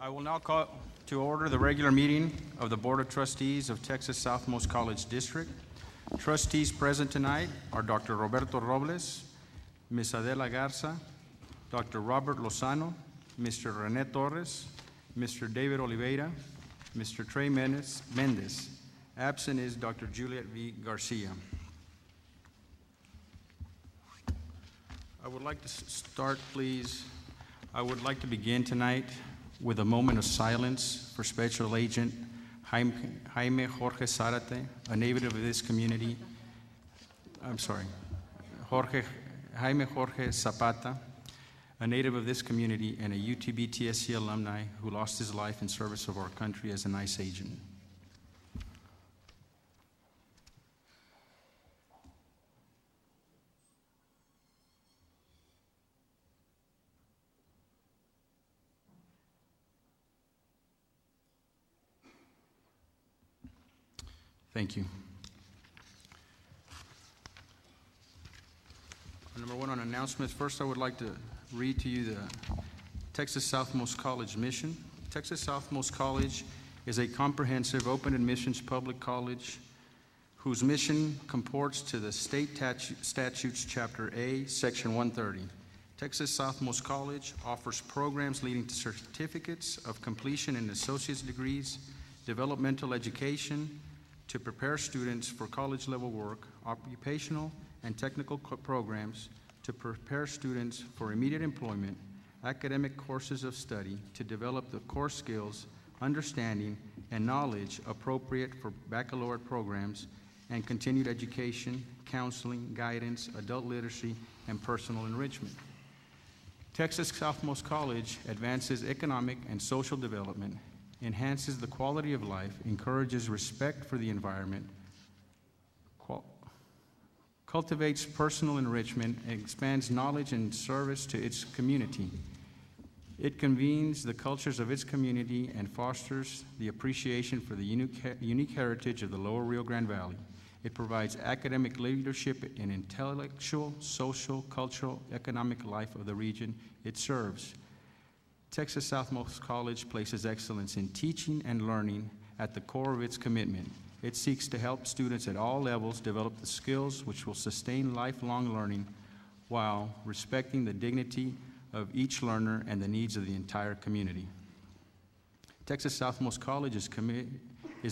I will now call to order the regular meeting of the Board of Trustees of Texas Southmost College District. Trustees present tonight are Dr. Roberto Robles, Ms. Adela Garza, Dr. Robert Lozano, Mr. Rene Torres, Mr. David Oliveira, Mr. Trey Mendez. Absent is Dr. Juliet V. Garcia. I would like to start, please. I would like to begin tonight with a moment of silence for Special Agent Jaime Jorge Zarate, a native of this community. Jaime Jorge Zapata, a native of this community and a UTB TSC alumni who lost his life in service of our country as an ICE agent. Thank you. Number one on announcements. First, I would like to read to you the Texas Southmost College mission. Texas Southmost College is a comprehensive open admissions public college whose mission comports to the state statutes Chapter A, Section 130. Texas Southmost College offers programs leading to certificates of completion and associate's degrees, developmental education, to prepare students for college-level work, occupational and technical programs, to prepare students for immediate employment, academic courses of study, to develop the core skills, understanding, and knowledge appropriate for baccalaureate programs, and continued education, counseling, guidance, adult literacy, and personal enrichment. Texas Southmost College advances economic and social development, enhances the quality of life, encourages respect for the environment, cultivates personal enrichment, and expands knowledge and service to its community. It convenes the cultures of its community and fosters the appreciation for the unique heritage of the Lower Rio Grande Valley. It provides academic leadership in intellectual, social, cultural, economic life of the region it serves. Texas Southmost College places excellence in teaching and learning at the core of its commitment. It seeks to help students at all levels develop the skills which will sustain lifelong learning while respecting the dignity of each learner and the needs of the entire community. Texas Southmost College is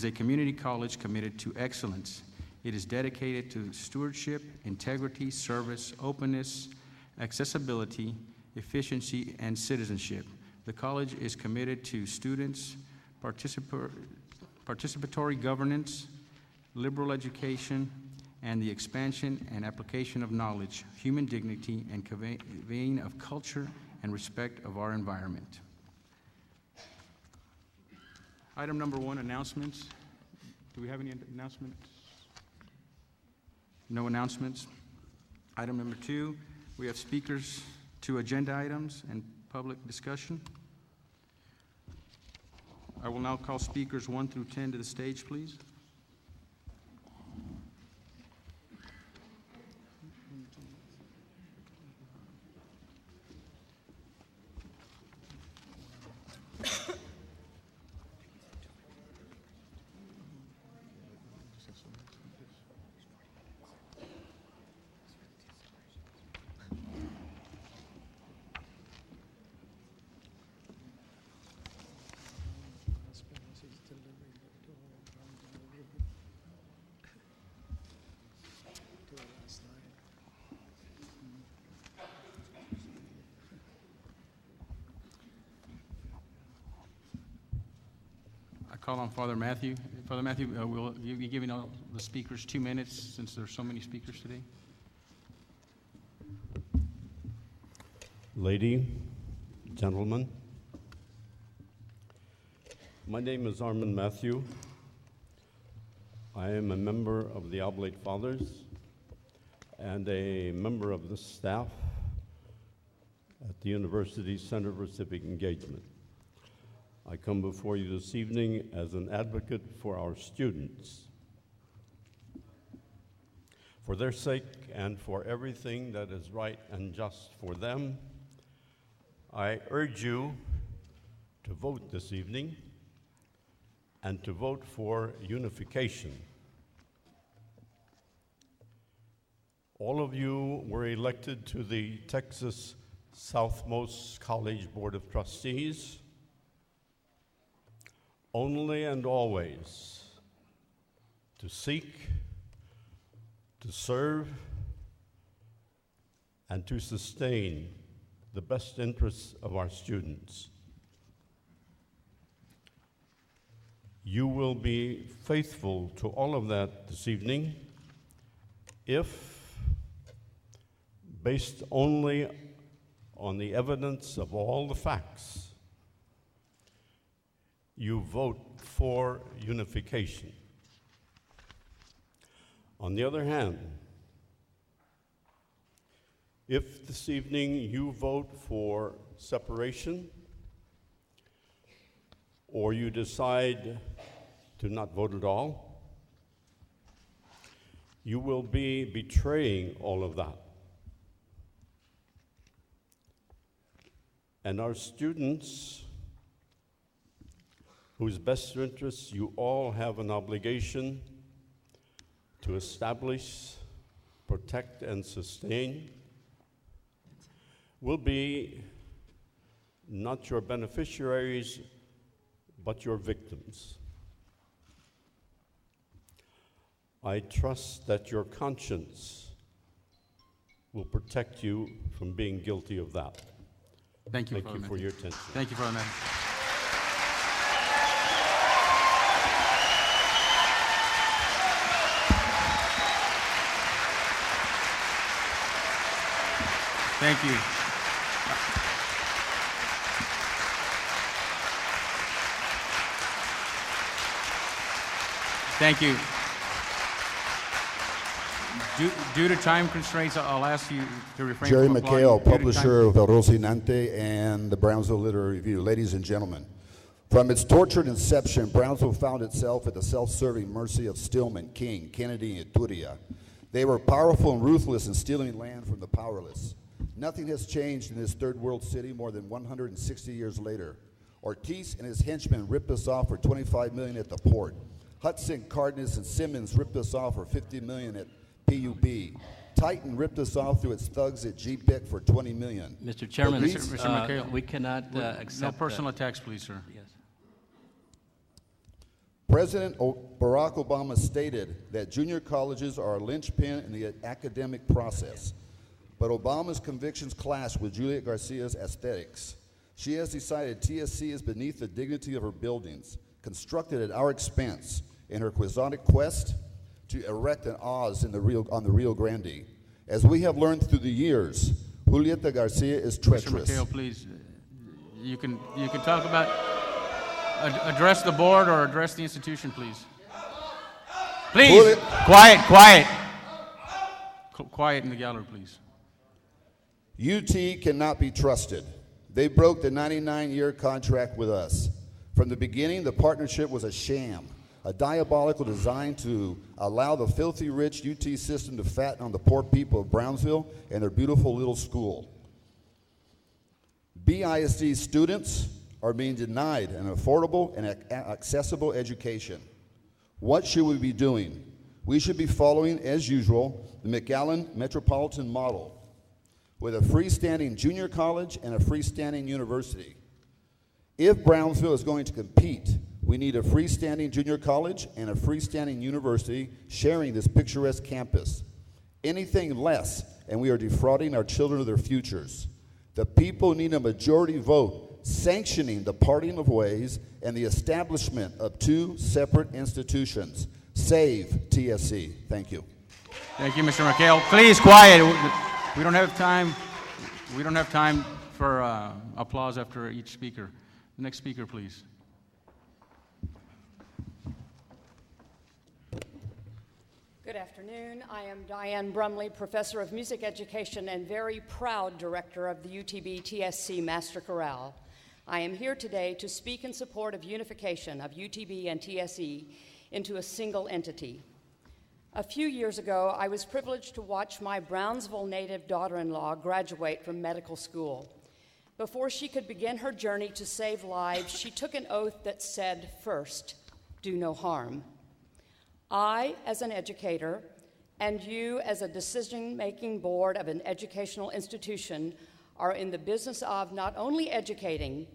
a community college committed to excellence. It is dedicated to stewardship, integrity, service, openness, accessibility, efficiency, and citizenship. The college is committed to students, participatory governance, liberal education, and the expansion and application of knowledge, human dignity, and conveying of culture and respect of our environment. Item number one, announcements. Do we have any announcements? No announcements. Item number two, we have speakers to agenda items and public discussion. I will now call speakers 1 through 10 to the stage, please. Call on Father Matthew. Father Matthew, will you be giving all the speakers 2 minutes since there are so many speakers today? Lady, gentlemen, my name is Armand Matthew. I am a member of the Oblate Fathers and a member of the staff at the University Center for Civic Engagement. I come before you this evening as an advocate for our students. For their sake and for everything that is right and just for them, I urge you to vote this evening and to vote for unification. All of you were elected to the Texas Southmost College Board of Trustees only and always to seek, to serve, and to sustain the best interests of our students. You will be faithful to all of that this evening if, based only on the evidence of all the facts, you vote for unification. On the other hand, if this evening you vote for separation, or you decide to not vote at all, you will be betraying all of that. And our students, whose best interests you all have an obligation to establish, protect, and sustain, will be not your beneficiaries, but your victims. I trust that your conscience will protect you from being guilty of that. Thank you, Thank you for your attention. Thank you, Father Matthew. Thank you. Thank you. Due to time constraints, I'll ask you to refrain Jerry from applauding. McHale, Due to publisher of El Rocinante and the Brownsville Literary Review. Ladies and gentlemen, from its tortured inception, Brownsville found itself at the self-serving mercy of Stillman, King, Kennedy, and Ituria. They were powerful and ruthless in stealing land from the powerless. Nothing has changed in this third world city more than 160 years later. Ortiz and his henchmen ripped us off for $25 million at the port. Hudson, Cardenas, and Simmons ripped us off for $50 million at PUB. Titan ripped us off through its thugs at GPIC for $20 million. Mr. Chairman, Mr. McHale. we cannot accept No personal attacks, please, sir. Yes. President Barack Obama stated that junior colleges are a linchpin in the academic process. But Obama's convictions clash with Juliet Garcia's aesthetics. She has decided TSC is beneath the dignity of her buildings, constructed at our expense in her quixotic quest to erect an Oz on the Rio Grande. As we have learned through the years, Julieta Garcia is treacherous. Mr. McHale, please, you can talk about, address the board or address the institution, please. Please, quiet. Quiet in the gallery, please. UT cannot be trusted. They broke the 99-year contract with us. From the beginning, the partnership was a sham, a diabolical design to allow the filthy rich UT system to fatten on the poor people of Brownsville and their beautiful little school. BISD students are being denied an affordable and accessible education. What should we be doing? We should be following, as usual, the McAllen Metropolitan Model, with a freestanding junior college and a freestanding university. If Brownsville is going to compete, we need a freestanding junior college and a freestanding university sharing this picturesque campus. Anything less, and we are defrauding our children of their futures. The people need a majority vote sanctioning the parting of ways and the establishment of two separate institutions. Save TSC. Thank you. Thank you, Mr. McHale. Please, quiet. We don't have time. We don't have time for applause after each speaker. The next speaker, please. Good afternoon. I am Diane Brumley, Professor of Music Education and very proud Director of the UTB TSC Master Chorale. I am here today to speak in support of unification of UTB and TSE into a single entity. A few years ago, I was privileged to watch my Brownsville native daughter-in-law graduate from medical school. Before she could begin her journey to save lives, she took an oath that said, first, do no harm. I, as an educator, and you, as a decision-making board of an educational institution, are in the business of not only educating,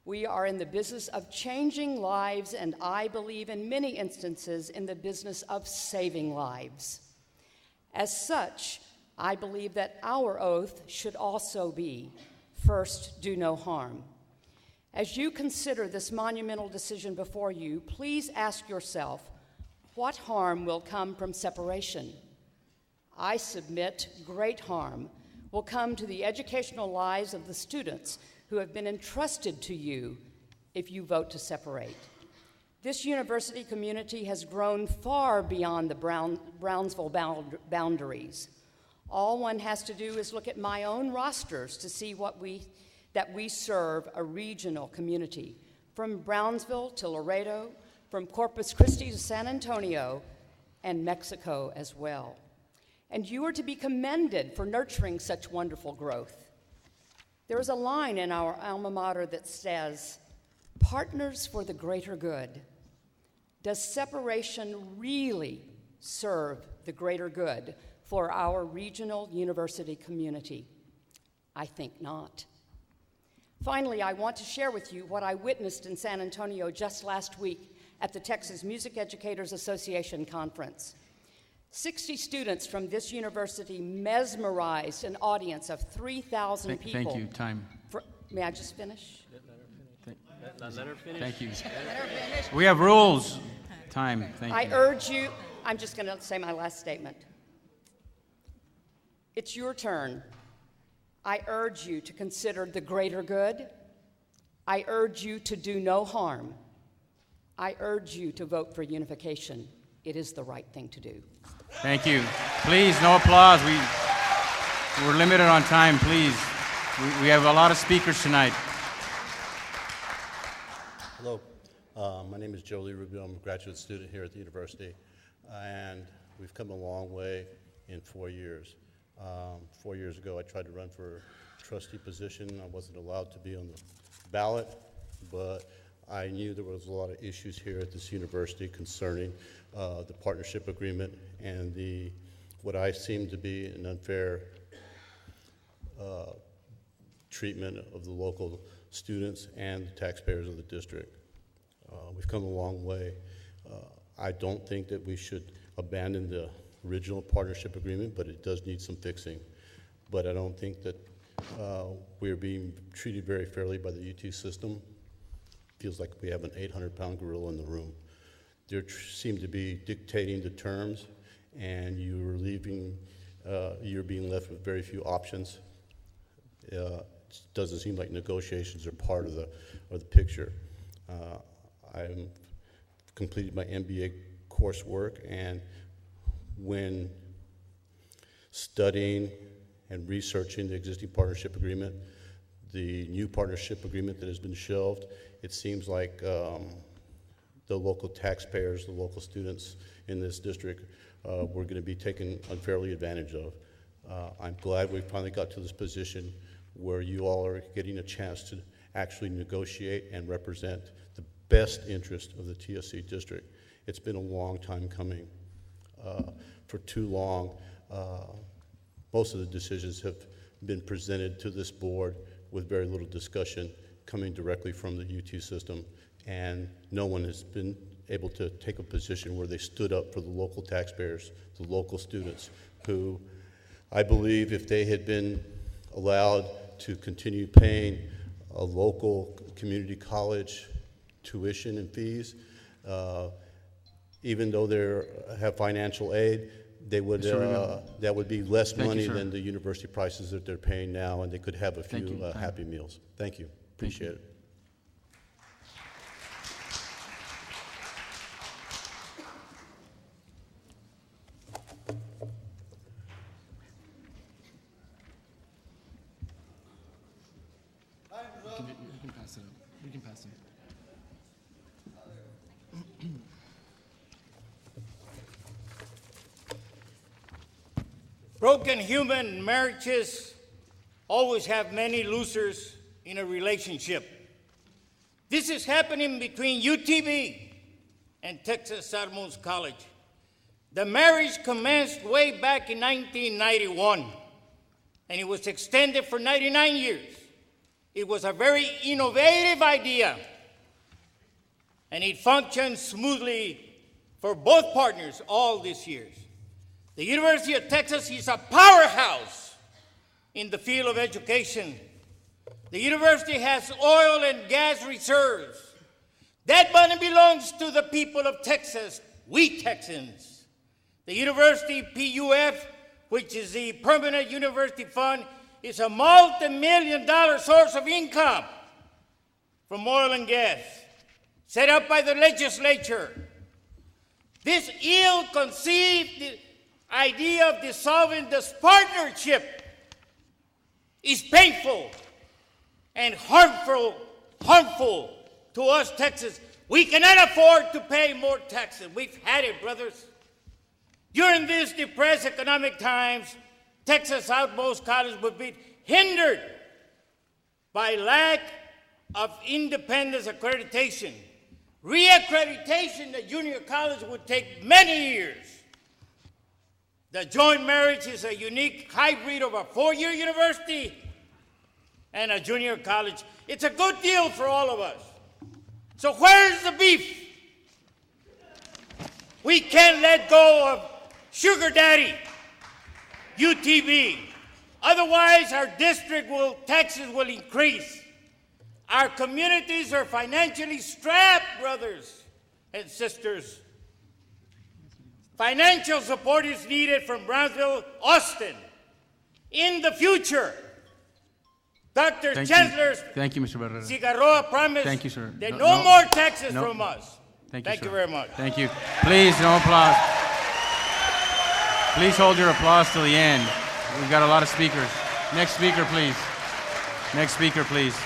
we are in the business of changing lives, and I believe in many instances in the business of saving lives. As such, I believe that our oath should also be, first, do no harm. As you consider this monumental decision before you, please ask yourself, what harm will come from separation? I submit great harm will come to the educational lives of the students who have been entrusted to you if you vote to separate. This university community has grown far beyond the Brownsville boundaries. All one has to do is look at my own rosters to see that we serve a regional community, from Brownsville to Laredo, from Corpus Christi to San Antonio, and Mexico as well. And you are to be commended for nurturing such wonderful growth. There is a line in our alma mater that says, partners for the greater good. Does separation really serve the greater good for our regional university community? I think not. Finally, I want to share with you what I witnessed in San Antonio just last week at the Texas Music Educators Association conference. 60 students from this university mesmerized an audience of 3,000 people. Thank you. Time. May I just finish? Let her finish. Thank you. We have rules. Time. Thank you. I urge you, I'm just going to say my last statement. It's your turn. I urge you to consider the greater good. I urge you to do no harm. I urge you to vote for unification. It is the right thing to do. Thank you. Please, no applause. We're limited on time, please. We have a lot of speakers tonight. Hello, my name is Jolie Rubio. I'm a graduate student here at the university, and we've come a long way in 4 years. 4 years ago, I tried to run for a trustee position. I wasn't allowed to be on the ballot, but I knew there was a lot of issues here at this university concerning the partnership agreement and what I seem to be an unfair treatment of the local students and the taxpayers of the district. We've come a long way. I don't think that we should abandon the original partnership agreement, but it does need some fixing. But I don't think that we're being treated very fairly by the UT system. Feels like we have an 800-pound gorilla in the room. They seem to be dictating the terms, and you're being left with very few options. It doesn't seem like negotiations are part of the picture. I completed my MBA coursework, and when studying and researching the existing partnership agreement, the new partnership agreement that has been shelved, it seems like the local taxpayers, the local students in this district were going to be taken unfairly advantage of. I'm glad we finally got to this position where you all are getting a chance to actually negotiate and represent the best interest of the TSC district. It's been a long time coming. For too long, most of the decisions have been presented to this board with very little discussion coming directly from the UT system, and no one has been able to take a position where they stood up for the local taxpayers, the local students, who I believe if they had been allowed to continue paying a local community college tuition and fees, even though they have financial aid, they would that would be less money than the university prices that they're paying now, and they could have a few happy meals. Thank you. Appreciate it. You can pass it up. You can pass it. Broken human marriages always have many losers in a relationship. This is happening between UTB and Texas Southmost College. The marriage commenced way back in 1991, and it was extended for 99 years. It was a very innovative idea, and it functioned smoothly for both partners all these years. The University of Texas is a powerhouse in the field of education. The university has oil and gas reserves. That money belongs to the people of Texas, we Texans. The university PUF, which is the Permanent University Fund, is a multi-million-dollar source of income from oil and gas, set up by the legislature. This ill-conceived idea of dissolving this partnership is painful and harmful to us Texans. We cannot afford to pay more taxes. We've had it, brothers. During these depressed economic times, Texas Southmost College would be hindered by lack of independence accreditation. Reaccreditation at junior college would take many years. The joint marriage is a unique hybrid of a four-year university and a junior college. It's a good deal for all of us. So where's the beef? We can't let go of Sugar Daddy, UTB. Otherwise, our taxes will increase. Our communities are financially strapped, brothers and sisters. Financial support is needed from Brownsville, Austin. In the future, Dr. Chancellor Thank you, Mr. Barrera. Cigarroa promised Thank you, sir. that no more taxes from us. Thank Thank you, you sir. very much. Thank you. Please, no applause. Please hold your applause till the end. We've got a lot of speakers. Next speaker, please. Next speaker, please.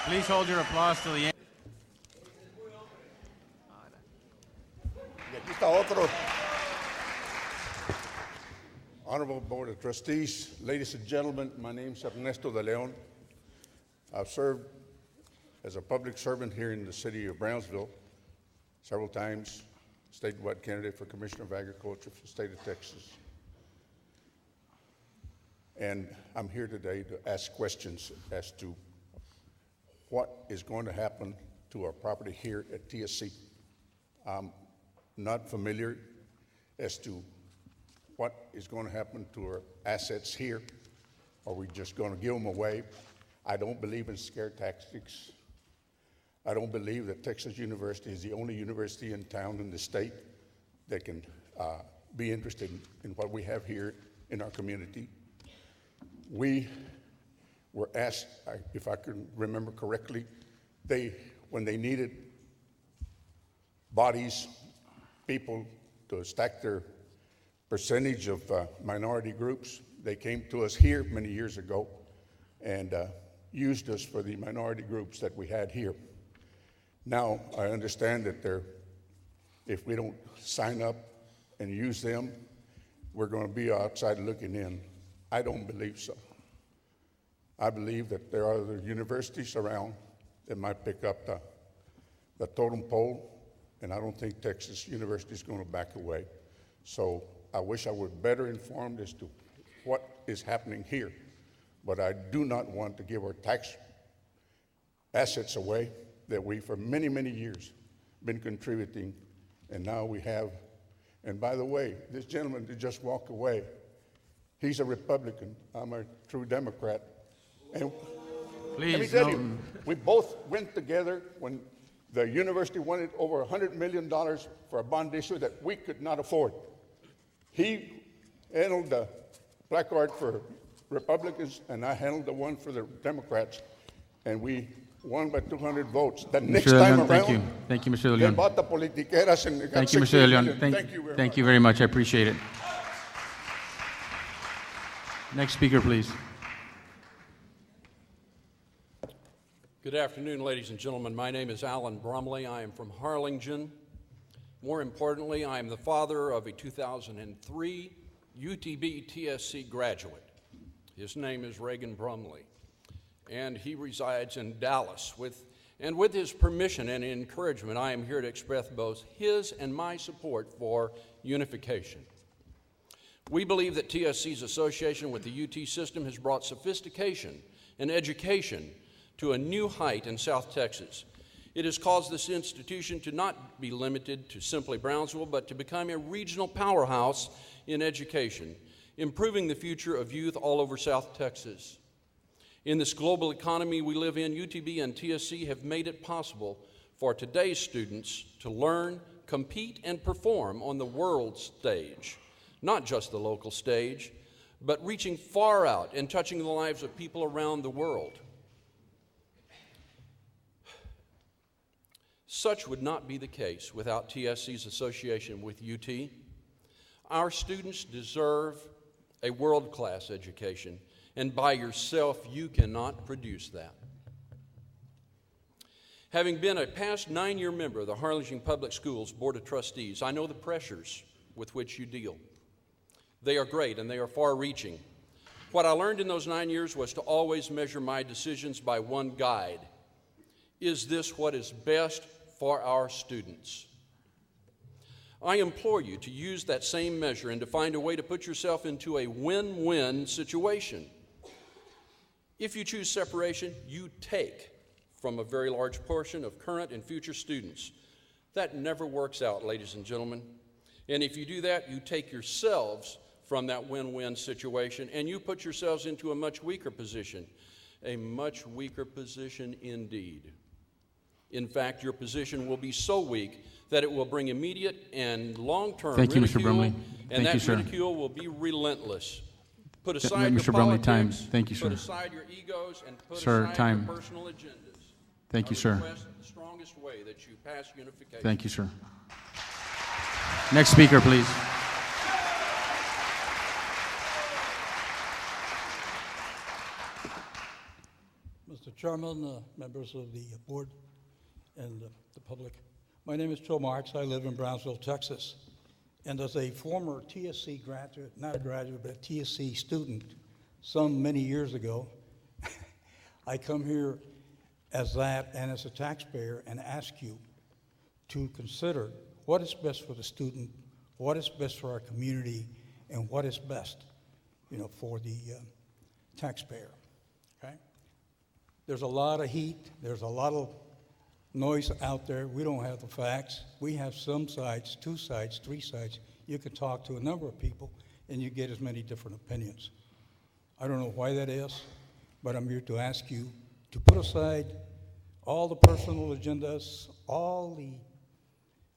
Please hold your applause till the end. Y aquí está otro. Honorable Board of Trustees, ladies and gentlemen, my name is Ernesto de Leon. I've served as a public servant here in the city of Brownsville several times, statewide candidate for Commissioner of Agriculture for the state of Texas. And I'm here today to ask questions as to what is going to happen to our property here at TSC. I'm not familiar as to what is going to happen to our assets here. Are we just going to give them away? I don't believe in scare tactics. I don't believe that Texas University is the only university in town in the state that can be interested in what we have here in our community. We were asked, if I can remember correctly, when they needed bodies, people to stack their percentage of minority groups, they came to us here many years ago and used us for the minority groups that we had here. Now, I understand that if we don't sign up and use them, we're going to be outside looking in. I don't believe so. I believe that there are other universities around that might pick up the totem pole, and I don't think Texas University is going to back away. So I wish I were better informed as to what is happening here, but I do not want to give our tax assets away that we, for many, many years, been contributing, and now we have. And by the way, this gentleman that just walked away, he's a Republican. I'm a true Democrat. And Please, let me tell you, we both went together when the university wanted over $100 million for a bond issue that we could not afford. He handled the placard for Republicans, and I handled the one for the Democrats, and we won by 200 votes. The next time around, thank you. Thank you, Mr. De they Leon. bought the politiqueras and they got Thank you, Mr. De 16 Leon. million. Thank you very thank much. you very much. I appreciate it. Next speaker, please. Good afternoon, ladies and gentlemen. My name is Alan Brumley. I am from Harlingen. More importantly, I am the father of a 2003 UTB TSC graduate. His name is Reagan Brumley, and he resides in Dallas. With his permission and encouragement, I am here to express both his and my support for unification. We believe that TSC's association with the UT system has brought sophistication and education to a new height in South Texas. It has caused this institution to not be limited to simply Brownsville, but to become a regional powerhouse in education, improving the future of youth all over South Texas. In this global economy we live in, UTB and TSC have made it possible for today's students to learn, compete, and perform on the world stage, not just the local stage, but reaching far out and touching the lives of people around the world. Such would not be the case without TSC's association with UT. Our students deserve a world-class education, and by yourself, you cannot produce that. Having been a past 9-year member of the Harlingen Public Schools Board of Trustees, I know the pressures with which you deal. They are great and they are far-reaching. What I learned in those 9 years was to always measure my decisions by one guide. Is this what is best for our students? I implore you to use that same measure and to find a way to put yourself into a win-win situation. If you choose separation, you take from a very large portion of current and future students. That never works out, ladies and gentlemen. And if you do that, you take yourselves from that win-win situation and you put yourselves into a much weaker position indeed. In fact, your position will be so weak that it will bring immediate and long-term ridicule. Thank you, Mr. Brumley. And Thank you, that sir. ridicule will be relentless. Put aside your Mr. Brumley, politics, time. Thank you, sir. put aside your egos, and put Sir, aside time. your personal agendas. Thank you, sir. I request the strongest way that you pass unification. Thank you, sir. Next speaker, please. Mr. Chairman, members of the board, and the public. My name is Joe Marks. I live in Brownsville, Texas. And as a former TSC graduate, not a graduate, but a TSC student, some many years ago, I come here as that and as a taxpayer and ask you to consider what is best for the student, what is best for our community, and what is best, for the taxpayer. Okay? There's a lot of heat. There's a lot of noise out there. We don't have the facts. We have some sides, 2 sides, 3 sides. You could talk to a number of people, and you get as many different opinions. I don't know why that is, but I'm here to ask you to put aside all the personal agendas, all the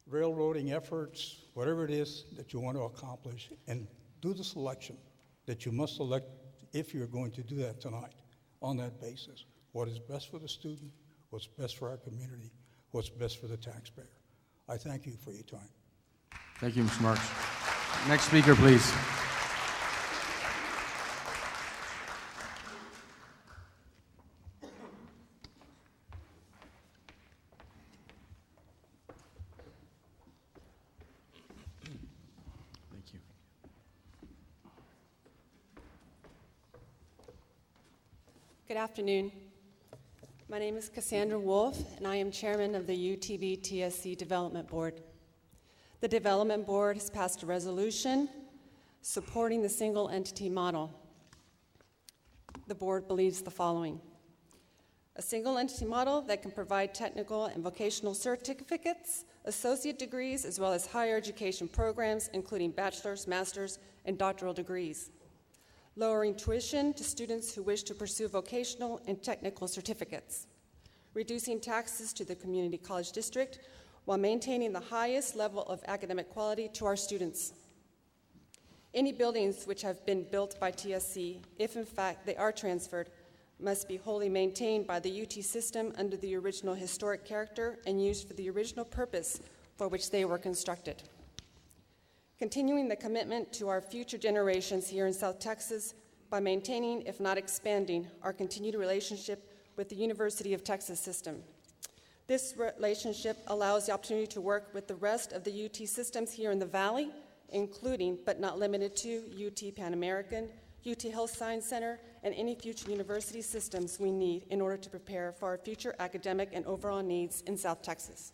railroading efforts, whatever it is that you want to accomplish, and do the selection that you must select if you're going to do that tonight on that basis. What is best for the student, what's best for our community, what's best for the taxpayer. I thank you for your time. Thank you, Mr. Marks. Next speaker, please. Thank you. Good afternoon. My name is Cassandra Wolf, and I am chairman of the UTB TSC Development Board. The Development Board has passed a resolution supporting the single entity model. The board believes the following: a single entity model that can provide technical and vocational certificates, associate degrees, as well as higher education programs, including bachelor's, master's, and doctoral degrees. Lowering tuition to students who wish to pursue vocational and technical certificates, reducing taxes to the community college district while maintaining the highest level of academic quality to our students. Any buildings which have been built by TSC, if in fact they are transferred, must be wholly maintained by the UT system under the original historic character and used for the original purpose for which they were constructed. Continuing the commitment to our future generations here in South Texas by maintaining, if not expanding, our continued relationship with the University of Texas system. This relationship allows the opportunity to work with the rest of the UT systems here in the Valley including but not limited to UT Pan American, UT Health Science Center, and any future university systems we need in order to prepare for our future academic and overall needs in South Texas.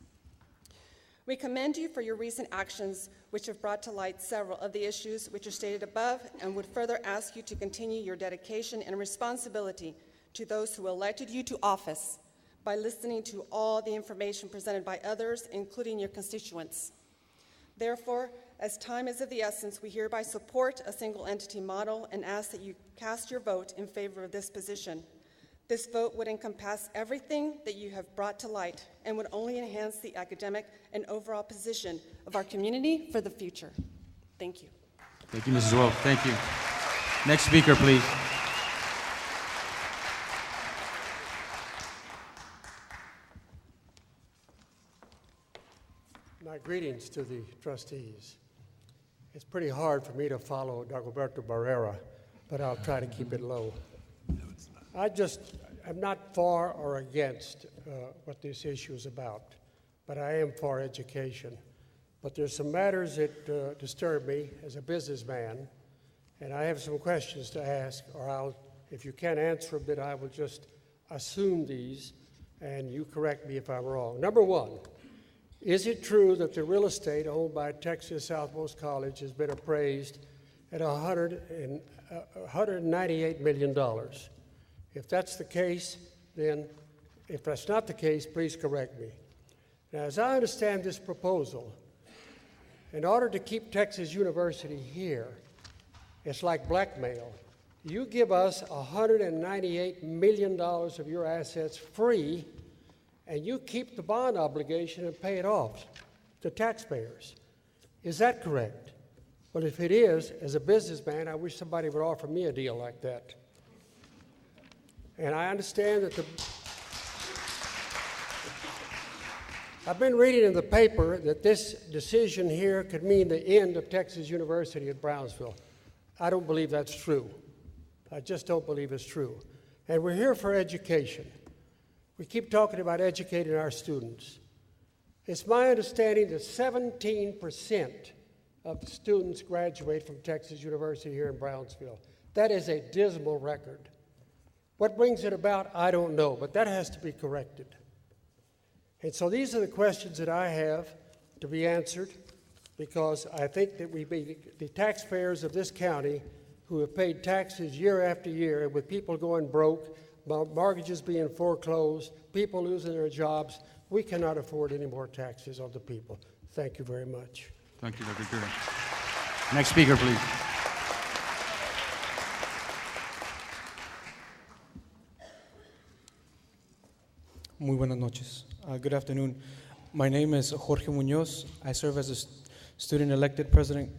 We commend you for your recent actions, which have brought to light several of the issues which are stated above, and would further ask you to continue your dedication and responsibility to those who elected you to office by listening to all the information presented by others, including your constituents. Therefore, as time is of the essence, we hereby support a single entity model and ask that you cast your vote in favor of this position. This vote would encompass everything that you have brought to light and would only enhance the academic and overall position of our community for the future. Thank you. Thank you, Mrs. Wolf. Thank you. Next speaker, please. My greetings to the trustees. It's pretty hard for me to follow Dagoberto Barrera, but I'll try to keep it low. I'm not for or against what this issue is about, but I am for education. But there's some matters that disturb me as a businessman, and I have some questions to ask, or if you can't answer a bit, I will just assume these, and you correct me if I'm wrong. Number one, is it true that the real estate owned by Texas Southmost College has been appraised at $198 million? If that's the case, then if that's not the case, please correct me. Now, as I understand this proposal, in order to keep Texas University here, it's like blackmail. You give us $198 million of your assets free, and you keep the bond obligation and pay it off to taxpayers. Is that correct? Well, if it is, as a businessman, I wish somebody would offer me a deal like that. And I understand that I've been reading in the paper that this decision here could mean the end of Texas University at Brownsville. I don't believe that's true. I just don't believe it's true. And we're here for education. We keep talking about educating our students. It's my understanding that 17% of the students graduate from Texas University here in Brownsville. That is a dismal record. What brings it about, I don't know, but that has to be corrected. And so these are the questions that I have to be answered, because I think that the taxpayers of this county who have paid taxes year after year, with people going broke, mortgages being foreclosed, people losing their jobs, we cannot afford any more taxes on the people. Thank you very much. Thank you, Dr. Curran. Next speaker, please. Muy buenas noches. Good afternoon. My name is Jorge Munoz. I serve as a student elected president,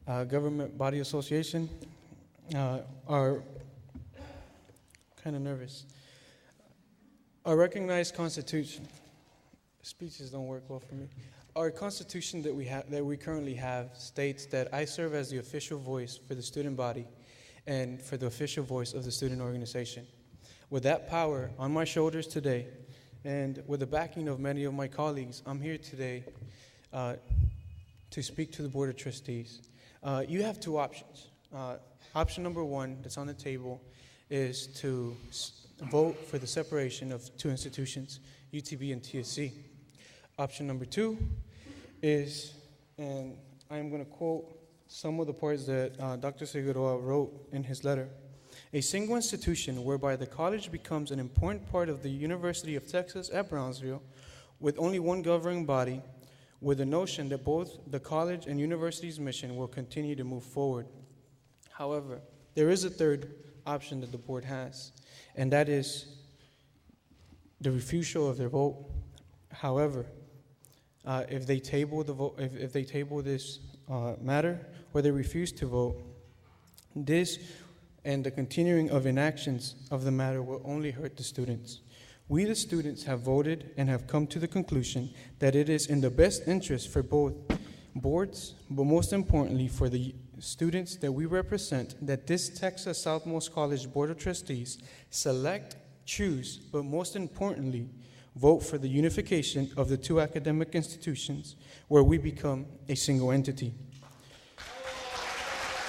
Government Body Association. Our kind of nervous. Our recognized Constitution. Speeches don't work well for me. Our Constitution that we currently have states that I serve as the official voice for the student body and for the official voice of the student organization. With that power on my shoulders today, and with the backing of many of my colleagues, I'm here today to speak to the Board of Trustees. You have two options. Option number one that's on the table is to vote for the separation of two institutions, UTB and TSC. Option number two is, and I'm going to quote some of the parts that Dr. Figueroa wrote in his letter. A single institution whereby the college becomes an important part of the University of Texas at Brownsville, with only one governing body, with the notion that both the college and university's mission will continue to move forward. However, there is a third option that the board has, and that is the refusal of their vote. However, if they table the vote, if they table this matter, or they refuse to vote, this and the continuing of inactions of the matter will only hurt the students. We, the students, have voted and have come to the conclusion that it is in the best interest for both boards, but most importantly for the students that we represent, that this Texas Southmost College Board of Trustees select, choose, but most importantly, vote for the unification of the two academic institutions where we become a single entity.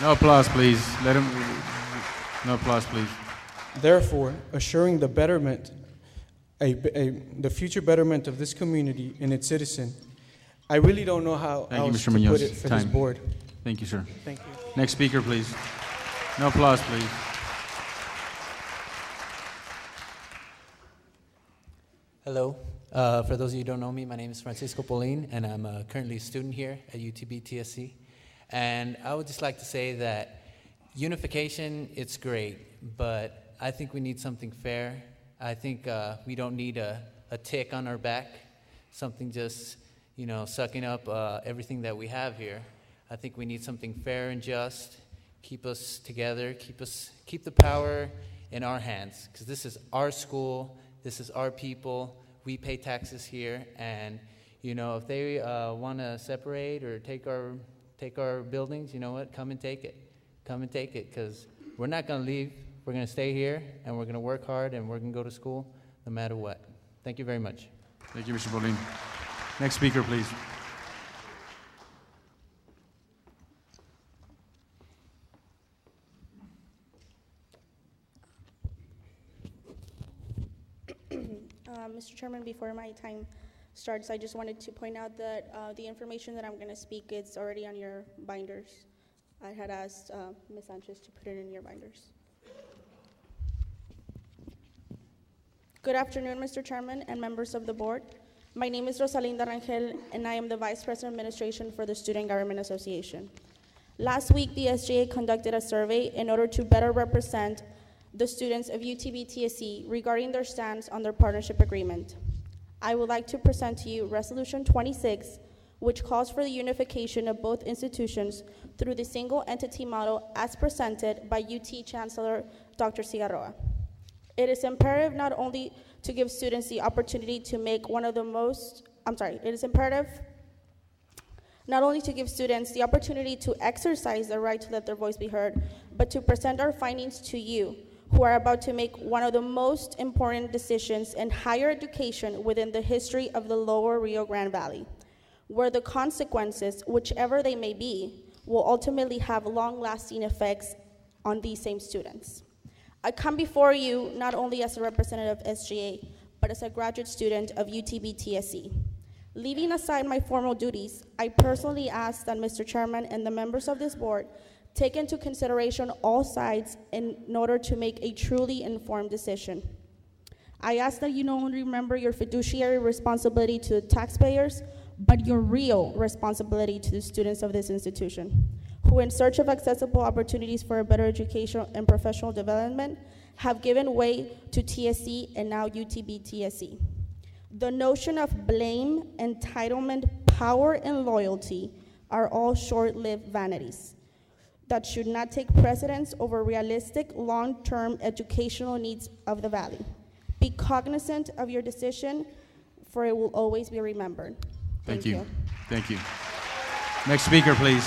No applause, please. Let him. No applause, please. Therefore, assuring the betterment, the future betterment of this community and its citizen, I really don't know how Thank you, else Mr. to Munoz. put it for this Time. board. Thank you, sir. Thank you. Next speaker, please. No applause, please. Hello. For those of you who don't know me, my name is Francisco Polin, and I'm currently a student here at UTB TSC. And I would just like to say that unification, it's great, but I think we need something fair. I think we don't need a tick on our back, something just, sucking up everything that we have here. I think we need something fair and just, keep us together, keep the power in our hands, because this is our school, this is our people, we pay taxes here, and if they want to separate or take our buildings, you know what, come and take it, because we're not going to leave, we're going to stay here, and we're going to work hard, and we're going to go to school no matter what. Thank you very much. Thank you, Mr. Bolin. Next speaker, please. Mr. Chairman, before my time starts, I just wanted to point out that the information that I'm going to speak is already on your binders. I had asked Ms. Sanchez to put it in your binders. Good afternoon, Mr. Chairman and members of the board. My name is Rosalinda Rangel, and I am the Vice President of Administration for the Student Government Association. Last week, the SGA conducted a survey in order to better represent the students of UTB-TSC regarding their stance on their partnership agreement. I would like to present to you Resolution 26, which calls for the unification of both institutions through the single entity model as presented by UT Chancellor Dr. Cigarroa. It is imperative not only to give students the opportunity to make not only to give students the opportunity to exercise their right to let their voice be heard, but to present our findings to you, who are about to make one of the most important decisions in higher education within the history of the lower Rio Grande Valley, where the consequences, whichever they may be, will ultimately have long-lasting effects on these same students. I come before you not only as a representative of SGA, but as a graduate student of UTB-TSC. Leaving aside my formal duties, I personally ask that Mr. Chairman and the members of this board take into consideration all sides in order to make a truly informed decision. I ask that you not only remember your fiduciary responsibility to the taxpayers, but your real responsibility to the students of this institution, who in search of accessible opportunities for a better education and professional development have given way to TSC and now UTB-TSC. The notion of blame, entitlement, power, and loyalty are all short-lived vanities that should not take precedence over realistic, long-term educational needs of the Valley. Be cognizant of your decision, for it will always be remembered. Thank you. Thank you. Next speaker, please.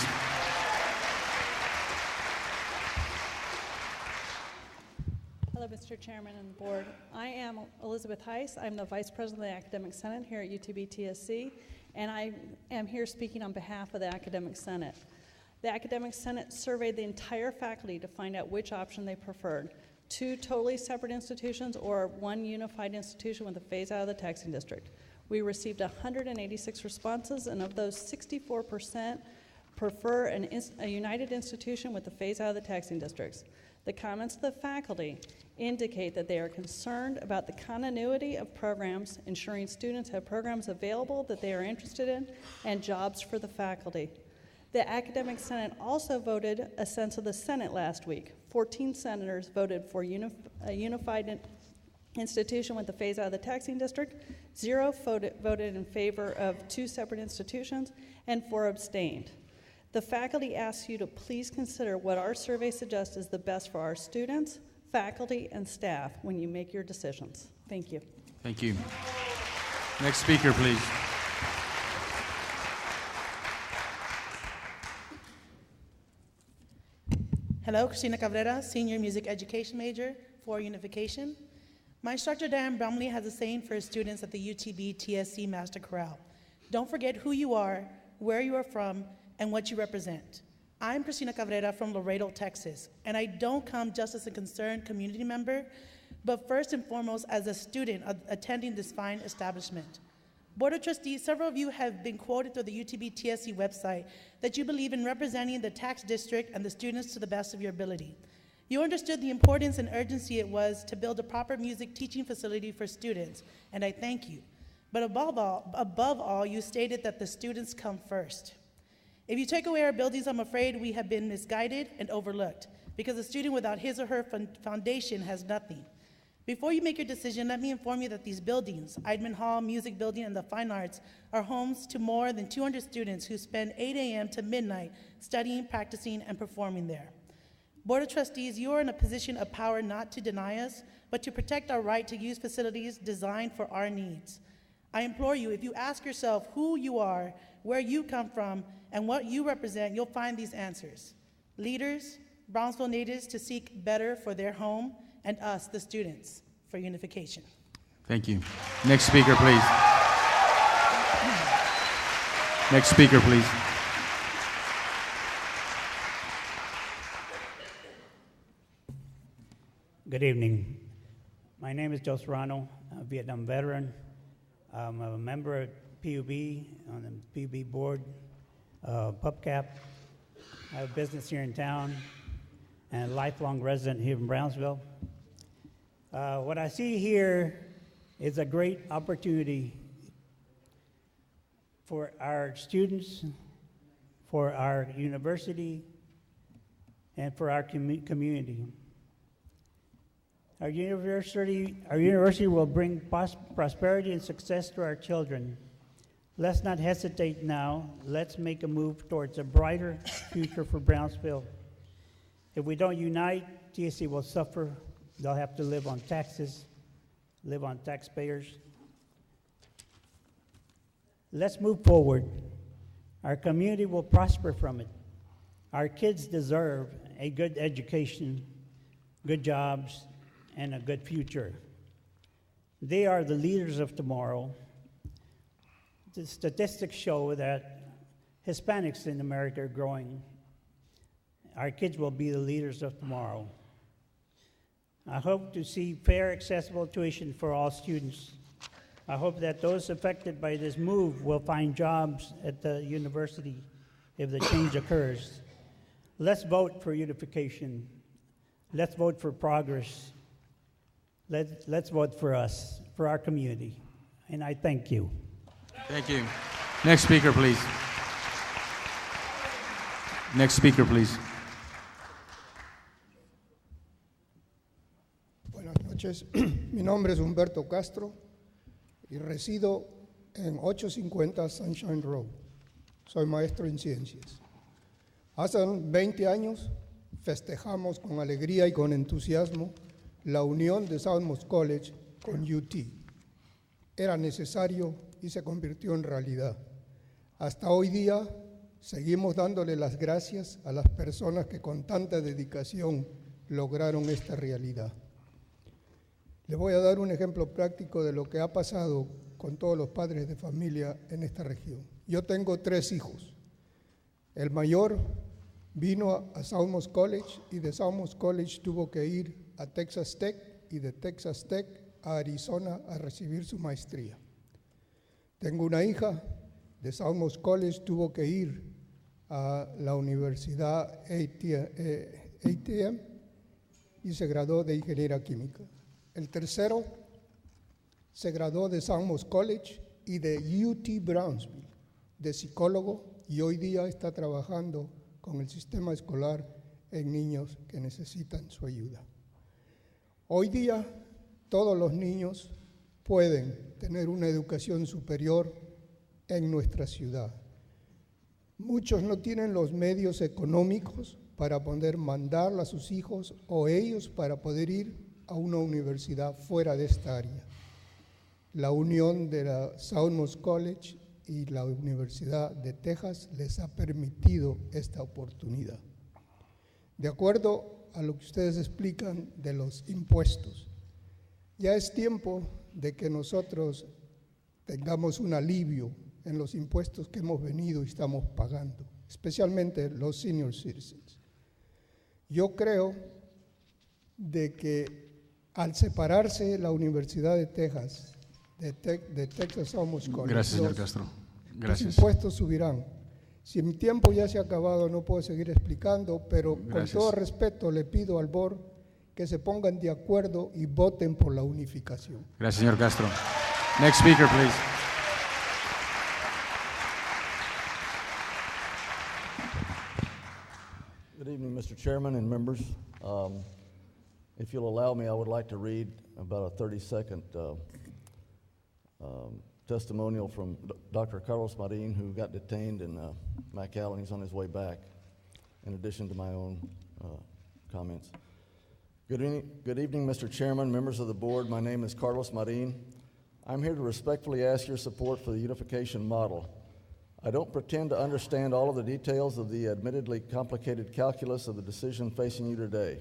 Hello, Mr. Chairman and the board. I am Elizabeth Heiss. I'm the Vice President of the Academic Senate here at UTB-TSC, and I am here speaking on behalf of the Academic Senate. The Academic Senate surveyed the entire faculty to find out which option they preferred, 2 totally separate institutions or 1 unified institution with a phase out of the taxing district. We received 186 responses, and of those, 64% prefer a united institution with a phase out of the taxing districts. The comments of the faculty indicate that they are concerned about the continuity of programs, ensuring students have programs available that they are interested in, and jobs for the faculty. The Academic Senate also voted a sense of the Senate last week. 14 senators voted for a unified institution with the phase out of the taxing district, 0 voted in favor of 2 separate institutions, and 4 abstained. The faculty asks you to please consider what our survey suggests is the best for our students, faculty, and staff when you make your decisions. Thank you. Thank you. Next speaker, please. Hello, Christina Cabrera, Senior Music Education Major for Unification. My instructor, Diane Bromley, has a saying for his students at the UTB-TSC Master Chorale. Don't forget who you are, where you are from, and what you represent. I'm Christina Cabrera from Laredo, Texas, and I don't come just as a concerned community member, but first and foremost as a student attending this fine establishment. Board of Trustees, several of you have been quoted through the UTB TSC website that you believe in representing the tax district and the students to the best of your ability. You understood the importance and urgency it was to build a proper music teaching facility for students, and I thank you. But above all, you stated that the students come first. If you take away our buildings, I'm afraid we have been misguided and overlooked, because a student without his or her foundation has nothing. Before you make your decision, let me inform you that these buildings, Eidman Hall, Music Building, and the Fine Arts, are homes to more than 200 students who spend 8 a.m. to midnight studying, practicing, and performing there. Board of Trustees, you are in a position of power not to deny us, but to protect our right to use facilities designed for our needs. I implore you, if you ask yourself who you are, where you come from, and what you represent, you'll find these answers. Leaders, Brownsville natives to seek better for their home, and us, the students, for unification. Thank you. Next speaker, please. Next speaker, please. Good evening. My name is Joe Serrano. I'm a Vietnam veteran. I'm a member of PUB on the PUB board, PubCap. I have a business here in town and a lifelong resident here in Brownsville. What I see here is a great opportunity for our students, for our university, and for our community. Our university will bring prosperity and success to our children. Let's not hesitate now. Let's make a move towards a brighter future for Brownsville. If we don't unite, TSC will suffer. They'll have to live on taxes, live on taxpayers. Let's move forward. Our community will prosper from it. Our kids deserve a good education, good jobs, and a good future. They are the leaders of tomorrow. The statistics show that Hispanics in America are growing. Our kids will be the leaders of tomorrow. I hope to see fair, accessible tuition for all students. I hope that those affected by this move will find jobs at the university if the change occurs. Let's vote for unification. Let's vote for progress. Let's vote for us, for our community. And I thank you. Thank you. Next speaker, please. Next speaker, please. Buenas noches. Mi nombre es Humberto Castro y resido en 850 Sunshine Road. Soy maestro en ciencias. Hace 20 años festejamos con alegría y con entusiasmo la unión de Southmost College con UT. Era necesario y se convirtió en realidad. Hasta hoy día seguimos dándole las gracias a las personas que con tanta dedicación lograron esta realidad. Les voy a dar un ejemplo práctico de lo que ha pasado con todos los padres de familia en esta región. Yo tengo 3 hijos. El mayor vino a Southmost College y de Southmost College tuvo que ir a Texas Tech y de Texas Tech a Arizona a recibir su maestría. Tengo una hija de Southmost College, tuvo que ir a la Universidad ATM y se graduó de Ingeniería Química. El tercero se graduó de Southmost College y de UT Brownsville, de psicólogo, y hoy día está trabajando con el sistema escolar en niños que necesitan su ayuda. Hoy día todos los niños pueden tener una educación superior en nuestra ciudad. Muchos no tienen los medios económicos para poder mandar a sus hijos o ellos para poder ir a una universidad fuera de esta área. La unión de la Southmost College y la Universidad de Texas les ha permitido esta oportunidad. De acuerdo a lo que ustedes explican de los impuestos, ya es tiempo de que nosotros tengamos un alivio en los impuestos que hemos venido y estamos pagando. especialmente los senior citizens. Yo creo de que al separarse la Universidad de Texas de Texas Southmost College, Gracias, señor Castro. Gracias. los impuestos subirán. Si mi tiempo ya se ha acabado, no puedo seguir explicando, pero Gracias. con todo respeto le pido al board que se pongan de acuerdo y voten por la unificación. Gracias, señor Castro. Next speaker, please. Good evening, Mr. Chairman and members. If you'll allow me, I would like to read about a 30-second testimonial from Dr. Carlos Marin, who got detained in McAllen. He's on his way back, in addition to my own comments. Good evening, Mr. Chairman, members of the board. My name is Carlos Marin. I'm here to respectfully ask your support for the unification model. I don't pretend to understand all of the details of the admittedly complicated calculus of the decision facing you today.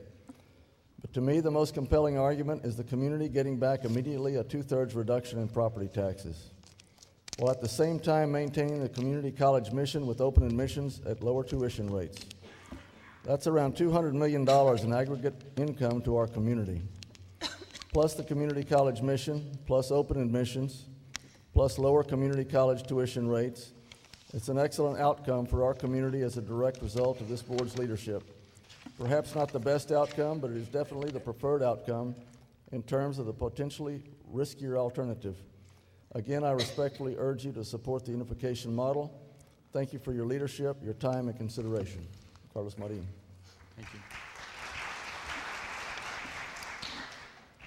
But to me, the most compelling argument is the community getting back immediately a 2/3 reduction in property taxes, while at the same time maintaining the community college mission with open admissions at lower tuition rates. That's around $200 million in aggregate income to our community, plus the community college mission, plus open admissions, plus lower community college tuition rates. It's an excellent outcome for our community as a direct result of this board's leadership. Perhaps not the best outcome, but it is definitely the preferred outcome in terms of the potentially riskier alternative. Again, I respectfully urge you to support the unification model. Thank you for your leadership, your time, and consideration. Carlos Marin. Thank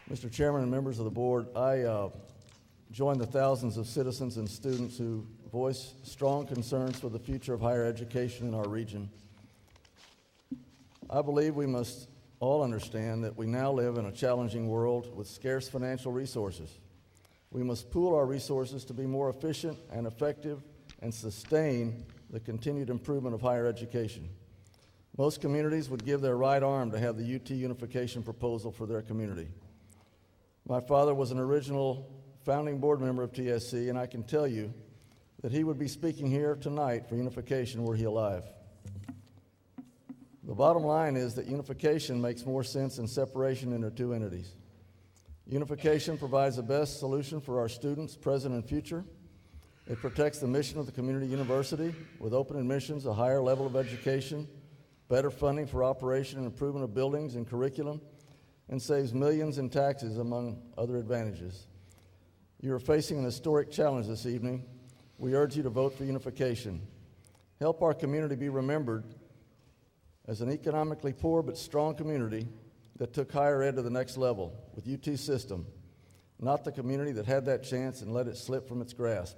you. Mr. Chairman and members of the board, I join the thousands of citizens and students who voice strong concerns for the future of higher education in our region. I believe we must all understand that we now live in a challenging world with scarce financial resources. We must pool our resources to be more efficient and effective and sustain the continued improvement of higher education. Most communities would give their right arm to have the UT unification proposal for their community. My father was an original founding board member of TSC, and I can tell you that he would be speaking here tonight for unification were he alive. The bottom line is that unification makes more sense than separation into two entities. Unification provides the best solution for our students, present and future. It protects the mission of the community university with open admissions, a higher level of education, better funding for operation and improvement of buildings and curriculum, and saves millions in taxes, among other advantages. You are facing an historic challenge this evening. We urge you to vote for unification. Help our community be remembered as an economically poor but strong community that took higher ed to the next level with UT system, not the community that had that chance and let it slip from its grasp.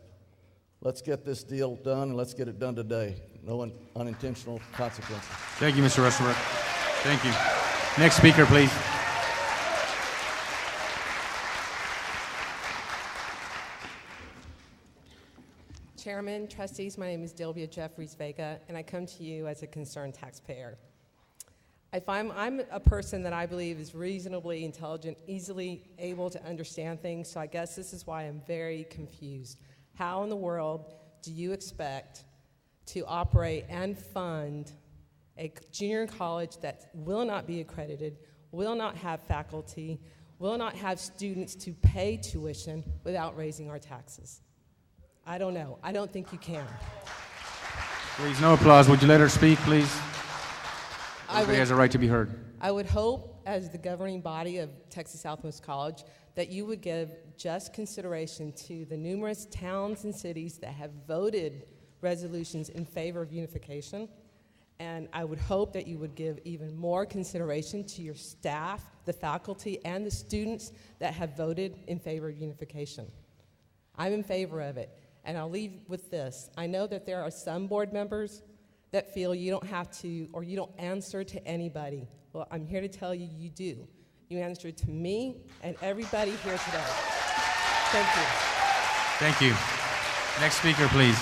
Let's get this deal done, and let's get it done today. No unintentional consequences. Thank you, Mr. Rushworth. Thank you. Next speaker, please. Chairman, trustees, my name is Dilbia Jeffries Vega, and I come to you as a concerned taxpayer. I'm a person that I believe is reasonably intelligent, easily able to understand things, so I guess this is why I'm very confused. How in the world do you expect to operate and fund a junior college that will not be accredited, will not have faculty, will not have students to pay tuition without raising our taxes? I don't know. I don't think you can. Please, no applause. Would you let her speak, please? Everybody has a right to be heard. I would hope, as the governing body of Texas Southmost College, that you would give just consideration to the numerous towns and cities that have voted resolutions in favor of unification. And I would hope that you would give even more consideration to your staff, the faculty, and the students that have voted in favor of unification. I'm in favor of it. And I'll leave with this. I know that there are some board members that feel you don't have to, or you don't answer to anybody. Well, I'm here to tell you, you do. You answer to me and everybody here today. Thank you. Thank you. Next speaker, please.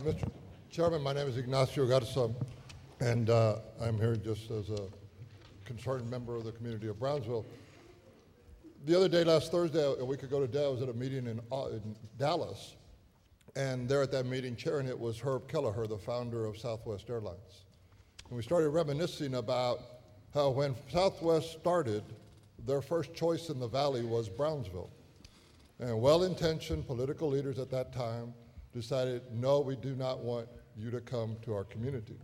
Mr. Chairman, my name is Ignacio Garza, and I'm here just as a concerned member of the community of Brownsville. the other day, last Thursday, a week ago today, I was at a meeting in Dallas, and there at that meeting, chairing it was Herb Kelleher, the founder of Southwest Airlines. And we started reminiscing about how when Southwest started, their first choice in the valley was Brownsville. And well-intentioned political leaders at that time decided, no, we do not want you to come to our community.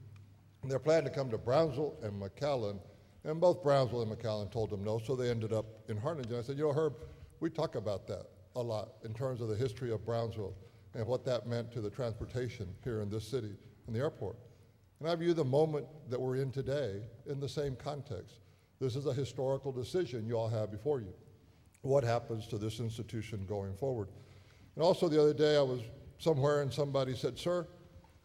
And they're planning to come to Brownsville and McAllen, and both Brownsville and McAllen told them no, so they ended up in Harlingen. I said, you know, Herb, we talk about that a lot in terms of the history of Brownsville and what that meant to the transportation here in this city and the airport. And I view the moment that we're in today in the same context. This is a historical decision you all have before you. What happens to this institution going forward? And also the other day I was somewhere and somebody said, sir,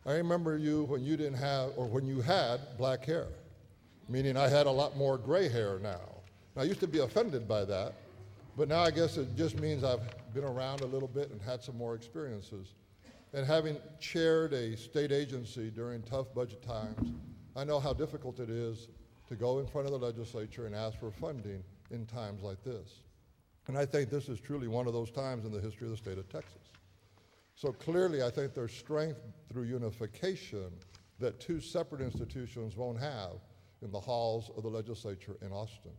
I remember you when you didn't have, or when you had black hair, meaning I had a lot more gray hair now. And I used to be offended by that, but now I guess it just means I've been around a little bit and had some more experiences. And having chaired a state agency during tough budget times, I know how difficult it is to go in front of the legislature and ask for funding in times like this. And I think this is truly one of those times in the history of the state of Texas. So clearly, I think there's strength through unification that two separate institutions won't have in the halls of the legislature in Austin.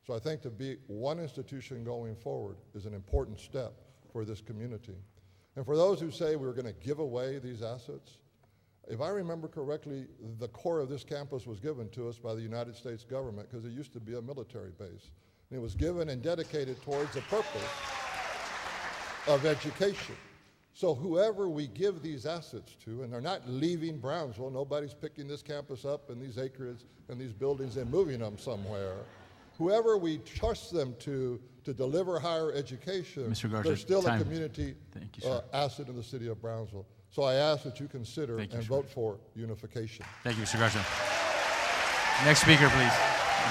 So I think to be one institution going forward is an important step for this community. And for those who say we're going to give away these assets, if I remember correctly, the core of this campus was given to us by the United States government because it used to be a military base. And it was given and dedicated towards the purpose of education. So whoever we give these assets to, and they're not leaving Brownsville, nobody's picking this campus up and these acres and these buildings and moving them somewhere. Whoever we trust them to deliver higher education, they're still a community asset in the city of Brownsville. So I ask that you consider and vote for unification. Thank you, Mr. Garza. Next speaker, please.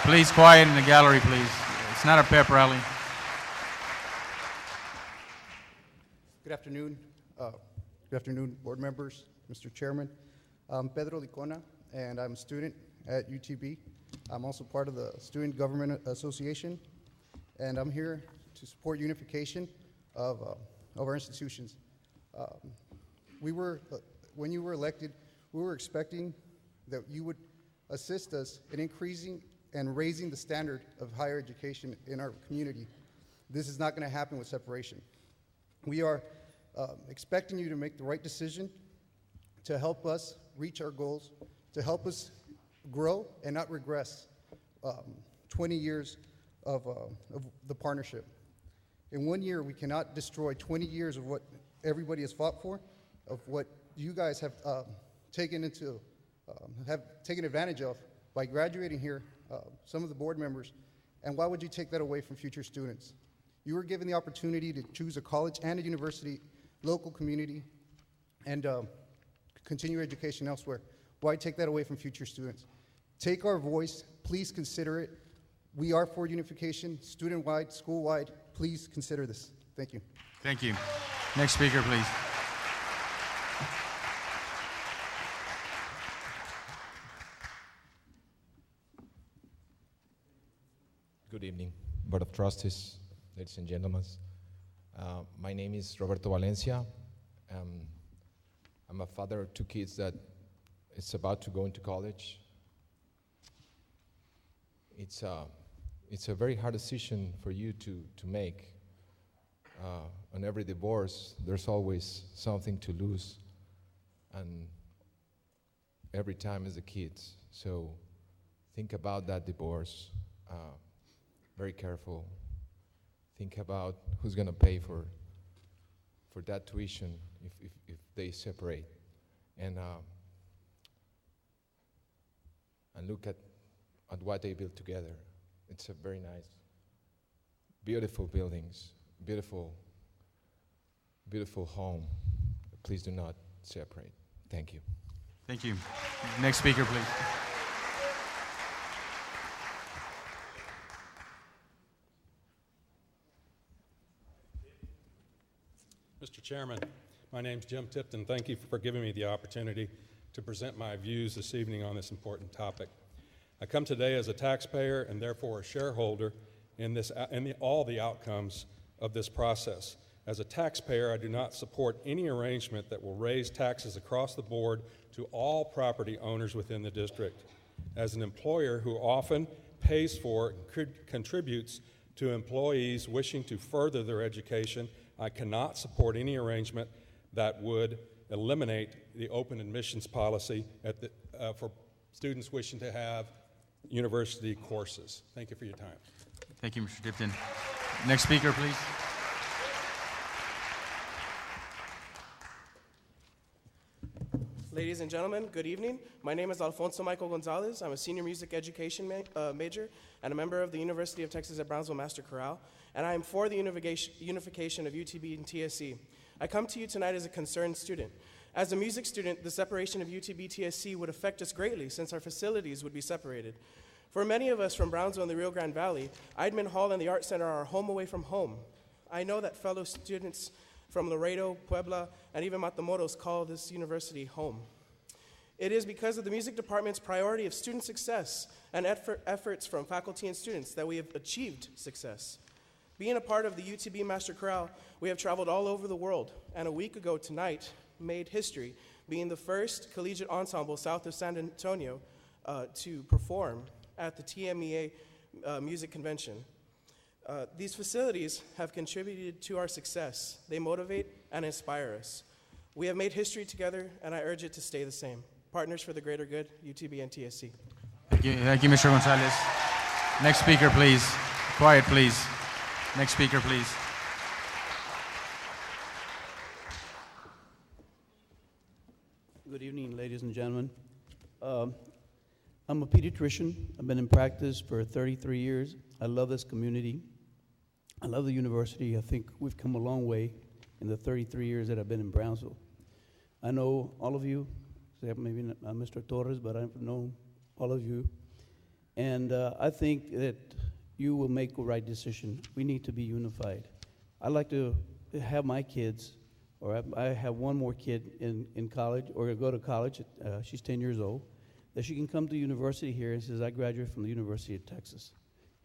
Please, quiet in the gallery, please. It's not a pep rally. Good afternoon. Good afternoon, board members, Mr. Chairman. I'm Pedro Licona, and I'm a student at UTB. I'm also part of the Student Government Association, and I'm here to support unification of our institutions. When you were elected, we were expecting that you would assist us in increasing and raising the standard of higher education in our community. This is not going to happen with separation. We are expecting you to make the right decision to help us reach our goals, to help us grow and not regress 20 years of the partnership. In 1 year, we cannot destroy 20 years of what everybody has fought for, of what you guys have taken advantage of by graduating here, some of the board members. And why would you take that away from future students? You were given the opportunity to choose a college and a university, local community, and continue education elsewhere. Why take that away from future students? Take our voice, please consider it. We are for unification, student-wide, school-wide. Please consider this. Thank you. Thank you. Next speaker, please. Good evening, Board of Trustees, ladies and gentlemen. My name is Roberto Valencia. I'm a father of 2 kids that is about to go into college. It's a very hard decision for you to make. On every divorce, there's always something to lose, and every time is the kids. So think about that divorce. Very careful. Think about who's going to pay for that tuition if they separate, and look at what they built together. It's a very nice, beautiful buildings, beautiful home. Please do not separate. Thank you. Thank you. Next speaker, please. Mr. Chairman, my name's Jim Tipton. Thank you for giving me the opportunity to present my views this evening on this important topic. I come today as a taxpayer and therefore a shareholder in all the outcomes of this process. As a taxpayer, I do not support any arrangement that will raise taxes across the board to all property owners within the district. As an employer who often pays for and contributes to employees wishing to further their education, I cannot support any arrangement that would eliminate the open admissions policy for students wishing to have university courses. Thank you for your time. Thank you, Mr. Tipton. Next speaker, please. Ladies and gentlemen, good evening. My name is Alfonso Michael Gonzalez. I'm a senior music education major and a member of the University of Texas at Brownsville Master Chorale, and I am for the unification of UTB and TSC. I come to you tonight as a concerned student. As a music student, the separation of UTB-TSC would affect us greatly since our facilities would be separated. For many of us from Brownsville and the Rio Grande Valley, Eidman Hall and the Art Center are home away from home. I know that fellow students from Laredo, Puebla, and even Matamoros call this university home. It is because of the music department's priority of student success and efforts from faculty and students that we have achieved success. Being a part of the UTB Master Chorale, we have traveled all over the world, and a week ago tonight made history, being the first collegiate ensemble south of San Antonio to perform at the TMEA Music Convention. These facilities have contributed to our success. They motivate and inspire us. We have made history together, and I urge it to stay the same. Partners for the greater good, UTB and TSC. Thank you, Mr. Gonzalez. Next speaker, please. Quiet, please. Next speaker, please. Good evening, ladies and gentlemen. I'm a pediatrician. I've been in practice for 33 years. I love this community. I love the university. I think we've come a long way in the 33 years that I've been in Brownsville. I know all of you, except maybe not Mr. Torres, but I've known all of you. And I think that you will make the right decision. We need to be unified. I like to have my kids, or I have one more kid in college, or go to college, she's 10 years old, that she can come to university here and says, I graduated from the University of Texas.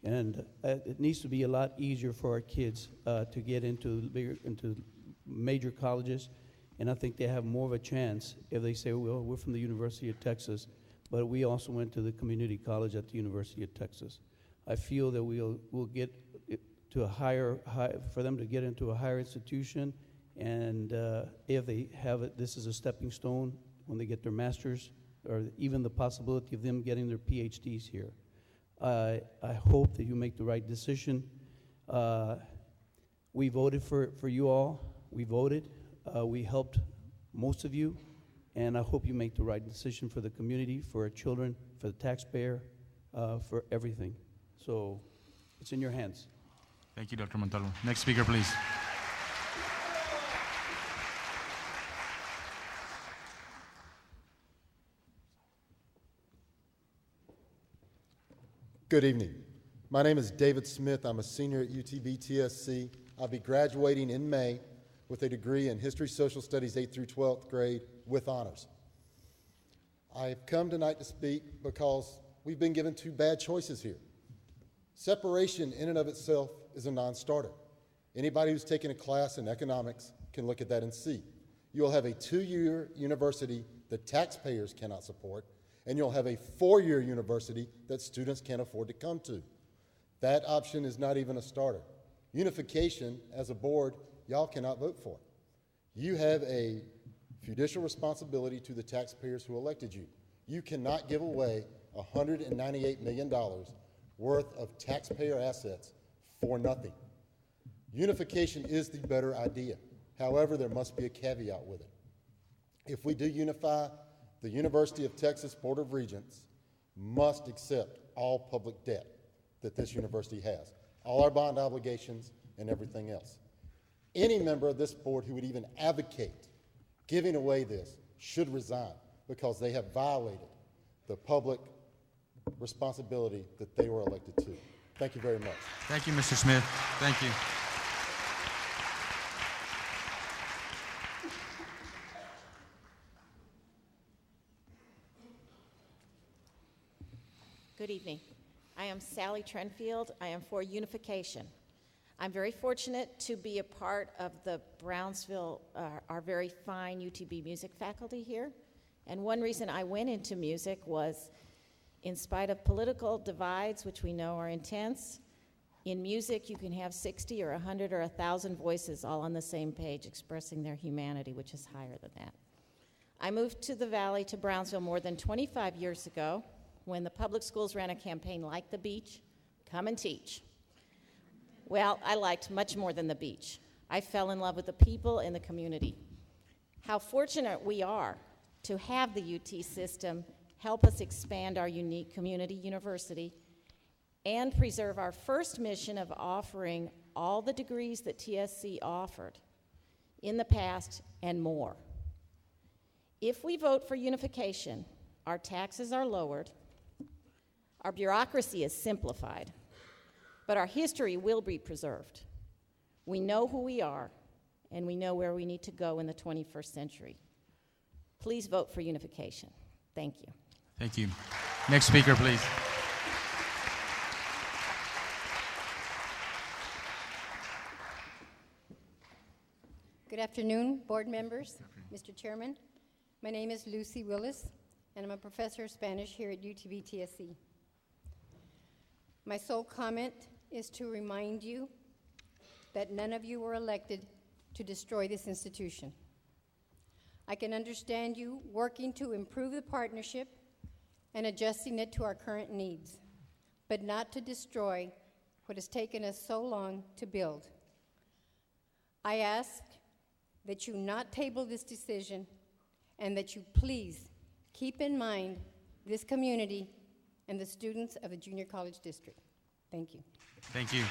And it needs to be a lot easier for our kids to get into major colleges, and I think they have more of a chance if they say, well, we're from the University of Texas, but we also went to the community college at the University of Texas. I feel that we'll get to for them to get into a higher institution, and if they have it, this is a stepping stone when they get their master's, or even the possibility of them getting their PhDs here. I hope that you make the right decision. We voted for you all. We voted. We helped most of you, and I hope you make the right decision for the community, for our children, for the taxpayer, for everything. So it's in your hands. Thank you, Dr. Montalvo. Next speaker, please. Good evening. My name is David Smith. I'm a senior at UTB-TSC. I'll be graduating in May with a degree in History, Social Studies, 8th through 12th grade with honors. I've come tonight to speak because we've been given two bad choices here. Separation in and of itself is a non-starter. Anybody who's taken a class in economics can look at that and see. You'll have a 2-year university that taxpayers cannot support, and you'll have a 4-year university that students can't afford to come to. That option is not even a starter. Unification, as a board, y'all cannot vote for it. You have a judicial responsibility to the taxpayers who elected you. You cannot give away $198 million worth of taxpayer assets for nothing. Unification is the better idea. However, there must be a caveat with it. If we do unify, the University of Texas Board of Regents must accept all public debt that this university has, all our bond obligations and everything else. Any member of this board who would even advocate giving away this should resign because they have violated the public responsibility that they were elected to. Thank you very much. Thank you, Mr. Smith. Thank you. Good evening. I am Sally Trenfield. I am for unification. I'm very fortunate to be a part of the Brownsville, our very fine UTB music faculty here. And one reason I went into music was, in spite of political divides, which we know are intense, in music you can have 60 or 100 or 1,000 voices all on the same page expressing their humanity, which is higher than that. I moved to the Valley, to Brownsville, more than 25 years ago when the public schools ran a campaign like the beach, come and teach. Well, I liked much more than the beach. I fell in love with the people and the community. How fortunate we are to have the UT system help us expand our unique community university and preserve our first mission of offering all the degrees that TSC offered in the past and more. If we vote for unification, our taxes are lowered, our bureaucracy is simplified, but our history will be preserved. We know who we are, and we know where we need to go in the 21st century. Please vote for unification. Thank you. Thank you. Next speaker, please. Good afternoon, board members, Mr. Chairman. My name is Lucy Willis, and I'm a professor of Spanish here at UTB TSC. My sole comment is to remind you that none of you were elected to destroy this institution. I can understand you working to improve the partnership and adjusting it to our current needs, but not to destroy what has taken us so long to build. I ask that you not table this decision and that you please keep in mind this community and the students of the Junior College District. Thank you. Thank you.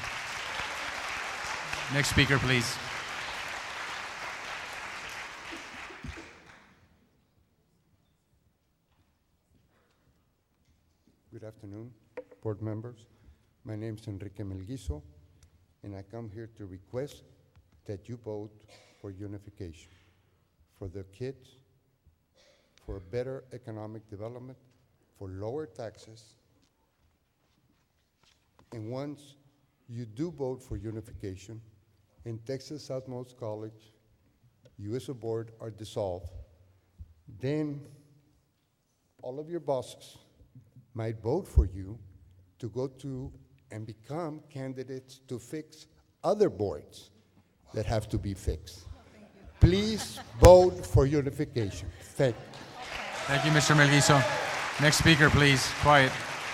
Next speaker, please. Good afternoon, board members. My name is Enrique Melguizo, and I come here to request that you vote for unification, for the kids, for better economic development, for lower taxes. And once you do vote for unification, in Texas Southmost College, USO board are dissolved, then all of your bosses might vote for you to go to and become candidates to fix other boards that have to be fixed. Please vote for unification. Thank you. Thank you, Mr. Melguizo. Next speaker, please. Quiet.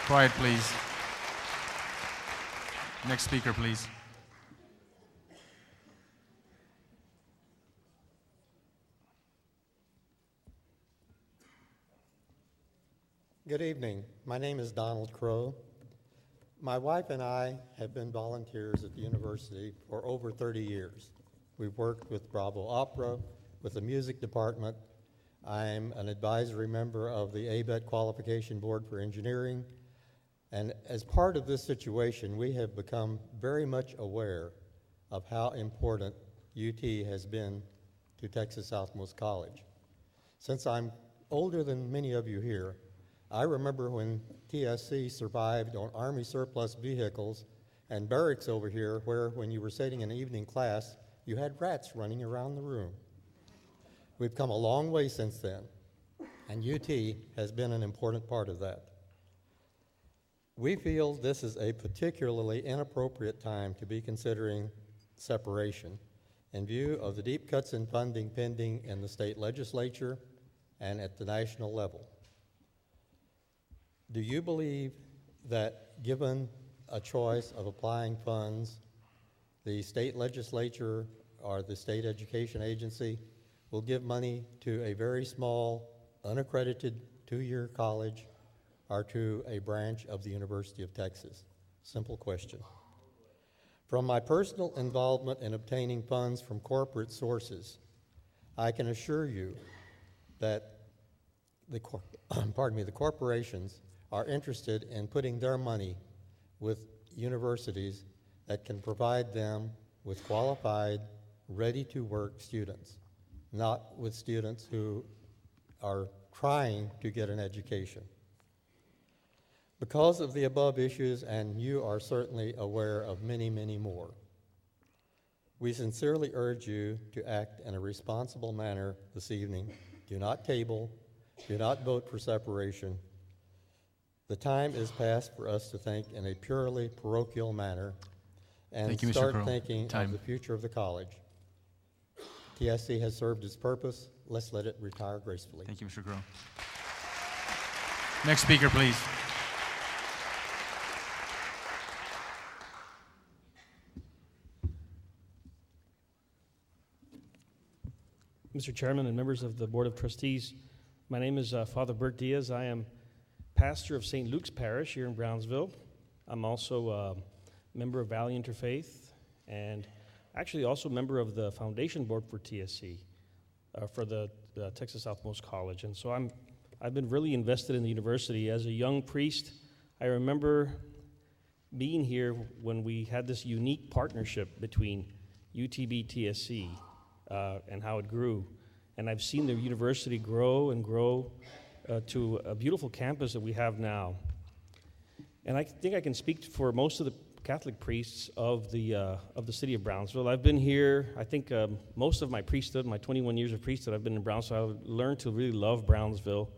Quiet, please. Next speaker, please. Good evening. My name is Donald Crow. My wife and I have been volunteers at the university for over 30 years. We've worked with Bravo Opera, with the music department. I'm an advisory member of the ABET Qualification Board for Engineering. And as part of this situation, we have become very much aware of how important UT has been to Texas Southmost College. Since I'm older than many of you here, I remember when TSC survived on Army surplus vehicles and barracks over here where when you were sitting in evening class, you had rats running around the room. We've come a long way since then, and UT has been an important part of that. We feel this is a particularly inappropriate time to be considering separation in view of the deep cuts in funding pending in the state legislature and at the national level. Do you believe that given a choice of applying funds, the state legislature or the state education agency will give money to a very small, unaccredited two-year college or to a branch of the University of Texas? Simple question. From my personal involvement in obtaining funds from corporate sources, I can assure you that the corporations are interested in putting their money with universities that can provide them with qualified, ready-to-work students, not with students who are trying to get an education. Because of the above issues, and you are certainly aware of many, many more, we sincerely urge you to act in a responsible manner this evening. Do not table, do not vote for separation. The time is past for us to think in a purely parochial manner and Thank you, Mr. start Crowe. thinking Time. of the future of the college. TSC has served its purpose. Let's let it retire gracefully. Thank you, Mr. Crowe. Next speaker, please. Mr. Chairman and members of the Board of Trustees, my name is Father Bert Diaz. I am pastor of St. Luke's Parish here in Brownsville. I'm also a member of Valley Interfaith and actually also a member of the foundation board for TSC, for the Texas Southmost College. And so I've been really invested in the university. As a young priest, I remember being here when we had this unique partnership between UTB TSC and how it grew. And I've seen the university grow and grow to a beautiful campus that we have now. And I think I can speak for most of the Catholic priests of the city of Brownsville. I've been here, I think most of my priesthood, my 21 years of priesthood, I've been in Brownsville. I've learned to really love Brownsville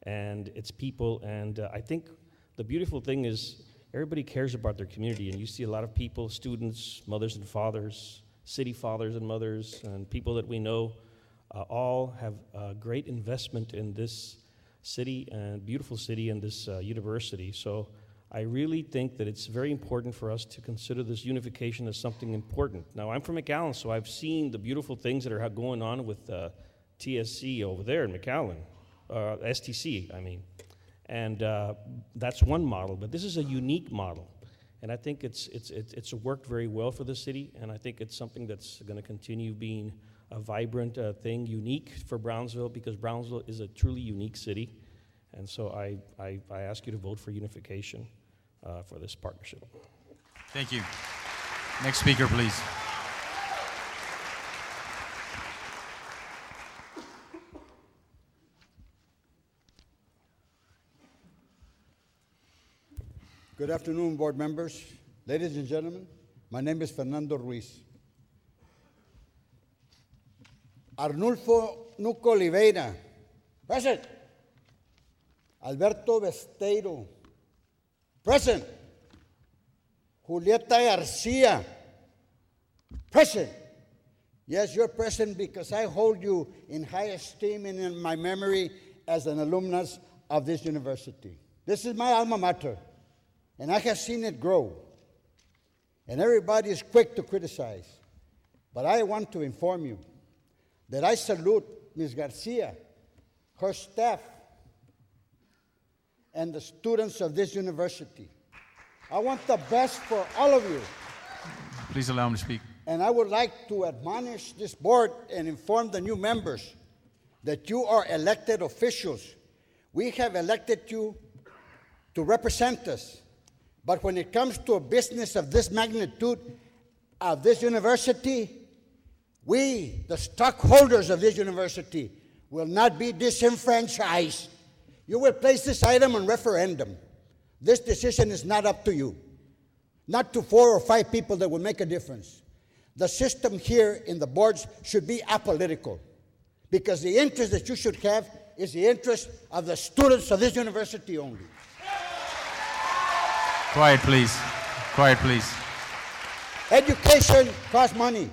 and its people. And I think the beautiful thing is everybody cares about their community. And you see a lot of people, students, mothers and fathers, city fathers and mothers, and people that we know all have a great investment in this city and beautiful city and this university. So I really think that it's very important for us to consider this unification as something important. Now, I'm from McAllen, so I've seen the beautiful things that are going on with TSC over there in McAllen, STC, I mean. And that's one model, but this is a unique model. And I think it's worked very well for the city, and I think it's something that's going to continue being a vibrant thing, unique for Brownsville, because Brownsville is a truly unique city. And so I ask you to vote for unification for this partnership. Thank you. Next speaker, please. Good afternoon, board members. Ladies and gentlemen, my name is Fernando Ruiz. Arnulfo Nuco Oliveira, present. Alberto Besteiro, present. Julieta Garcia, present. Yes, you're present because I hold you in high esteem and in my memory as an alumnus of this university. This is my alma mater, and I have seen it grow. And everybody is quick to criticize. But I want to inform you that I salute Ms. Garcia, her staff, and the students of this university. I want the best for all of you. Please allow him to speak. And I would like to admonish this board and inform the new members that you are elected officials. We have elected you to represent us. But when it comes to a business of this magnitude, of this university, we, the stockholders of this university, will not be disenfranchised. You will place this item on referendum. This decision is not up to you, not to 4 or 5 people that will make a difference. The system here in the boards should be apolitical, because the interest that you should have is the interest of the students of this university only. Quiet, please. Quiet, please. Education costs money.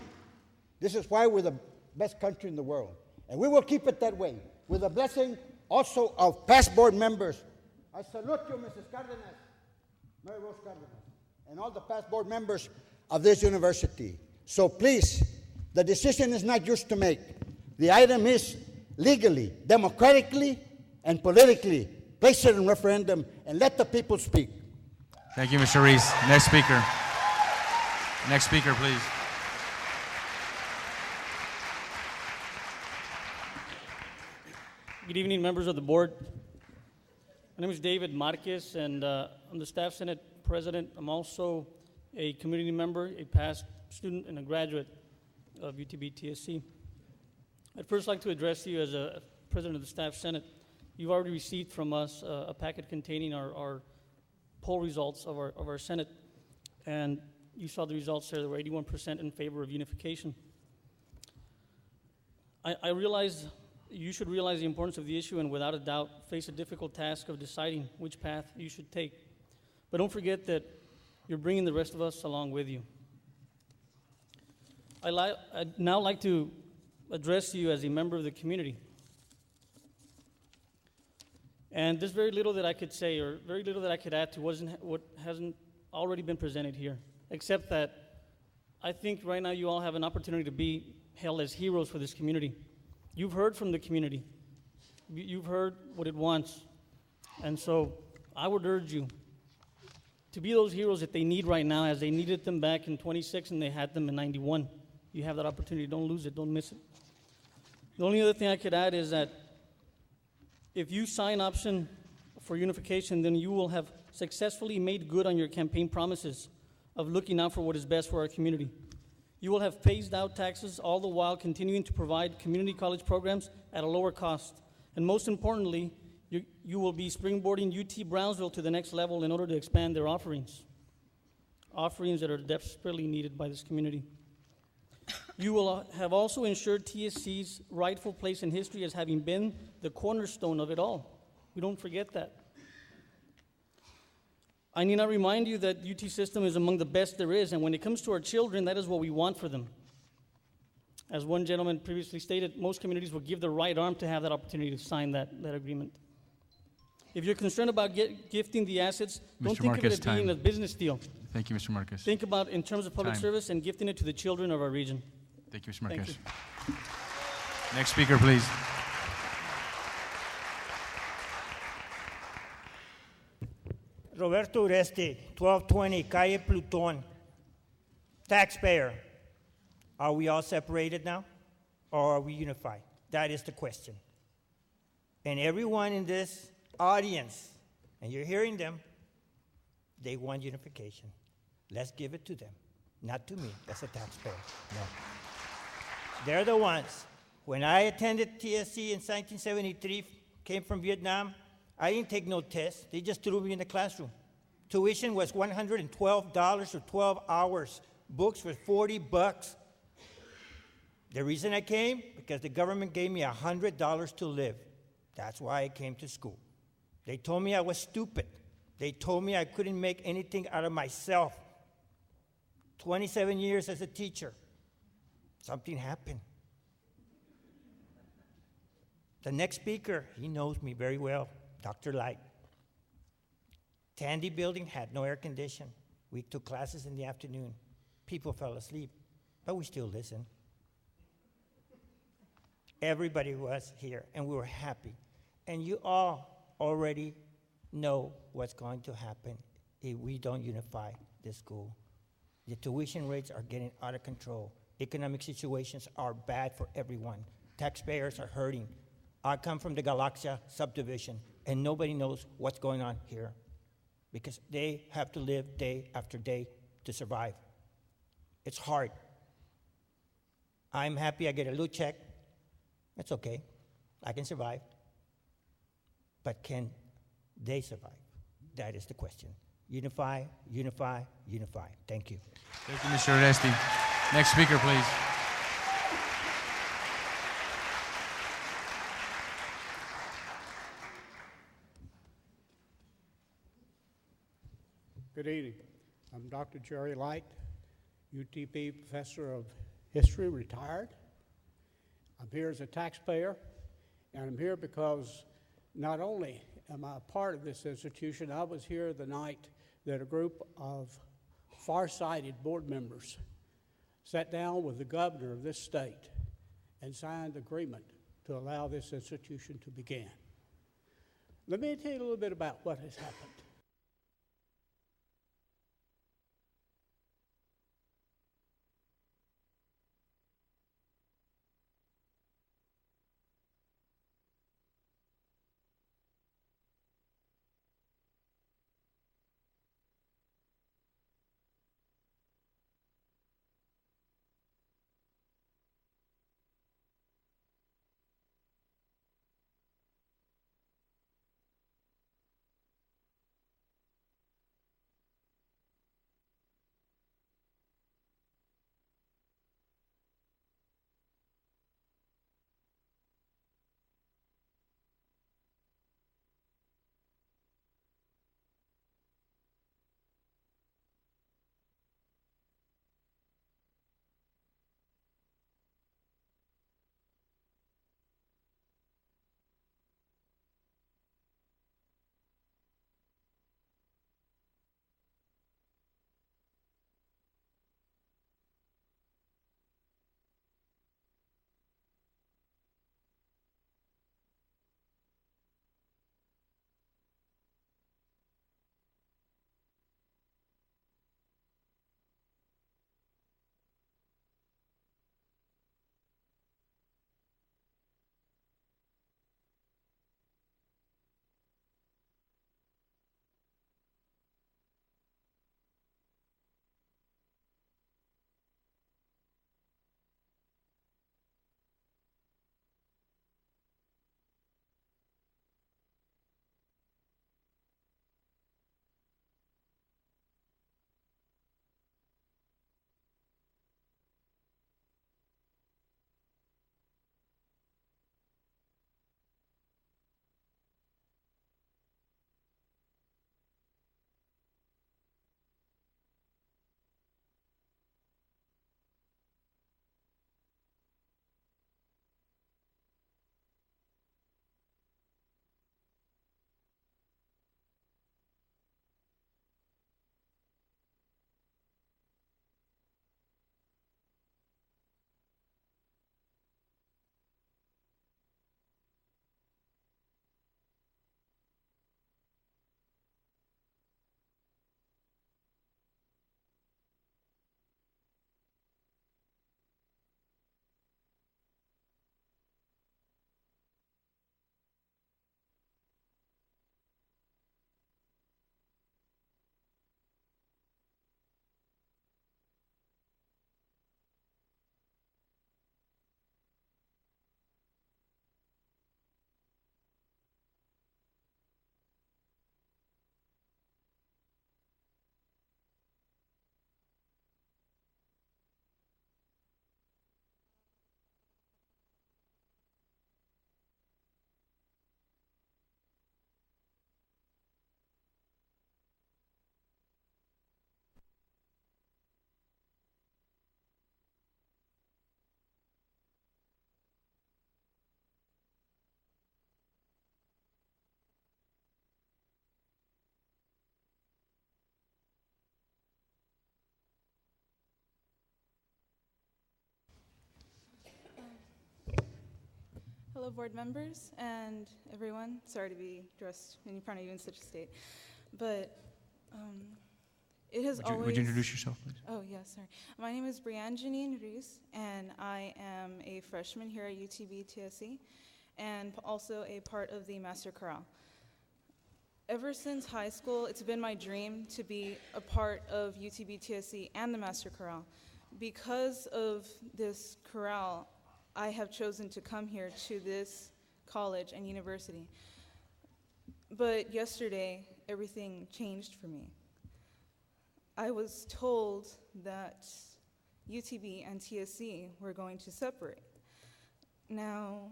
This is why we're the best country in the world. And we will keep it that way, with the blessing also of past board members. I salute you, Mrs. Cardenas, Mary Rose Cardenas, and all the past board members of this university. So please, the decision is not yours to make. The item is legally, democratically, and politically. Place it in referendum and let the people speak. Thank you, Mr. Reese. Next speaker. Next speaker, please. Good evening, members of the board. My name is David Marquez, and I'm the Staff Senate President. I'm also a community member, a past student, and a graduate of UTB TSC. I'd first like to address you as a President of the Staff Senate. You've already received from us a packet containing our poll results of our Senate, and you saw the results there. There were 81% in favor of unification. I realize you should realize the importance of the issue and without a doubt face a difficult task of deciding which path you should take. But don't forget that you're bringing the rest of us along with you. I'd now like to address you as a member of the community. And there's very little that I could say or very little that I could add to what hasn't already been presented here, except that I think right now you all have an opportunity to be held as heroes for this community. You've heard from the community. You've heard what it wants. And so I would urge you to be those heroes that they need right now, as they needed them back in 26 and they had them in 91. You have that opportunity. Don't lose it. Don't miss it. The only other thing I could add is that if you sign option for unification, then you will have successfully made good on your campaign promises of looking out for what is best for our community. You will have phased out taxes, all the while continuing to provide community college programs at a lower cost. And most importantly, you will be springboarding UT Brownsville to the next level in order to expand their offerings that are desperately needed by this community. You will have also ensured TSC's rightful place in history as having been the cornerstone of it all. We don't forget that. I need not remind you that UT system is among the best there is, and when it comes to our children, that is what we want for them. As one gentleman previously stated, most communities will give their right arm to have that opportunity to sign that agreement. If you're concerned about gifting the assets, don't think of it as being a business deal. Thank you, Mr. Marquez. Think about in terms of public service and gifting it to the children of our region. Thank you, Mr. Marquez. Thank you. Next speaker, please. Roberto Uresti, 1220 Calle Pluton. Taxpayer, are we all separated now, or are we unified? That is the question. And everyone in this audience, and you're hearing them, they want unification. Let's give it to them, not to me as a taxpayer, no. They're the ones. When I attended TSC in 1973, came from Vietnam, I didn't take no test. They just threw me in the classroom. Tuition was $112 for 12 hours. Books were $40. The reason I came, because the government gave me $100 to live. That's why I came to school. They told me I was stupid. They told me I couldn't make anything out of myself. 27 years as a teacher. Something happened. The next speaker, he knows me very well, Dr. Light. Tandy building had no air condition. We took classes in the afternoon. People fell asleep, but we still listened. Everybody was here, and we were happy. And you all already know what's going to happen if we don't unify this school. The tuition rates are getting out of control. Economic situations are bad for everyone. Taxpayers are hurting. I come from the Galaxia subdivision, and nobody knows what's going on here because they have to live day after day to survive. It's hard. I'm happy I get a little check. It's okay. I can survive. But can they survive? That is the question. Unify, unify, unify. Thank you. Thank you, Mr. Oresti. Next speaker, please. Good evening. I'm Dr. Jerry Light, UTP Professor of History, retired. I'm here as a taxpayer, and I'm here because not only am I a part of this institution, I was here the night that a group of far-sighted board members sat down with the governor of this state and signed an agreement to allow this institution to begin. Let me tell you a little bit about what has happened. Hello, board members and everyone. Sorry to be dressed in front of you in such a state, but it has always... Would you introduce yourself, please? Oh, yes, sorry. My name is Brianne Janine Rees, and I am a freshman here at UTB TSC, and also a part of the Master Chorale. Ever since high school, it's been my dream to be a part of UTB TSC and the Master Chorale. Because of this chorale, I have chosen to come here to this college and university. But yesterday, everything changed for me. I was told that UTB and TSC were going to separate. Now,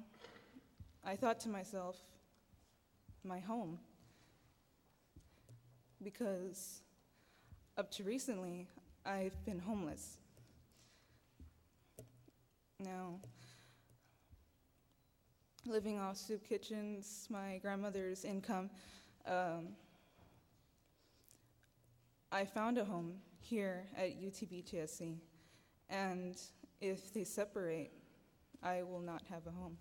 I thought to myself, my home. Because up to recently, I've been homeless. Now, living off soup kitchens, my grandmother's income, I found a home here at UTB TSC, and if they separate, I will not have a home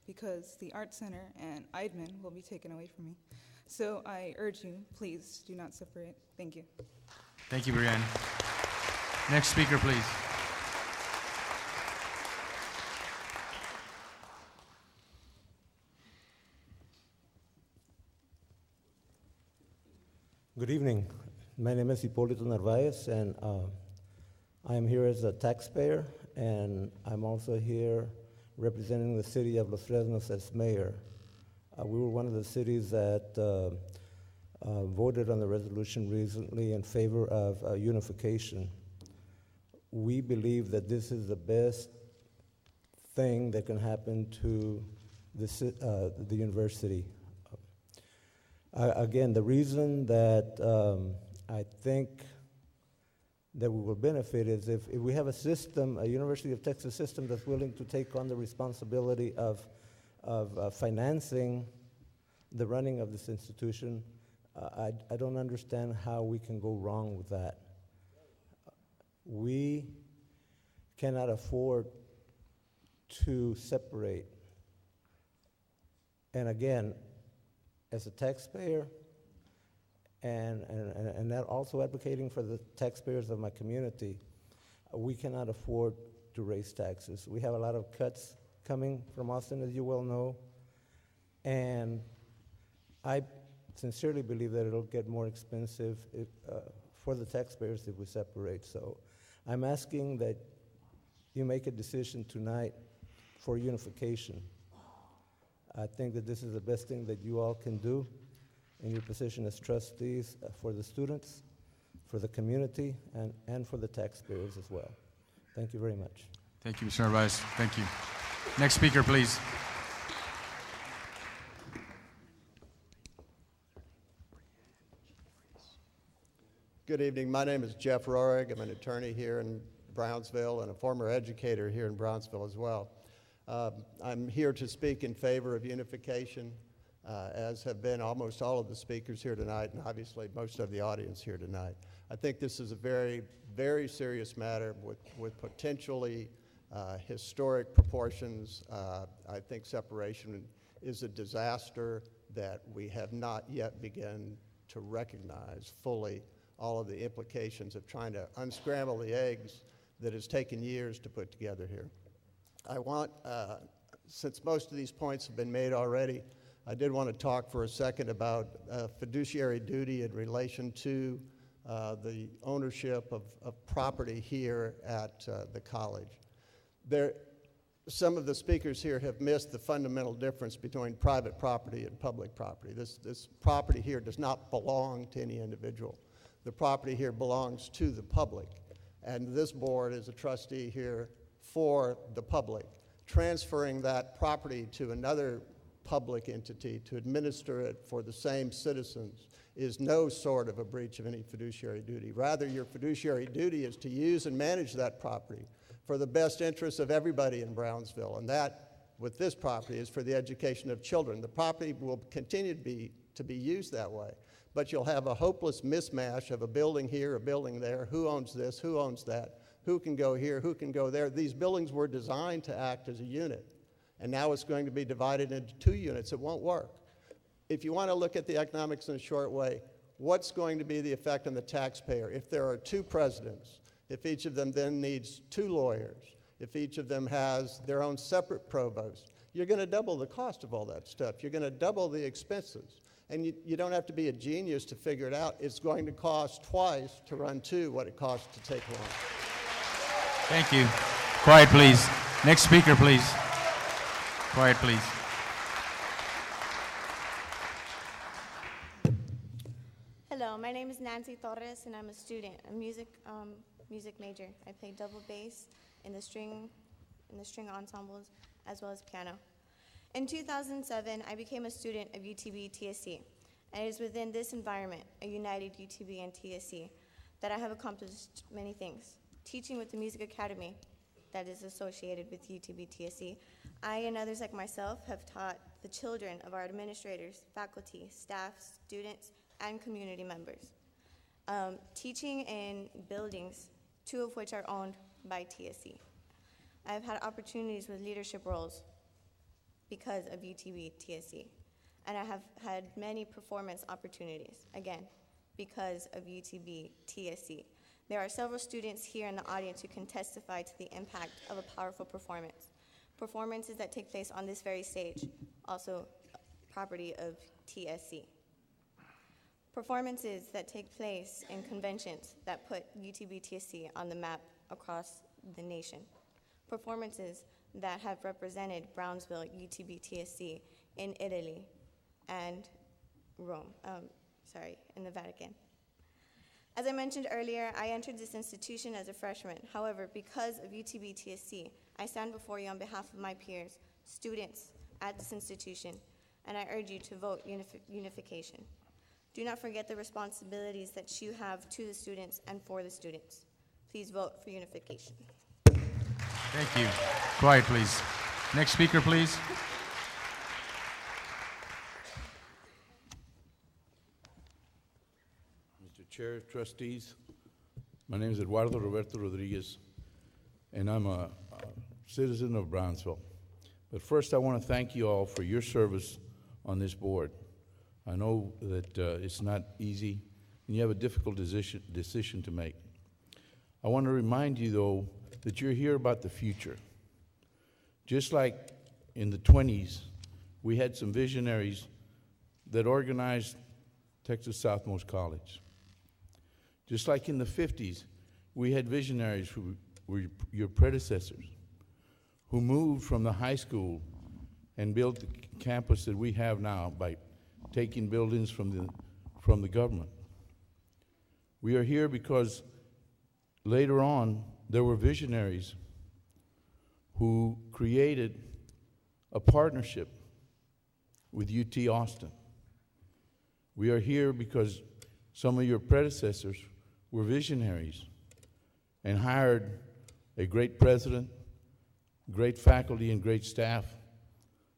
because the Art Center and Eidman will be taken away from me. So I urge you, please do not separate. Thank you. Thank you, Brianne. Next speaker, please. Good evening. My name is Hipólito Narvaez, and I am here as a taxpayer, and I'm also here representing the city of Los Fresnos as mayor. We were one of the cities that voted on the resolution recently in favor of unification. We believe that this is the best thing that can happen to the university. Again, the reason that I think that we will benefit is if we have a system, a University of Texas system that's willing to take on the responsibility of financing the running of this institution. I don't understand how we can go wrong with that. We cannot afford to separate. And again, as a taxpayer, and that also advocating for the taxpayers of my community, we cannot afford to raise taxes. We have a lot of cuts coming from Austin, as you well know, and I sincerely believe that it'll get more expensive for the taxpayers if we separate. So I'm asking that you make a decision tonight for unification. I think that this is the best thing that you all can do in your position as trustees for the students, for the community, and for the taxpayers as well. Thank you very much. Thank you, Mr. Narvaez. Thank you. Next speaker, please. Good evening. My name is Jeff Rohrig. I'm an attorney here in Brownsville and a former educator here in Brownsville as well. I'm here to speak in favor of unification, as have been almost all of the speakers here tonight, and obviously most of the audience here tonight. I think this is a very, very serious matter with potentially historic proportions. I think separation is a disaster that we have not yet begun to recognize fully all of the implications of trying to unscramble the eggs that has taken years to put together here. I want, since most of these points have been made already, I did want to talk for a second about fiduciary duty in relation to the ownership of property here at the college. Some of the speakers here have missed the fundamental difference between private property and public property. This property here does not belong to any individual. The property here belongs to the public, and this board is a trustee here for the public. Transferring that property to another public entity to administer it for the same citizens is no sort of a breach of any fiduciary duty. Rather, your fiduciary duty is to use and manage that property for the best interests of everybody in Brownsville, and that, with this property, is for the education of children. The property will continue to be used that way, but you'll have a hopeless mismatch of a building here, a building there, who owns this, who owns that, who can go here, who can go there. These buildings were designed to act as a unit. and now it's going to be divided into 2 units. It won't work. If you want to look at the economics in a short way, what's going to be the effect on the taxpayer if there are 2 presidents, if each of them then needs 2 lawyers, if each of them has their own separate provost? You're going to double the cost of all that stuff. You're going to double the expenses. And you don't have to be a genius to figure it out. It's going to cost twice to run 2 what it costs to take 1. Thank you. Quiet, please. Next speaker, please. Quiet, please. Hello, my name is Nancy Torres, and I'm a student, a music major. I play double bass in the string ensembles as well as piano. In 2007, I became a student of UTB TSC, and it is within this environment, a united UTB and TSC, that I have accomplished many things. Teaching with the Music Academy that is associated with UTB TSC, I and others like myself have taught the children of our administrators, faculty, staff, students, and community members. Teaching in buildings, 2 of which are owned by TSC. I've had opportunities with leadership roles because of UTB TSC, and I have had many performance opportunities, again, because of UTB TSC. There are several students here in the audience who can testify to the impact of a powerful performance. Performances that take place on this very stage, also property of TSC. Performances that take place in conventions that put UTB TSC on the map across the nation. Performances that have represented Brownsville UTB TSC in Italy and Rome, in the Vatican. As I mentioned earlier, I entered this institution as a freshman. However, because of UTB TSC, I stand before you on behalf of my peers, students at this institution, and I urge you to vote unification. Do not forget the responsibilities that you have to the students and for the students. Please vote for unification. Thank you. Quiet, please. Next speaker, please. Mr. Chair, trustees, my name is Eduardo Roberto Rodriguez, and I'm a citizen of Brownsville. But first, I want to thank you all for your service on this board. I know that it's not easy, and you have a difficult decision to make. I want to remind you, though, that you're here about the future. Just like in the 20s, we had some visionaries that organized Texas Southmost College. Just like in the 50s, we had visionaries who were your predecessors, who moved from the high school and built the campus that we have now by taking buildings from the government. We are here because later on, there were visionaries who created a partnership with UT Austin. We are here because some of your predecessors were visionaries and hired a great president, great faculty, and great staff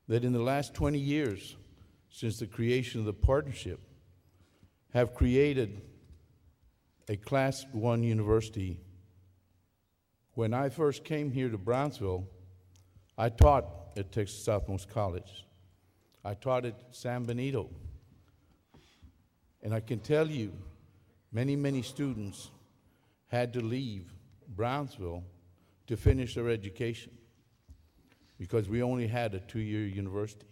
that in the last 20 years, since the creation of the partnership, have created a Class I university. When I first came here to Brownsville, I taught at Texas Southmost College. I taught at San Benito. And I can tell you, many, many students had to leave Brownsville to finish their education because we only had a 2-year university.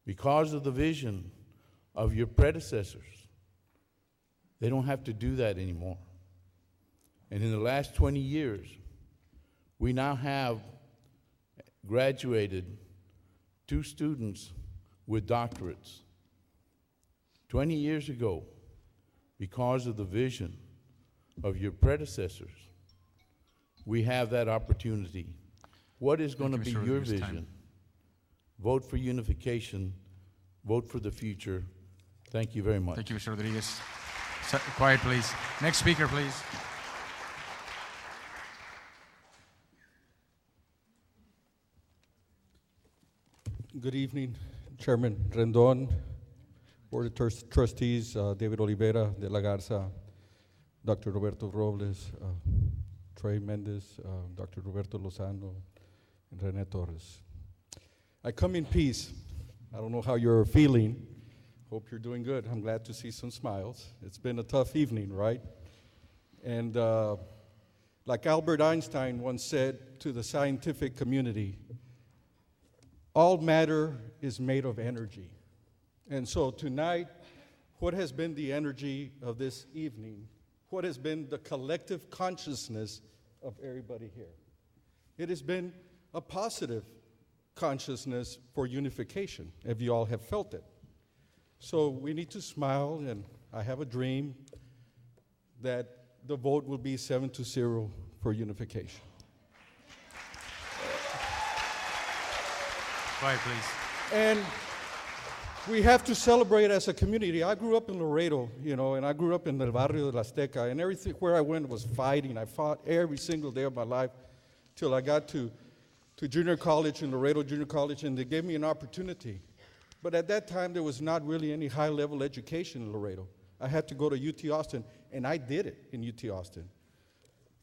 Because of the vision of your predecessors, they don't have to do that anymore. And in the last 20 years, we now have graduated 2 students with doctorates. 20 years ago, because of the vision of your predecessors, we have that opportunity. What is going to be your vision? Vote for unification. Vote for the future. Thank you very much. Thank you, Mr. Rodriguez. Quiet, please. Next speaker, please. Good evening, Chairman Rendon, Board of Trustees, David Oliveira de la Garza, Dr. Roberto Robles, Trey Mendez, Dr. Roberto Lozano, and Rene Torres. I come in peace. I don't know how you're feeling. Hope you're doing good. I'm glad to see some smiles. It's been a tough evening, right? And like Albert Einstein once said to the scientific community, all matter is made of energy. And so tonight, what has been the energy of this evening? What has been the collective consciousness of everybody here? It has been a positive consciousness for unification, if you all have felt it. So we need to smile, and I have a dream that the vote will be 7-0 for unification. Quiet, please. And we have to celebrate as a community. I grew up in Laredo, and I grew up in the barrio de la Azteca, and everything where I went was fighting. I fought every single day of my life till I got to junior college in Laredo Junior College, and they gave me an opportunity. But at that time, there was not really any high-level education in Laredo. I had to go to UT Austin, and I did it in UT Austin.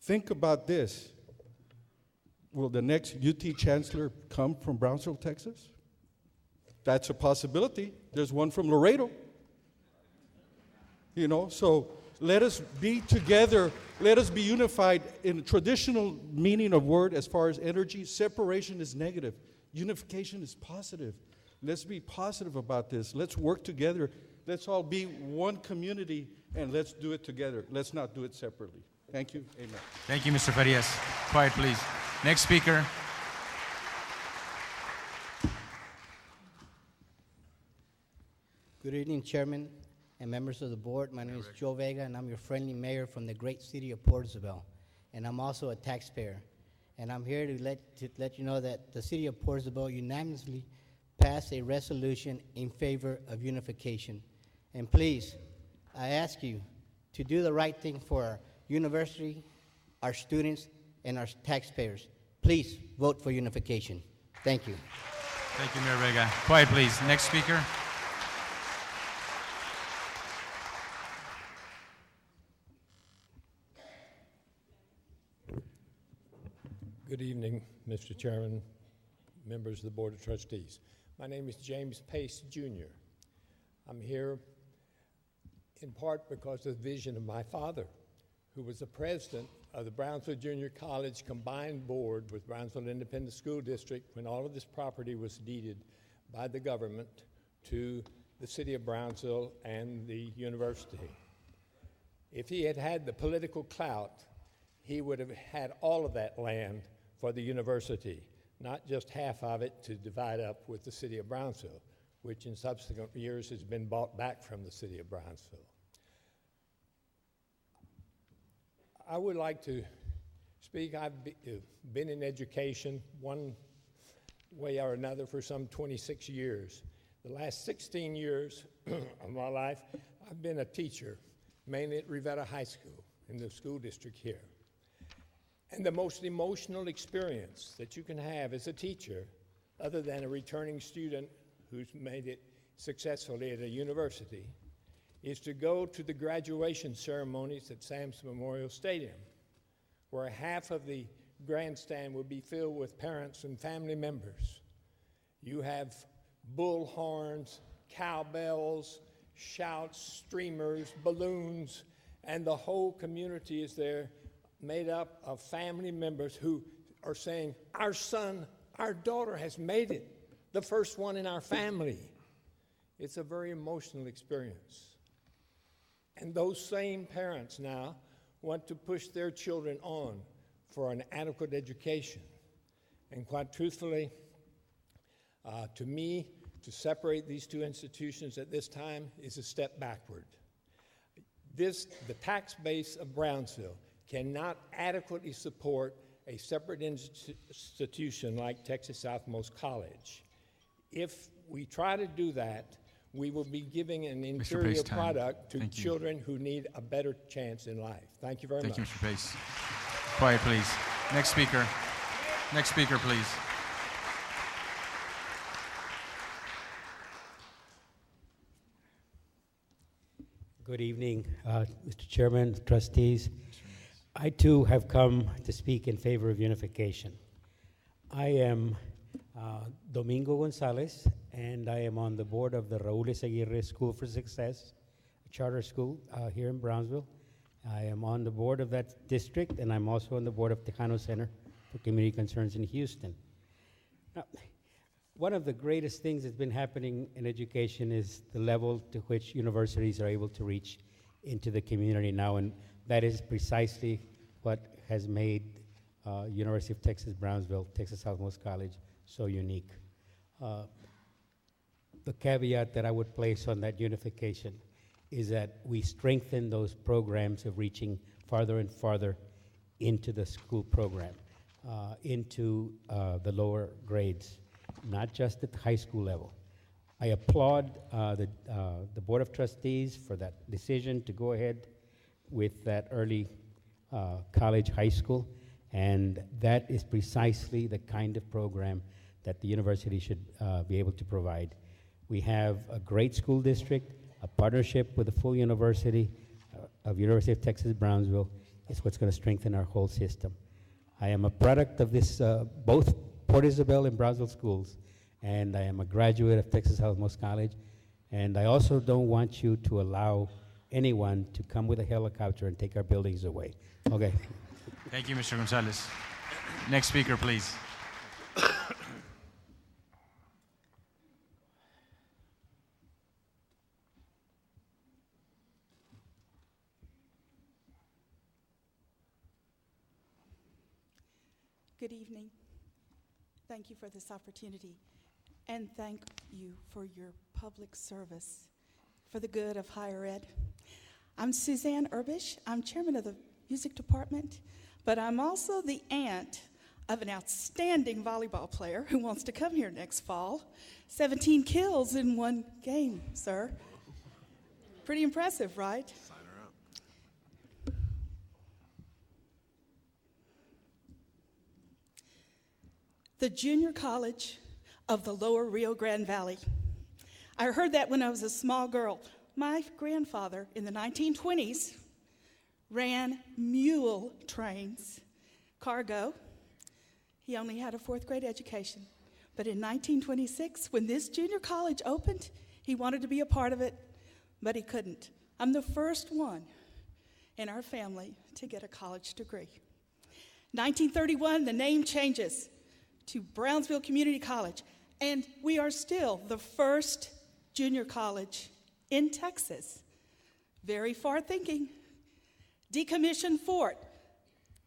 Think about this. Will the next UT chancellor come from Brownsville, Texas? That's a possibility. There's one from Laredo. So let us be together. Let us be unified in the traditional meaning of word as far as energy. Separation is negative. Unification is positive. Let's be positive about this. Let's work together. Let's all be one community, and let's do it together. Let's not do it separately. Thank you. Amen. Thank you, Mr. Farias. Quiet, please. Next speaker. Good evening, Chairman and members of the board. My name is Joe Vega, and I'm your friendly mayor from the great city of Port Isabel. And I'm also a taxpayer. And I'm here to let you know that the city of Port Isabel unanimously passed a resolution in favor of unification. And please, I ask you to do the right thing for our university, our students, and our taxpayers. Please vote for unification. Thank you. Thank you, Mayor Vega. Quiet, please. Next speaker. Good evening, Mr. Chairman, members of the Board of Trustees. My name is James Pace, Jr. I'm here in part because of the vision of my father, who was the president of the Brownsville Junior College Combined Board with Brownsville Independent School District when all of this property was deeded by the government to the city of Brownsville and the university. If he had had the political clout, he would have had all of that land for the university, not just half of it to divide up with the city of Brownsville, which in subsequent years has been bought back from the city of Brownsville. I would like to speak. I've been in education one way or another for some 26 years. The last 16 years of my life, I've been a teacher, mainly at Rivera High School in the school district here. And the most emotional experience that you can have as a teacher, other than a returning student who's made it successfully at a university, is to go to the graduation ceremonies at Sam's Memorial Stadium, where half of the grandstand will be filled with parents and family members. You have bullhorns, cowbells, shouts, streamers, balloons, and the whole community is there, made up of family members who are saying, our son, our daughter has made it, the first one in our family. It's a very emotional experience. And those same parents now want to push their children on for an adequate education. And quite truthfully, to me, to separate these two institutions at this time is a step backward. The tax base of Brownsville cannot adequately support a separate institution like Texas Southmost College. If we try to do that, we will be giving an inferior product to children who need a better chance in life. Thank you very much. Thank you, Mr. Pace. Quiet, please. Next speaker. Next speaker, please. Good evening, Mr. Chairman, trustees. I too have come to speak in favor of unification. I am Domingo Gonzalez, and I am on the board of the Raúl Aguirre School for Success, a charter school here in Brownsville. I am on the board of that district, and I'm also on the board of Tejano Center for Community Concerns in Houston. Now, one of the greatest things that's been happening in education is the level to which universities are able to reach into the community now, and that is precisely what has made University of Texas Brownsville, Texas Southmost College, so unique. The caveat that I would place on that unification is that we strengthen those programs of reaching farther and farther into the school program, into the lower grades, not just at the high school level. I applaud the Board of Trustees for that decision to go ahead with that early college, high school, and that is precisely the kind of program that the university should be able to provide. We have a great school district, a partnership with the full university of University of Texas Brownsville is what's going to strengthen our whole system. I am a product of this, both Port Isabel and Brownsville schools, and I am a graduate of Texas Southmost College, and I also don't want you to allow anyone to come with a helicopter and take our buildings away. Okay. Thank you, Mr. Gonzalez. Next speaker, please. Good evening. Thank you for this opportunity, and thank you for your public service for the good of higher ed. I'm Suzanne Urbish. I'm chairman of the music department, but I'm also the aunt of an outstanding volleyball player who wants to come here next fall. 17 kills in one game, sir. Pretty impressive, right? Sign her up. The Junior College of the Lower Rio Grande Valley. I heard that when I was a small girl. My grandfather in the 1920s ran mule trains, cargo. He only had a fourth grade education. But in 1926, when this junior college opened, he wanted to be a part of it, but he couldn't. I'm the first one in our family to get a college degree. 1931, the name changes to Brownsville Community College, and we are still the first junior college in Texas. Very far thinking. Decommissioned Fort.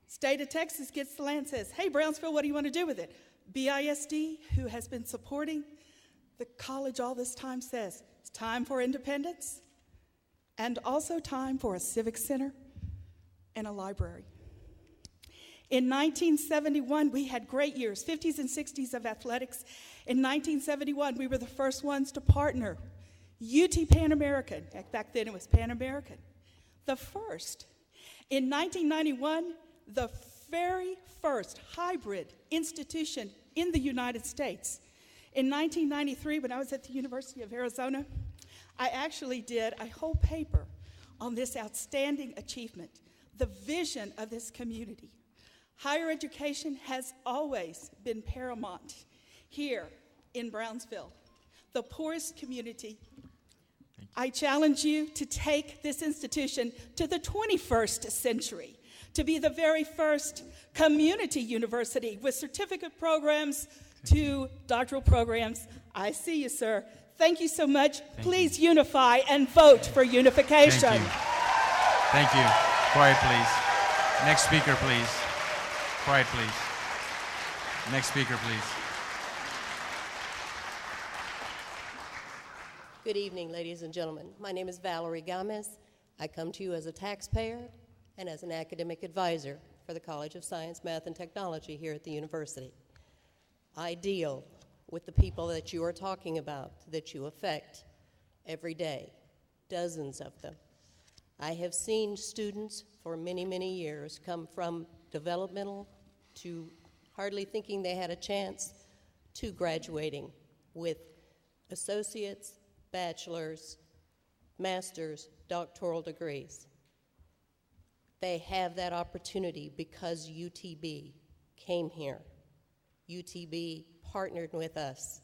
State of Texas gets the land, says, hey, Brownsville, what do you want to do with it? BISD, who has been supporting the college all this time, says it's time for independence and also time for a civic center and a library. In 1971, we had great years, 50s and 60s of athletics. In 1971, we were the first ones to partner. UT Pan American, back then it was Pan American, the first. In 1991, the very first hybrid institution in the United States. In 1993, when I was at the University of Arizona, I actually did a whole paper on this outstanding achievement, the vision of this community. Higher education has always been paramount here in Brownsville, the poorest community. I challenge you to take this institution to the 21st century, to be the very first community university with certificate programs to doctoral programs. I see you, sir. Thank you so much. Please unify and vote for unification. Thank you. Thank you. Quiet, please. Next speaker, please. Quiet, please. Next speaker, please. Good evening, ladies and gentlemen. My name is Valerie Gomez. I come to you as a taxpayer and as an academic advisor for the College of Science, Math, and Technology here at the university. I deal with the people that you are talking about, that you affect every day, dozens of them. I have seen students for many, many years come from developmental to hardly thinking they had a chance to graduating with associates, bachelor's, master's, doctoral degrees. They have that opportunity because UTB came here. UTB partnered with us.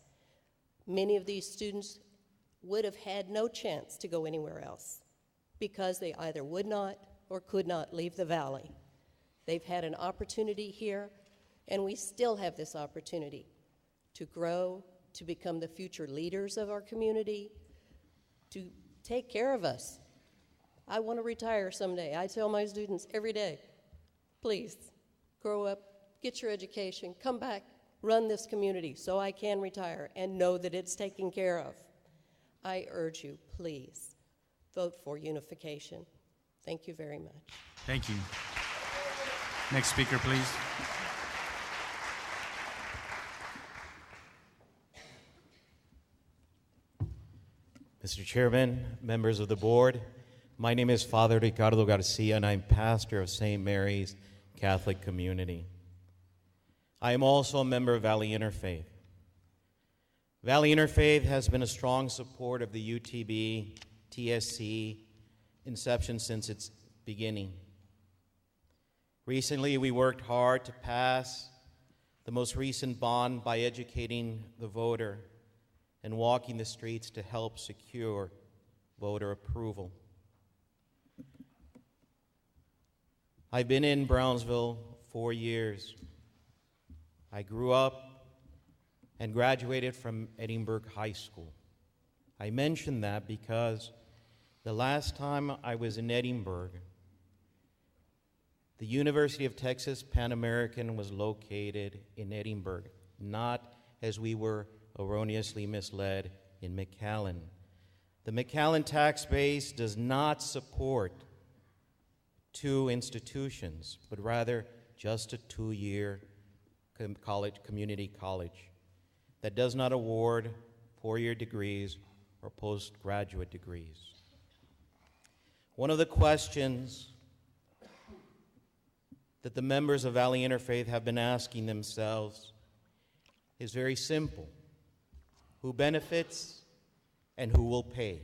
Many of these students would have had no chance to go anywhere else because they either would not or could not leave the valley. They've had an opportunity here, and we still have this opportunity to grow, to become the future leaders of our community, to take care of us. I want to retire someday. I tell my students every day, please, grow up, get your education, come back, run this community so I can retire and know that it's taken care of. I urge you, please, vote for unification. Thank you very much. Thank you. Next speaker, please. Mr. Chairman, members of the board, my name is Father Ricardo Garcia, and I'm pastor of St. Mary's Catholic Community. I am also a member of Valley Interfaith. Valley Interfaith has been a strong support of the UTB TSC inception since its beginning. Recently, we worked hard to pass the most recent bond by educating the voter and walking the streets to help secure voter approval. I've been in Brownsville 4 years. I grew up and graduated from Edinburgh High School. I mention that because the last time I was in Edinburgh, the University of Texas Pan American was located in Edinburgh, not as we were erroneously misled in McAllen. The McAllen tax base does not support 2 institutions, but rather just a 2-year community college that does not award 4-year degrees or postgraduate degrees. One of the questions that the members of Valley Interfaith have been asking themselves is very simple. Who benefits and who will pay?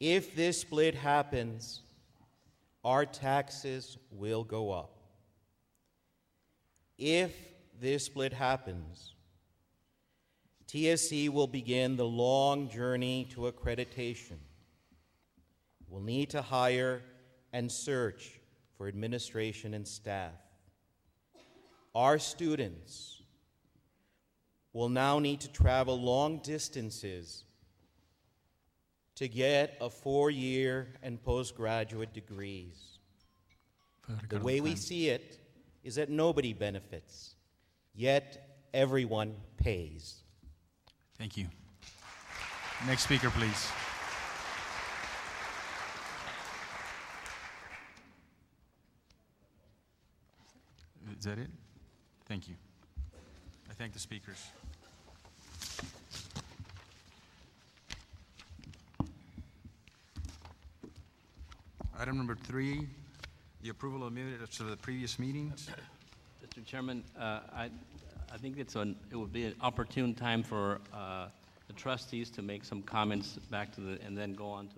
If this split happens, our taxes will go up. If this split happens, TSC will begin the long journey to accreditation. We'll need to hire and search for administration and staff. Our students will now need to travel long distances to get a 4-year and postgraduate degrees. The way we see it is that nobody benefits, yet everyone pays. Thank you. Next speaker, please. Is that it? Thank you. I thank the speakers. Item number 3, the approval of minutes of the previous meetings. Mr. Chairman, I think it would be an opportune time for the trustees to make some comments back to and then go on to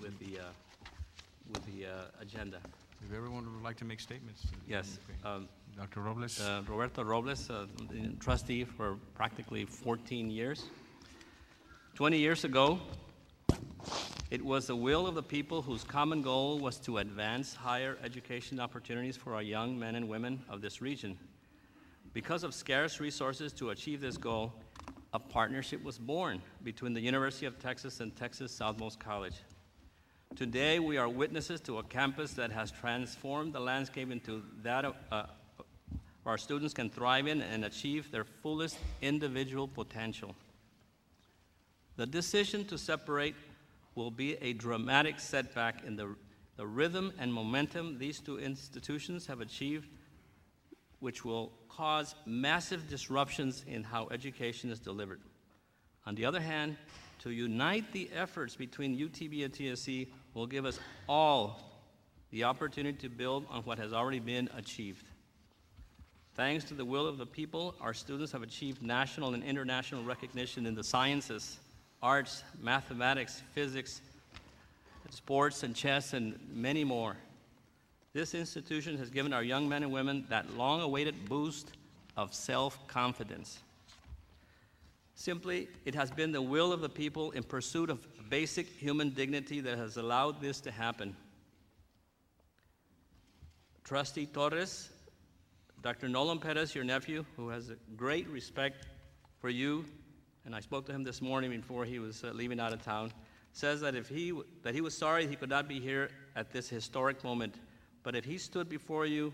with the agenda. If everyone would like to make statements. Yes. Dr. Robles. Roberto Robles, trustee for practically 14 years. 20 years ago, it was the will of the people whose common goal was to advance higher education opportunities for our young men and women of this region. Because of scarce resources to achieve this goal, a partnership was born between the University of Texas and Texas Southmost College. Today, we are witnesses to a campus that has transformed the landscape into that our students can thrive in and achieve their fullest individual potential. The decision to separate will be a dramatic setback in the rhythm and momentum these 2 institutions have achieved, which will cause massive disruptions in how education is delivered. On the other hand, to unite the efforts between UTB and TSC will give us all the opportunity to build on what has already been achieved. Thanks to the will of the people, our students have achieved national and international recognition in the sciences, arts, mathematics, physics, sports and chess, and many more. This institution has given our young men and women that long-awaited boost of self-confidence. Simply, it has been the will of the people in pursuit of basic human dignity that has allowed this to happen. Trustee Torres, Dr. Nolan Perez, your nephew, who has a great respect for you, and I spoke to him this morning before he was leaving out of town, says that he was sorry he could not be here at this historic moment, but if he stood before you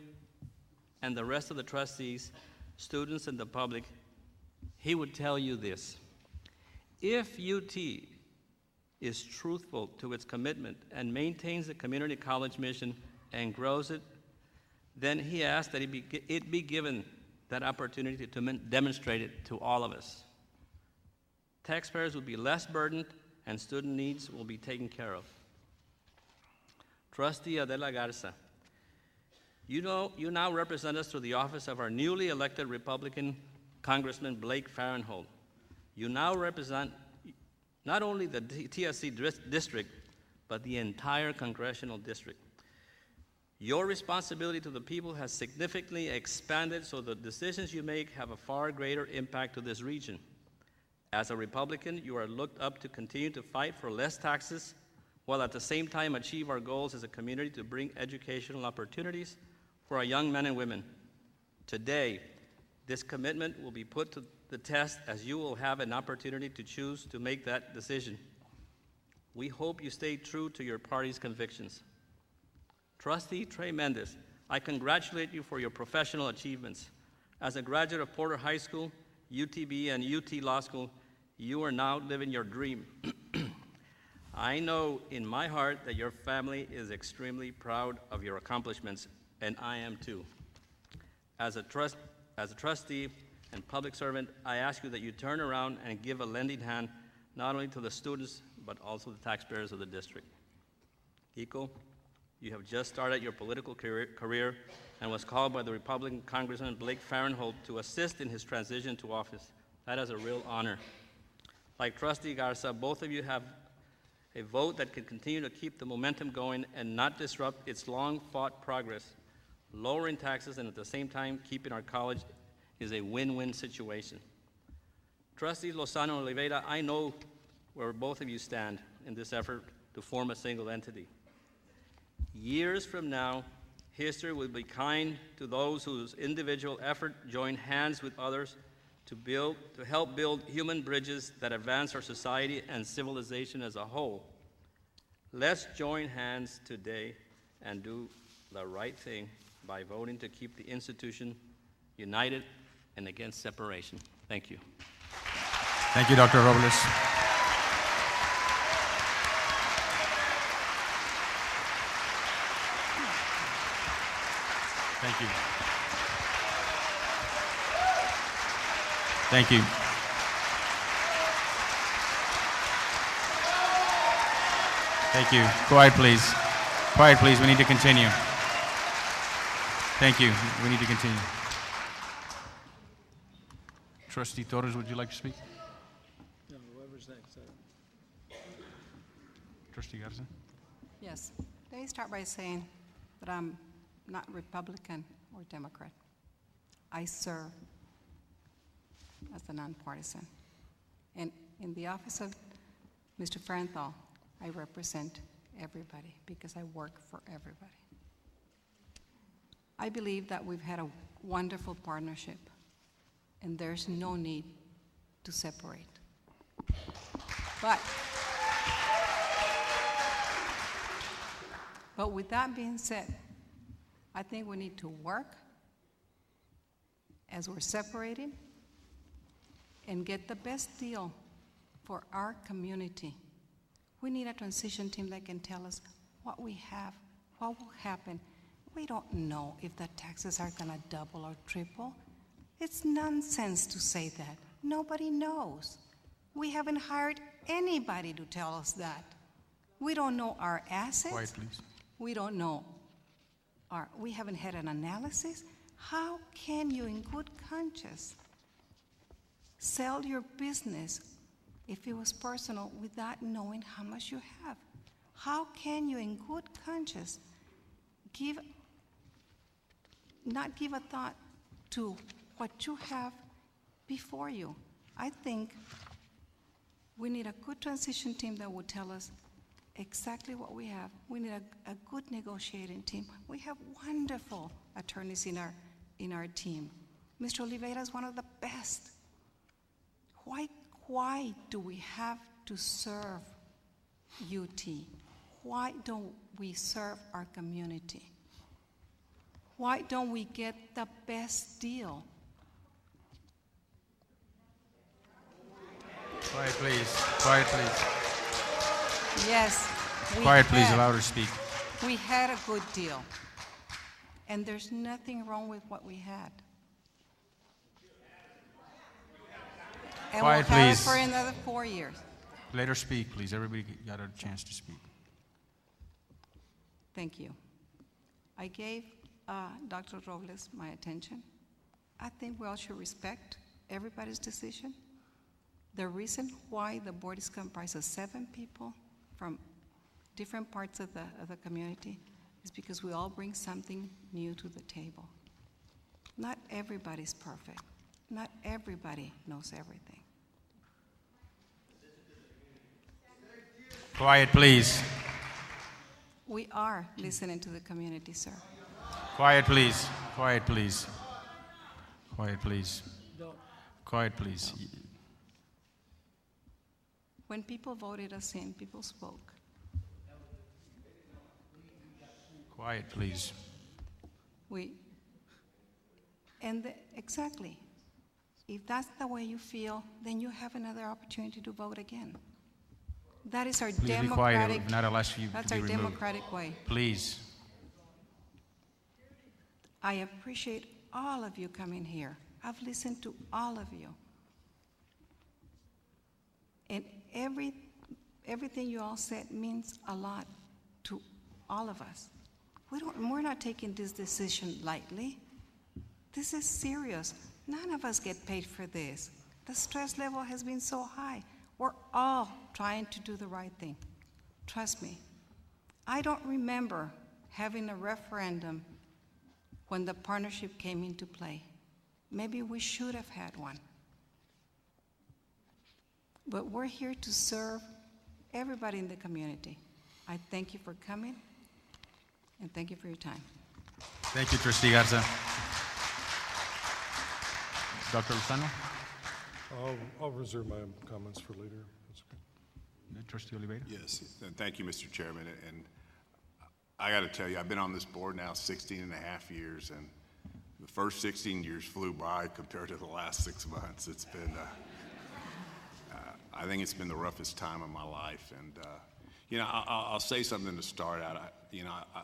and the rest of the trustees, students, and the public, he would tell you this: if UT is truthful to its commitment and maintains the community college mission and grows it, then he asked that it be given that opportunity to demonstrate it to all of us. Taxpayers will be less burdened and student needs will be taken care of. Trustee Adela Garza, you now represent us through the office of our newly elected Republican Congressman Blake Farenthold. You now represent not only the TSC district, but the entire congressional district. Your responsibility to the people has significantly expanded, so the decisions you make have a far greater impact to this region. As a Republican, you are looked up to continue to fight for less taxes, while at the same time achieve our goals as a community to bring educational opportunities for our young men and women. Today, this commitment will be put to the test as you will have an opportunity to choose to make that decision. We hope you stay true to your party's convictions. Trustee Trey Mendez, I congratulate you for your professional achievements. As a graduate of Porter High School, UTB, and UT Law School, you are now living your dream. I know in my heart that your family is extremely proud of your accomplishments, and I am too. As a trustee and public servant, I ask you that you turn around and give a lending hand not only to the students, but also the taxpayers of the district. Kiko, you have just started your political career and was called by the Republican Congressman Blake Farenthold to assist in his transition to office. That is a real honor. Like Trustee Garza, both of you have a vote that can continue to keep the momentum going and not disrupt its long-fought progress. Lowering taxes and at the same time keeping our college is a win-win situation. Trustee Lozano Oliveira, I know where both of you stand in this effort to form a single entity. Years from now, history will be kind to those whose individual effort join hands with others to help build human bridges that advance our society and civilization as a whole. Let's join hands today and do the right thing by voting to keep the institution united and against separation. Thank you. Thank you, Dr. Robles. Thank you. Thank you. Thank you. Quiet, please. Quiet, please. We need to continue. Thank you. We need to continue. Trustee Torres, would you like to speak? No, whoever's next. Trustee Garza? Yes. Let me start by saying that I'm not Republican or Democrat. I serve as a nonpartisan. And in the office of Mr. Farenthold, I represent everybody because I work for everybody. I believe that we've had a wonderful partnership, and there's no need to separate. But with that being said, I think we need to work as we're separating and get the best deal for our community. We need a transition team that can tell us what we have, what will happen. We don't know if the taxes are going to double or triple. It's nonsense to say that. Nobody knows. We haven't hired anybody to tell us that. We don't know our assets. Quiet, please. We don't know we haven't had an analysis. How can you in good conscience sell your business if it was personal without knowing how much you have? How can you in good conscience not give a thought to what you have before you. I think we need a good transition team that will tell us exactly what we have. We need a good negotiating team. We have wonderful attorneys in our team. Mr. Oliveira is one of the best. Why do we have to serve UT? Why don't we serve our community? Why don't we get the best deal? Quiet, please. Quiet, please. Yes. Quiet, please. Allow her to speak. We had a good deal. And there's nothing wrong with what we had. And Quiet, we'll have it please. for another 4 years. Let her speak, please. Everybody got a chance to speak. Thank you. I gave Dr. Robles my attention. I think we all should respect everybody's decision. The reason why the board is comprised of 7 people from different parts of the community is because we all bring something new to the table. Not everybody's perfect. Not everybody knows everything. Quiet, please. We are listening to the community, sir. Quiet, please. Quiet, please. Quiet, please. Quiet, please. When people voted us in, people spoke. Quiet, please. Exactly. If that's the way you feel, then you have another opportunity to vote again. That is our Please democratic. be quiet. If not, I'll ask you That's to be our removed. democratic way. Please. I appreciate all of you coming here. I've listened to all of you. And everything you all said means a lot to all of us. We're not taking this decision lightly. This is serious. None of us get paid for this. The stress level has been so high. We're all trying to do the right thing. Trust me. I don't remember having a referendum when the partnership came into play. Maybe we should have had one. But we're here to serve everybody in the community. I thank you for coming, and thank you for your time. Thank you, Trustee Garza. Dr. Lozano? I'll reserve my comments for later. That's okay. Trustee Oliveira? Yes, and thank you, Mr. Chairman. And I got to tell you, I've been on this board now 16 and a half years, and the first 16 years flew by compared to the last 6 months. It's been, I think it's been the roughest time of my life. And, you know, I'll say something to start out.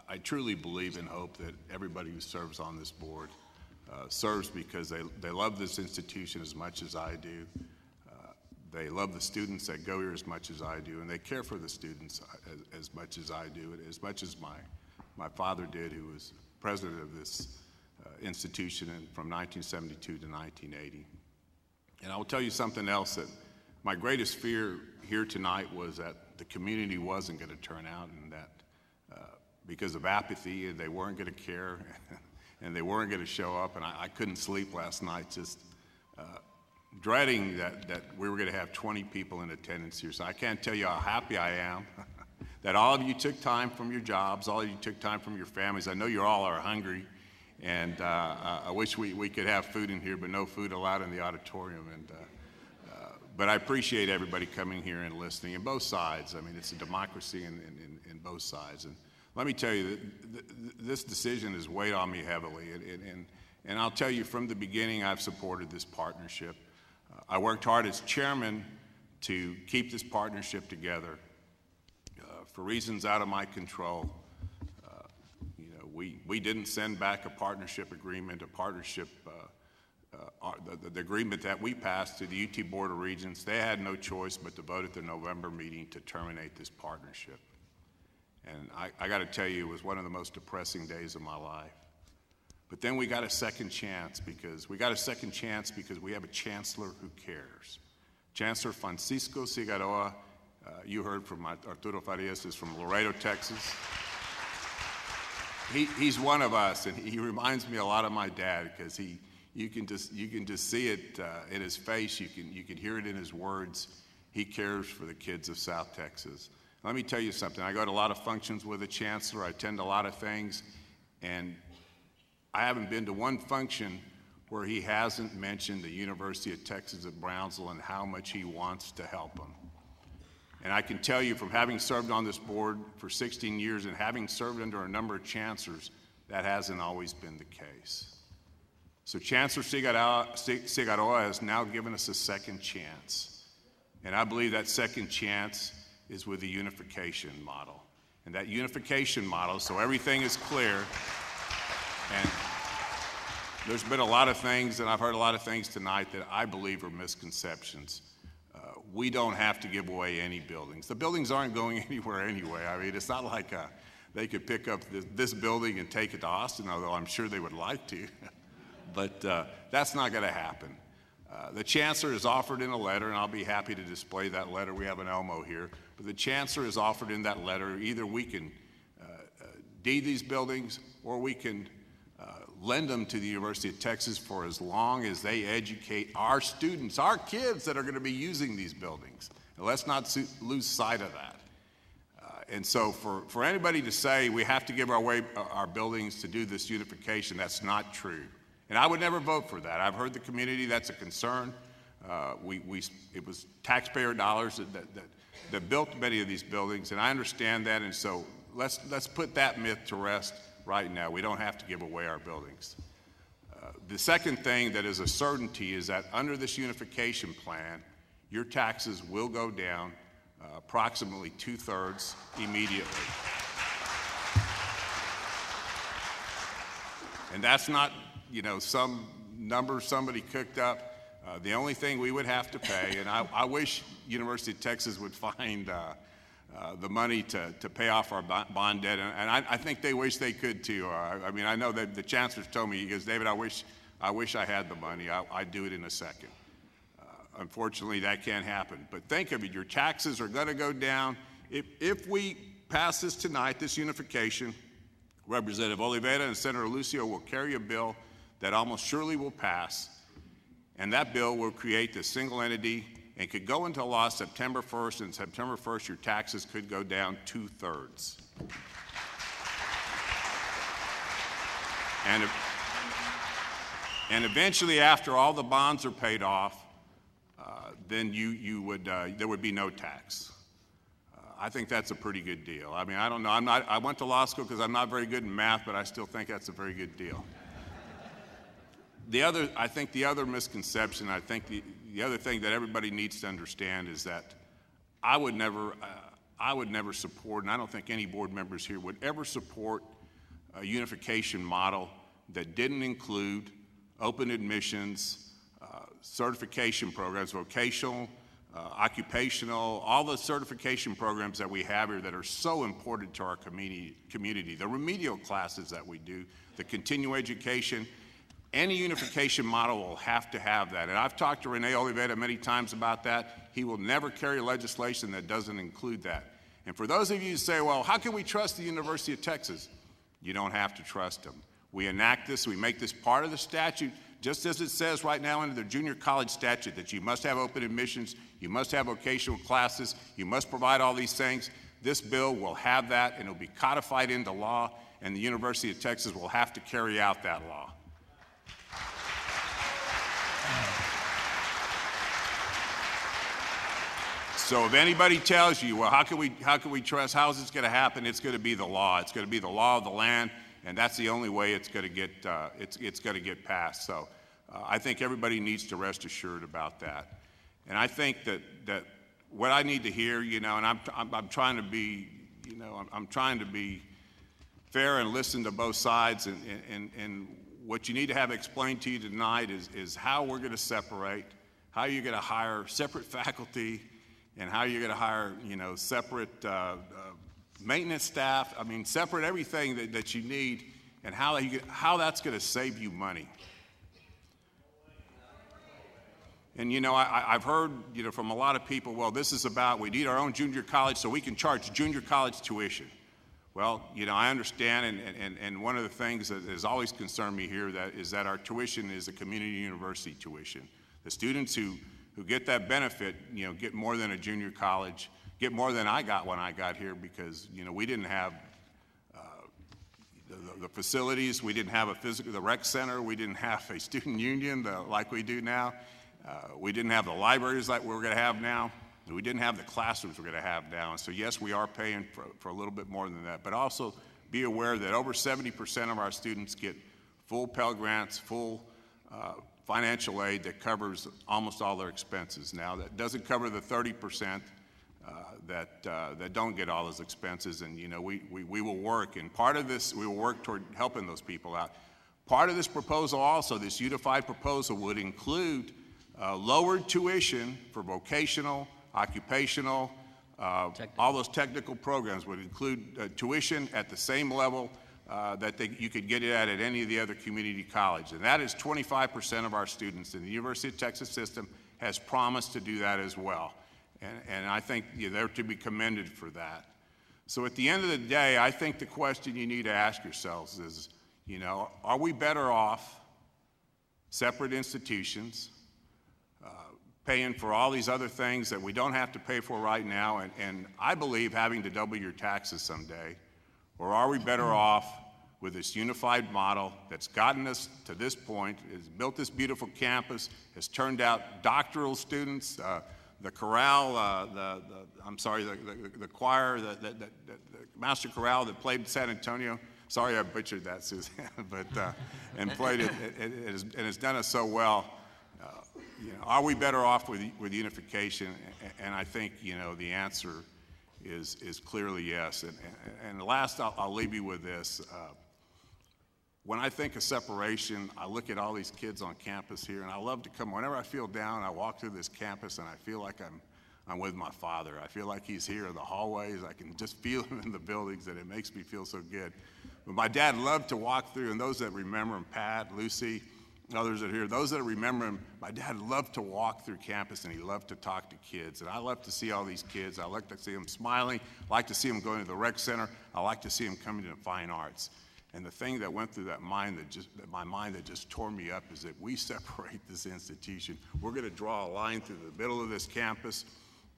I truly believe and hope that everybody who serves on this board serves because they love this institution as much as I do. They love the students that go here as much as I do, and they care for the students as much as I do, and as much as my father did, who was president of this institution from 1972 to 1980. And I will tell you something else, that my greatest fear here tonight was that the community wasn't going to turn out, and that because of apathy, they weren't going to care, and they weren't going to show up, and I couldn't sleep last night just dreading that we were going to have 20 people in attendance here. So I can't tell you how happy I am that all of you took time from your jobs, all of you took time from your families. I know you all are hungry, and I wish we could have food in here, but no food allowed in the auditorium. But I appreciate everybody coming here and listening, and both sides. I mean, it's a democracy in both sides. And let me tell you, this decision has weighed on me heavily. And I'll tell you, from the beginning, I've supported this partnership. I worked hard as chairman to keep this partnership together. For reasons out of my control, you know, we didn't send back a partnership agreement, the agreement that we passed to the UT Board of Regents. They had no choice but to vote at the November meeting to terminate this partnership. And I got to tell you, it was one of the most depressing days of my life. But then we got a second chance because we have a chancellor who cares. Chancellor Francisco Figueroa, you heard from Arturo Farias, is from Laredo, Texas. He's one of us, and he reminds me a lot of my dad because he You can just see it in his face. You can hear it in his words. He cares for the kids of South Texas. Let me tell you something. I go to a lot of functions with the chancellor. I attend a lot of things, and I haven't been to one function where he hasn't mentioned the University of Texas at Brownsville and how much he wants to help them. And I can tell you from having served on this board for 16 years and having served under a number of chancellors, that hasn't always been the case. So Chancellor Cigarroa has now given us a second chance. And I believe that second chance is with the unification model. And that unification model, so everything is clear, and there's been a lot of things, and I've heard a lot of things tonight that I believe are misconceptions. We don't have to give away any buildings. The buildings aren't going anywhere anyway. I mean, it's not like they could pick up this building and take it to Austin, although I'm sure they would like to. But that's not going to happen. The Chancellor has offered in a letter, and I'll be happy to display that letter. We have an Elmo here. But the Chancellor has offered in that letter, either we can deed these buildings or we can lend them to the University of Texas for as long as they educate our students, our kids that are going to be using these buildings. And let's not lose sight of that. And so for anybody to say we have to give away our buildings to do this unification, that's not true. And I would never vote for that. I've heard the community, that's a concern. It was taxpayer dollars that built many of these buildings, and I understand that, and so let's put that myth to rest right now. We don't have to give away our buildings. The second thing that is a certainty is that under this unification plan, your taxes will go down approximately 2/3 immediately. And that's not, some number somebody cooked up. The only thing we would have to pay, and I wish University of Texas would find the money to pay off our bond debt, and I think they wish they could too. I know that the chancellor's told me, he goes, David, I wish I had the money. I'd do it in a second. Unfortunately, that can't happen. But think of it, your taxes are going to go down. If we pass this tonight, this unification, Representative Oliveira and Senator Lucio will carry a bill that almost surely will pass, and that bill will create this single entity and could go into law September 1st, and September 1st your taxes could go down 2/3. And eventually, after all the bonds are paid off, then there would be no tax. I think that's a pretty good deal. I mean, I don't know. I went to law school because I'm not very good in math, but I still think that's a very good deal. I think the other misconception, I think the other thing that everybody needs to understand is that I would never support, and I don't think any board members here would ever support a unification model that didn't include open admissions, certification programs, vocational, occupational, all the certification programs that we have here that are so important to our community, the remedial classes that we do, the continuing education. Any unification model will have to have that. And I've talked to Rene Oliveira many times about that. He will never carry legislation that doesn't include that. And for those of you who say, well, how can we trust the University of Texas? You don't have to trust them. We enact this, we make this part of the statute, just as it says right now under the junior college statute that you must have open admissions, you must have vocational classes, you must provide all these things. This bill will have that, and it will be codified into law, and the University of Texas will have to carry out that law. So if anybody tells you, well, how can we trust, how is this going to happen? It's going to be the law. It's going to be the law of the land, and that's the only way it's going to get it's going to get passed. So I think everybody needs to rest assured about that. And I think that what I need to hear, and I'm trying to be, I'm trying to be fair and listen to both sides. And what you need to have explained to you tonight is how we're going to separate, how you're going to hire separate faculty, and how you're going to hire, separate maintenance staff. I mean, separate everything that you need, and how that's going to save you money. And, I've heard, from a lot of people, well, this is about, we need our own junior college so we can charge junior college tuition. Well, you know, I understand, and one of the things that has always concerned me here is that our tuition is a community university tuition. The students who get that benefit, you know, get more than a junior college, get more than I got when I got here, because, you know, we didn't have the facilities, we didn't have the rec center, we didn't have a student union like we do now, we didn't have the libraries like we're going to have now. We didn't have the classrooms we're going to have now. And so, yes, we are paying for a little bit more than that. But also be aware that over 70% of our students get full Pell Grants, full financial aid that covers almost all their expenses. Now, that doesn't cover the 30% that don't get all those expenses. And, you know, we will work. And part of this, we will work toward helping those people out. Part of this proposal also, this unified proposal, would include lowered tuition for vocational, occupational, all those technical programs would include tuition at the same level that you could get it at any of the other community colleges. And that is 25% of our students in the University of Texas system has promised to do that as well. And I think they're to be commended for that. So at the end of the day, I think the question you need to ask yourselves is, you know, are we better off separate institutions, paying for all these other things that we don't have to pay for right now, and I believe having to double your taxes someday? Or are we better off with this unified model that's gotten us to this point, has built this beautiful campus, has turned out doctoral students, the chorale, the choir, the master chorale that played in San Antonio. Sorry I butchered that, Suzanne, but and played it, and has done it so well. You know, are we better off with unification? And I think, you know, the answer is clearly yes. And last, I'll leave you with this. When I think of separation, I look at all these kids on campus here, and I love to come. Whenever I feel down, I walk through this campus, and I feel like I'm with my father. I feel like he's here in the hallways. I can just feel him in the buildings, and it makes me feel so good. But my dad loved to walk through, and those that remember him, Pat, Lucy, others that are here, those that remember him, my dad loved to walk through campus, and he loved to talk to kids. And I love to see all these kids. I like to see them smiling. I like to see them going to the rec center. I like to see them coming to the fine arts. And the thing that went through my mind that just tore me up is that we separate this institution. We're going to draw a line through the middle of this campus,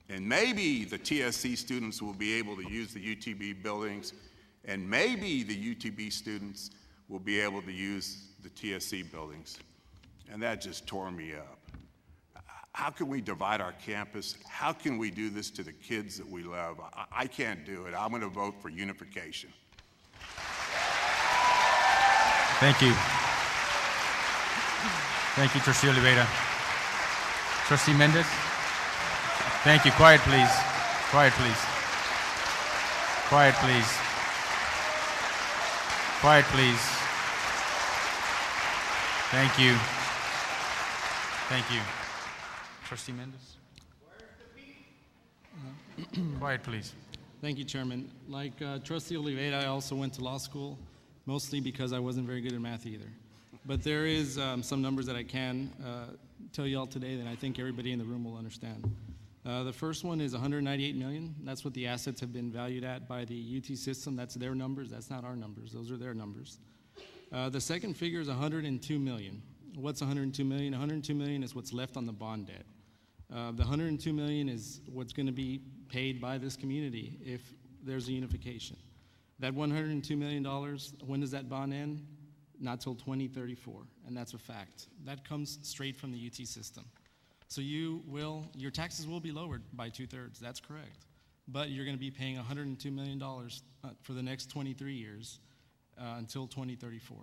and maybe the TSC students will be able to use the UTB buildings, and maybe the UTB students will be able to use the TSC buildings. And that just tore me up. How can we divide our campus? How can we do this to the kids that we love? I can't do it. I'm going to vote for unification. Thank you. Thank you, Trustee Oliveira. Trustee Mendez? Thank you. Quiet, please. Quiet, please. Quiet, please. Quiet, please. Thank you. Thank you. Trustee Mendez? Quiet, please. Thank you, Chairman. Like Trustee Oliveira, I also went to law school, mostly because I wasn't very good at math either. But there is some numbers that I can tell you all today that I think everybody in the room will understand. The first one is $198 million. That's what the assets have been valued at by the UT system. That's their numbers. That's not our numbers. Those are their numbers. The second figure is $102 million. What's $102 million? $102 million is what's left on the bond debt. The $102 million is what's going to be paid by this community if there's a unification. That $102 million, when does that bond end? Not till 2034, and that's a fact. That comes straight from the UT system. So your taxes will be lowered by 2/3, that's correct. But you're going to be paying $102 million for the next 23 years until 2034.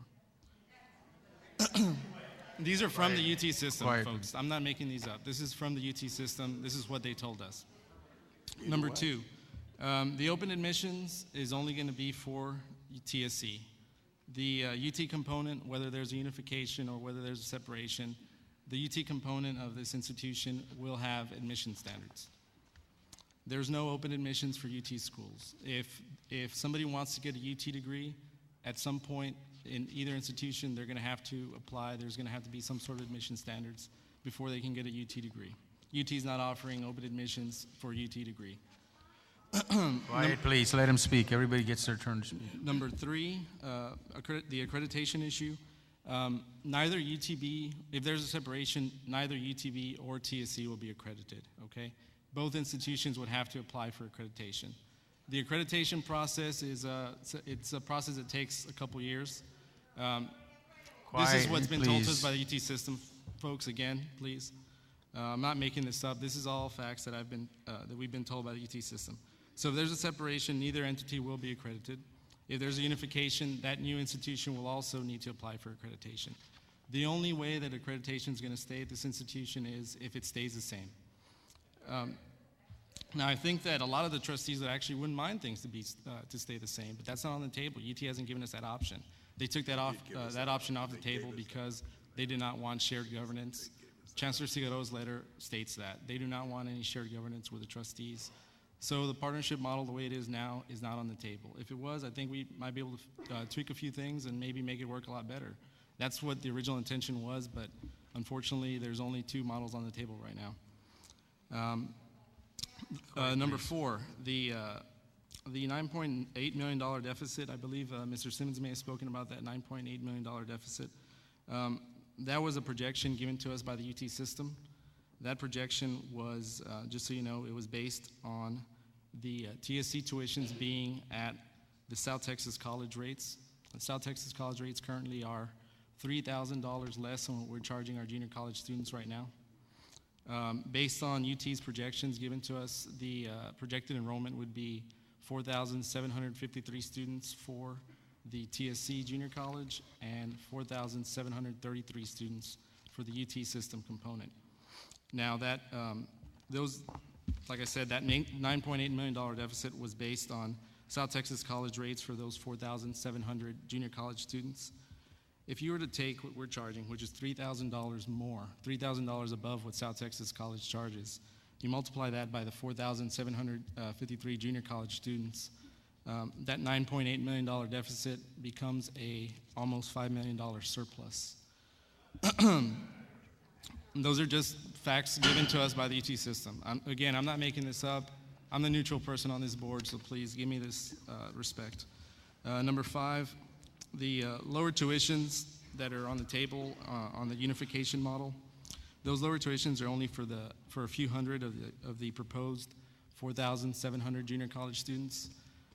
These are from the UT system, folks. I'm not making these up. This is from the UT system. This is what they told us. Number two, the open admissions is only going to be for TSC. The UT component, whether there's a unification or whether there's a separation, the UT component of this institution will have admission standards. There's no open admissions for UT schools. If somebody wants to get a UT degree, at some point in either institution, they're going to have to apply. There's going to have to be some sort of admission standards before they can get a UT degree. UT is not offering open admissions for a UT degree. Quiet, please. Let him speak. Everybody gets their turn to speak. Number 3, the accreditation issue. Neither UTB, if there's a separation, neither UTB or TSC will be accredited, okay? Both institutions would have to apply for accreditation. The accreditation process is it's a process that takes a couple years. This is what's been told to us by the UT system, folks, again, please. I'm not making this up. This is all facts that we've been told by the UT system. So if there's a separation, neither entity will be accredited. If there's a unification, that new institution will also need to apply for accreditation. The only way that accreditation is going to stay at this institution is if it stays the same. Now, I think that a lot of the trustees actually wouldn't mind things to stay the same, but that's not on the table. UT hasn't given us that option. They took that option off the table because they did not want shared governance. Chancellor Cigaro's letter states that. They do not want any shared governance with the trustees. So the partnership model, the way it is now, is not on the table. If it was, I think we might be able to tweak a few things and maybe make it work a lot better. That's what the original intention was, but unfortunately, there's only 2 models on the table right now. Number 4, the $9.8 million deficit. I believe Mr. Simmons may have spoken about that $9.8 million deficit. That was a projection given to us by the UT system. That projection was, just so you know, it was based on the TSC tuitions being at the South Texas college rates. The South Texas college rates currently are $3,000 less than what we're charging our junior college students right now. Based on UT's projections given to us, the projected enrollment would be 4,753 students for the TSC junior college and 4,733 students for the UT system component. Now that like I said, that $9.8 million deficit was based on South Texas college rates for those 4,700 junior college students. If you were to take what we're charging, which is $3,000 more, $3,000 above what South Texas college charges, you multiply that by the 4,753 junior college students, that $9.8 million deficit becomes a almost $5 million surplus. Those are just facts given to us by the UT system. Again, I'm not making this up. I'm the neutral person on this board, so please give me this respect. Number 5, the lower tuitions that are on the table on the unification model. Those lower tuitions are only for a few hundred of the proposed 4,700 junior college students.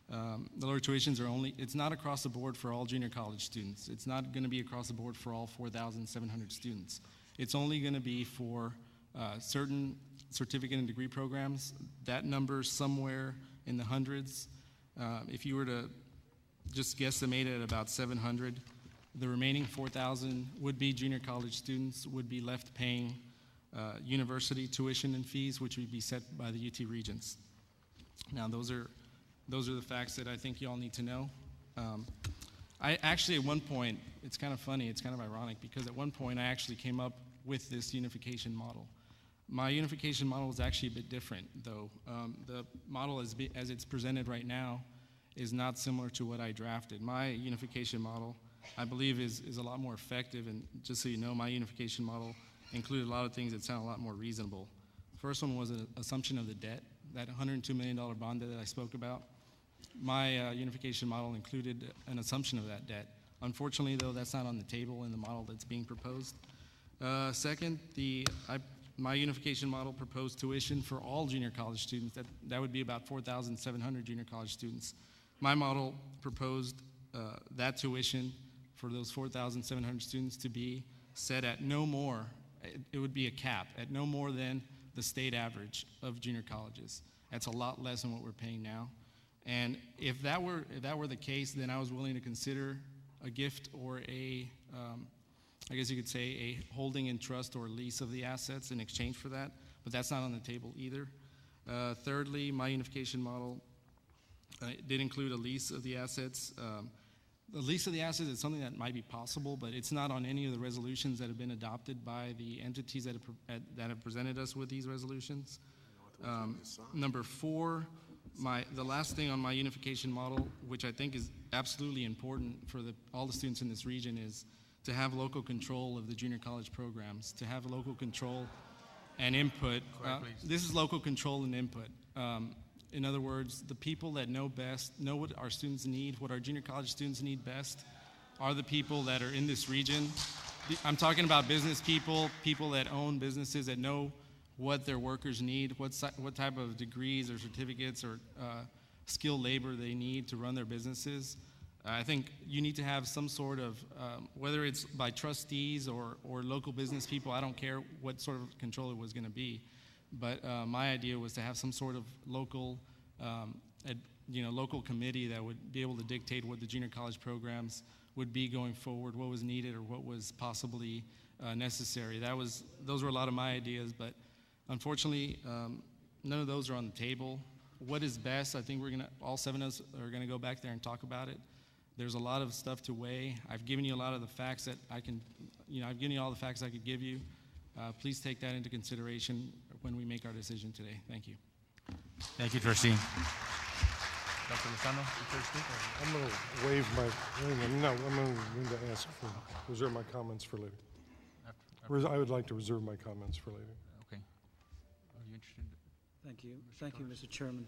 The lower tuitions are it's not across the board for all junior college students. It's not going to be across the board for all 4,700 students. It's only going to be for certain certificate and degree programs. That number's somewhere in the hundreds. If you were to just guesstimate it at about 700, the remaining 4,000 would-be junior college students would be left paying university tuition and fees, which would be set by the UT Regents. Now, those are the facts that I think you all need to know. I actually, at one point, it's kind of funny, it's kind of ironic, because at one point I actually came up with this unification model. My unification model is actually a bit different, though. The model as it's presented right now is not similar to what I drafted. My unification model, I believe, is a lot more effective, and just so you know, my unification model included a lot of things that sound a lot more reasonable. First one was an assumption of the debt, that $102 million bond debt that I spoke about. My unification model included an assumption of that debt. Unfortunately, though, that's not on the table in the model that's being proposed. Second, my unification model proposed tuition for all junior college students. That would be about 4,700 junior college students. My model proposed that tuition for those 4,700 students to be set at no more, it would be a cap, at no more than the state average of junior colleges. That's a lot less than what we're paying now. And if that were the case, then I was willing to consider a gift or I guess you could say a holding in trust or lease of the assets in exchange for that, but that's not on the table either. Thirdly, my unification model did include a lease of the assets. The lease of the assets is something that might be possible, but it's not on any of the resolutions that have been adopted by the entities that have presented us with these resolutions. Number 4, the last thing on my unification model, which I think is absolutely important for all the students in this region, is to have local control of the junior college programs, to have local control and input. This is local control and input. In other words, the people that know best, know what our students need, what our junior college students need best, are the people that are in this region. I'm talking about business people, people that own businesses that know what their workers need, what type of degrees or certificates or skilled labor they need to run their businesses. I think you need to have some sort of, whether it's by trustees or local business people, I don't care what sort of control it was going to be. But my idea was to have some sort of local, local committee that would be able to dictate what the junior college programs would be going forward, what was needed or what was possibly necessary. Those were a lot of my ideas, but unfortunately, none of those are on the table. What is best? I think all 7 of us are gonna go back there and talk about it. There's a lot of stuff to weigh. I've given you a lot of the facts that I've given you all the facts I could give you. Please take that into consideration when we make our decision today. Thank you. Thank you, Trustee. Dr. Lozano, you care to speak? I'm going to waive my, I'm going to ask for, reserve my comments for later. I would like to reserve my comments for later. Okay. Are you interested? Thank you. Thank you, Mr. Chairman.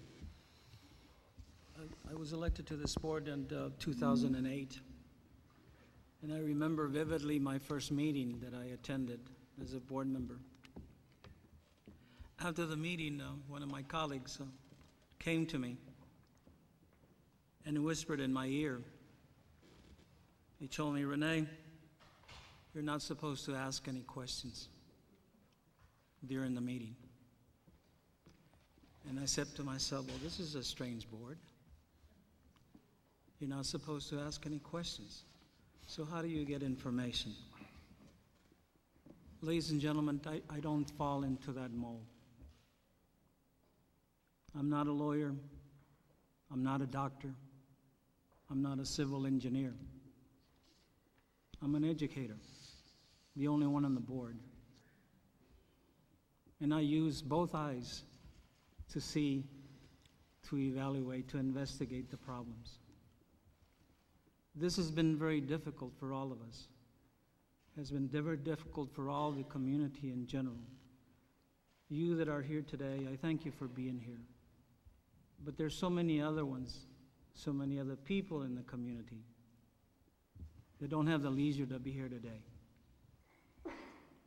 I was elected to this board in 2008, and I remember vividly my first meeting that I attended as a board member. After the meeting, one of my colleagues came to me and whispered in my ear. He told me, "Renee, you're not supposed to ask any questions during the meeting." And I said to myself, well, this is a strange board. You're not supposed to ask any questions. So how do you get information? Ladies and gentlemen, I don't fall into that mold. I'm not a lawyer. I'm not a doctor. I'm not a civil engineer. I'm an educator, the only one on the board. And I use both eyes to see, to evaluate, to investigate the problems. This has been very difficult for all of us. It has been very difficult for all the community in general. You that are here today, I thank you for being here. But there's so many other ones, so many other people in the community that don't have the leisure to be here today.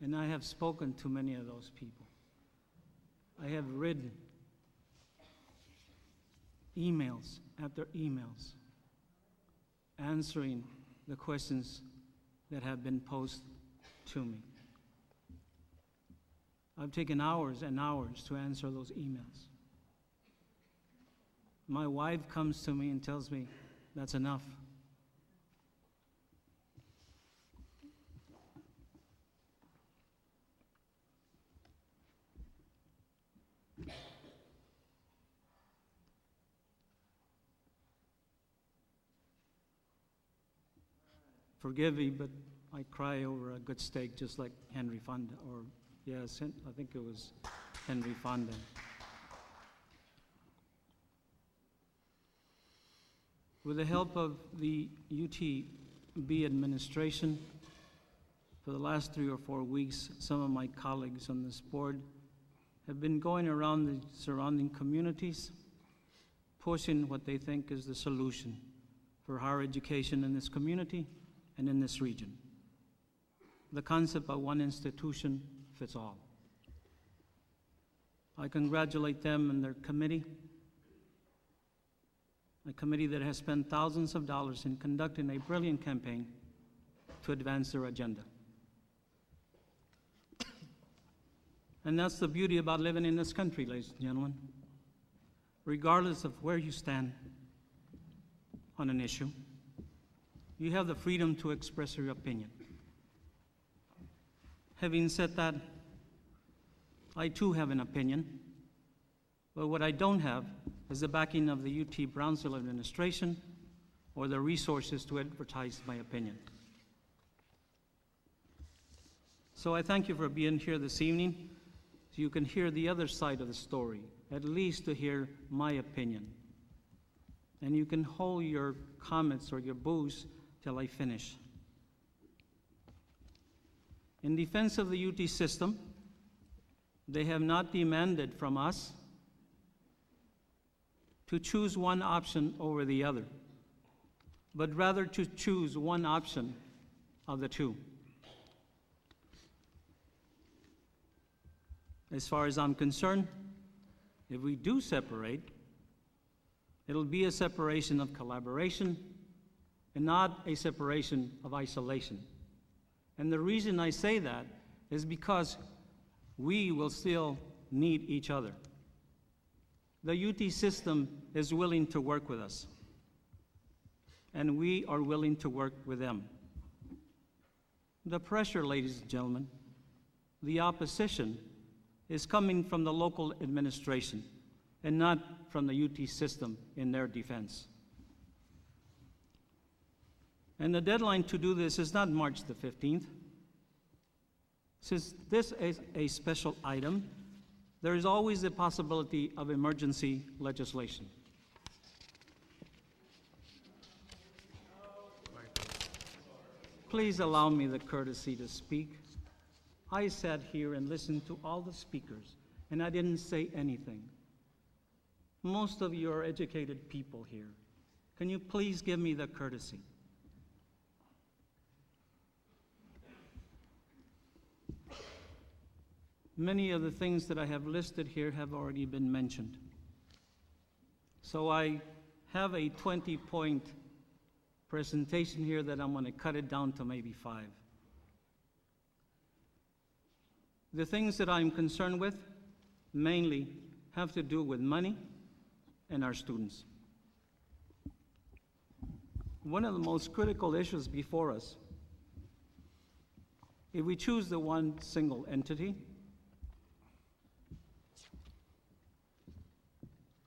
And I have spoken to many of those people. I have written emails after emails answering the questions that have been posed to me. I've taken hours and hours to answer those emails. My wife comes to me and tells me, that's enough. Forgive me, but I cry over a good steak just like Henry Fonda, or yes, I think it was Henry Fonda. With the help of the UTB administration, for the last 3 or 4 weeks, some of my colleagues on this board have been going around the surrounding communities, pushing what they think is the solution for higher education in this community and in this region. The concept of one institution fits all. I congratulate them and their committee, a committee that has spent thousands of dollars in conducting a brilliant campaign to advance their agenda. And that's the beauty about living in this country, ladies and gentlemen. Regardless of where you stand on an issue, you have the freedom to express your opinion. Having said that, I too have an opinion, but what I don't have is the backing of the UT Brownsville administration or the resources to advertise my opinion. So I thank you for being here this evening, so you can hear the other side of the story, at least to hear my opinion. And you can hold your comments or your boos till I finish. In defense of the UT system, they have not demanded from us to choose one option over the other, but rather to choose one option of the two. As far as I'm concerned, if we do separate, it'll be a separation of collaboration and not a separation of isolation. And the reason I say that is because we will still need each other. The UT system is willing to work with us, and we are willing to work with them. The pressure, ladies and gentlemen, the opposition is coming from the local administration and not from the UT system in their defense. And the deadline to do this is not March the 15th. Since this is a special item, there is always the possibility of emergency legislation. Please allow me the courtesy to speak. I sat here and listened to all the speakers, and I didn't say anything. Most of you are educated people here. Can you please give me the courtesy? Many of the things that I have listed here have already been mentioned. So I have a 20-point presentation here that I'm going to cut it down to maybe 5. The things that I'm concerned with mainly have to do with money and our students. One of the most critical issues before us, if we choose the one single entity,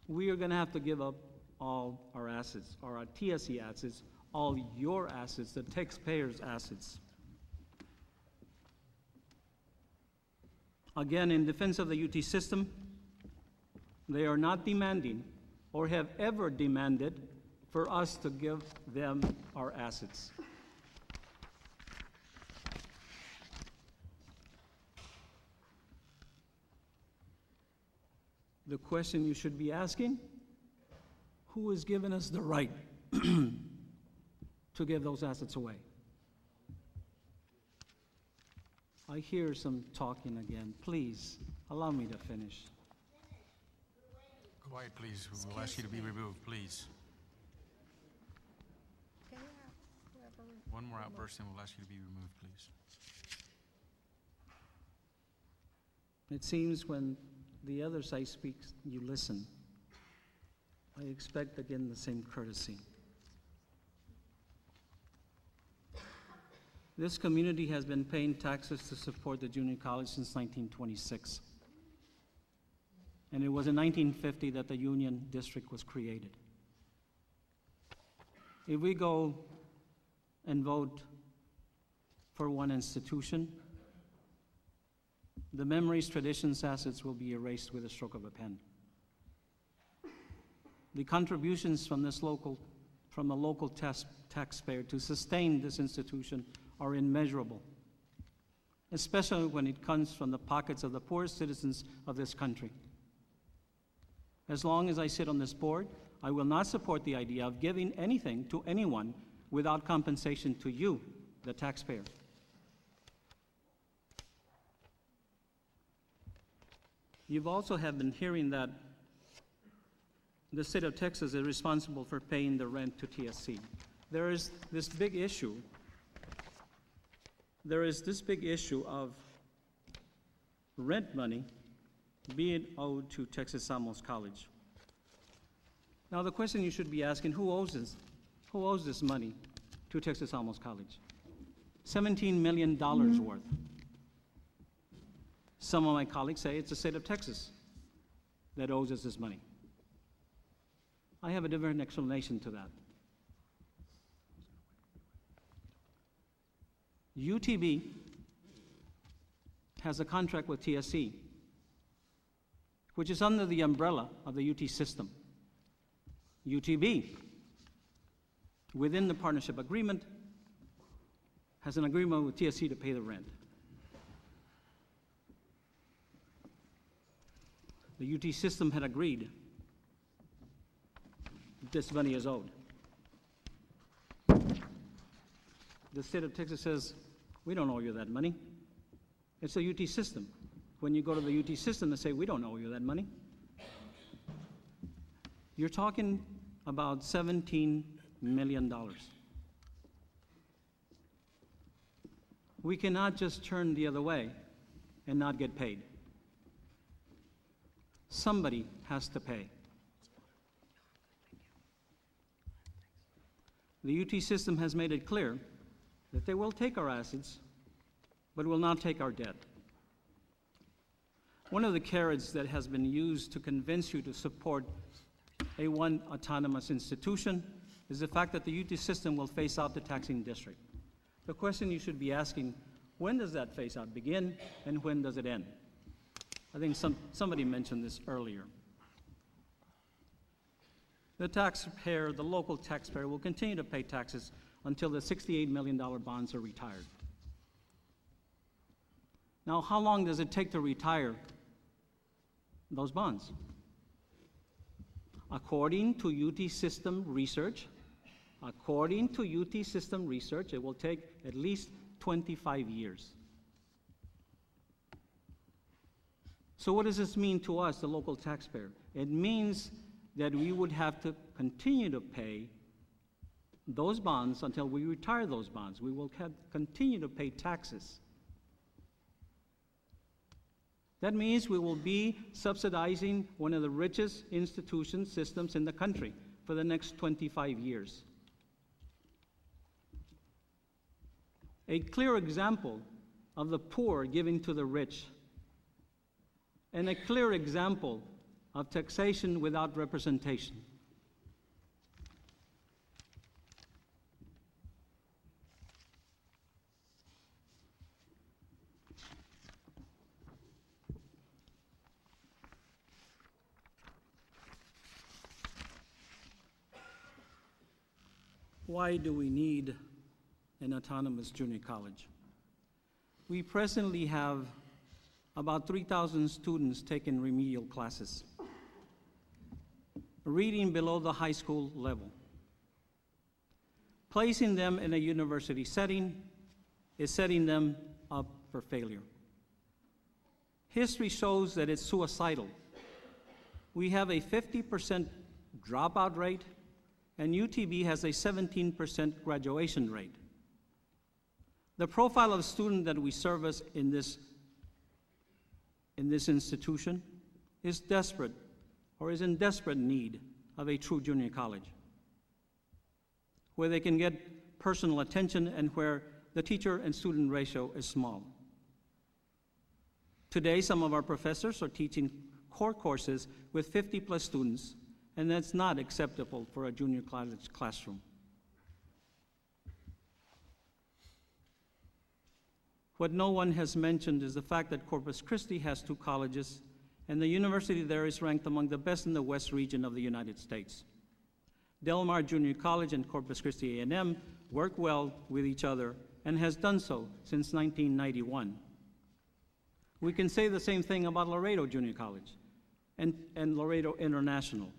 we are going to have to give up all our assets, or our TSC assets, all your assets, the taxpayers' assets. Again, in defense of the UT system, they are not demanding or have ever demanded for us to give them our assets. The question you should be asking, who has given us the right to give those assets away? I hear some talking again. Please, allow me to finish. Quiet, please. We'll ask you to be removed, please. One more outburst and we'll ask you to be removed, please. It seems when the other side speaks, you listen. I expect again the same courtesy. This community has been paying taxes to support the junior college since 1926. And it was in 1950 that the Union District was created. If we go and vote for one institution, the memories, traditions, assets will be erased with a stroke of a pen. The contributions from the local taxpayer to sustain this institution are immeasurable, especially when it comes from the pockets of the poorest citizens of this country. As long as I sit on this board, I will not support the idea of giving anything to anyone without compensation to you, the taxpayer. You've also have been hearing that the state of Texas is responsible for paying the rent to TSC. There is this big issue. There is this big issue of rent money being owed to Texas Southmost College. Now the question you should be asking, who owes this? Who owes this money to Texas Southmost College? $17 million worth. Some of my colleagues say it's the state of Texas that owes us this money. I have a different explanation to that. UTB has a contract with TSC, which is under the umbrella of the UT system. UTB, within the partnership agreement, has an agreement with TSC to pay the rent. The UT system had agreed this money is owed. The state of Texas says, we don't owe you that money. It's a UT system. When you go to the UT system, they say, we don't owe you that money. You're talking about $17 million. We cannot just turn the other way and not get paid. Somebody has to pay. The UT system has made it clear that they will take our assets, but will not take our debt. One of the carrots that has been used to convince you to support a one autonomous institution is the fact that the UT system will phase out the taxing district. The question you should be asking, when does that phase out begin and when does it end? I think somebody mentioned this earlier. The taxpayer, the local taxpayer, will continue to pay taxes until the $68 million bonds are retired. Now, how long does it take to retire those bonds? According to UT system research, it will take at least 25 years. So what does this mean to us, the local taxpayer? It means that we would have to continue to pay those bonds until we retire those bonds. We will continue to pay taxes. That means we will be subsidizing one of the richest institution systems in the country for the next 25 years. A clear example of the poor giving to the rich, and a clear example of taxation without representation. Why do we need an autonomous junior college? We presently have about 3,000 students taking remedial classes, reading below the high school level. Placing them in a university setting is setting them up for failure. History shows that it's suicidal. We have a 50% dropout rate, and UTB has a 17% graduation rate. The profile of student that we service in this institution is desperate, or is in desperate need of a true junior college, where they can get personal attention and where the teacher and student ratio is small. Today, some of our professors are teaching core courses with 50+ students, and that's not acceptable for a junior college classroom. What no one has mentioned is the fact that Corpus Christi has 2 colleges, and the university there is ranked among the best in the West region of the United States. Del Mar Junior College and Corpus Christi A&M work well with each other and has done so since 1991. We can say the same thing about Laredo Junior College and Laredo International.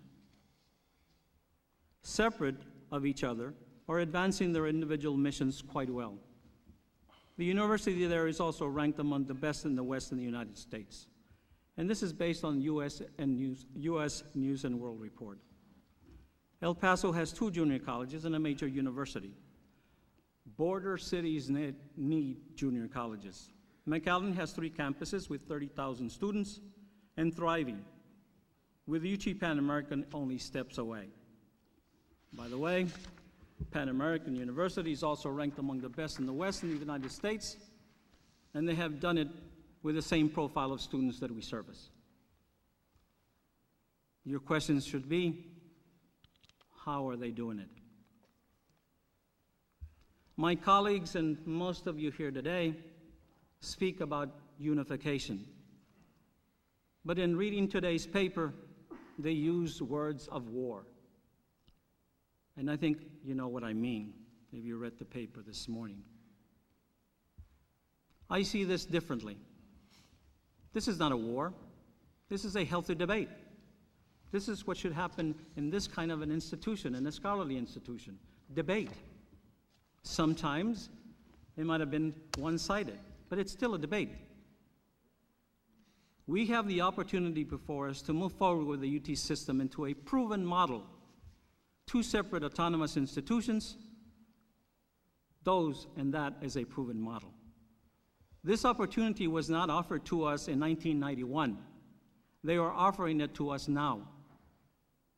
Separate of each other, are advancing their individual missions quite well. The university there is also ranked among the best in the West in the United States. And this is based on US News and World Report. El Paso has 2 junior colleges and a major university. Border cities need junior colleges. McAllen has 3 campuses with 30,000 students and thriving, with UT Pan American only steps away. By the way, Pan American University is also ranked among the best in the West in the United States, and they have done it with the same profile of students that we service. Your questions should be, how are they doing it? My colleagues and most of you here today speak about unification. But in reading today's paper, they use words of war. And I think you know what I mean if you read the paper this morning. I see this differently. This is not a war. This is a healthy debate. This is what should happen in this kind of an institution, in a scholarly institution. Debate. Sometimes it might have been one-sided, but it's still a debate. We have the opportunity before us to move forward with the UT system into a proven model. 2 separate autonomous institutions, those and that is a proven model. This opportunity was not offered to us in 1991. They are offering it to us now.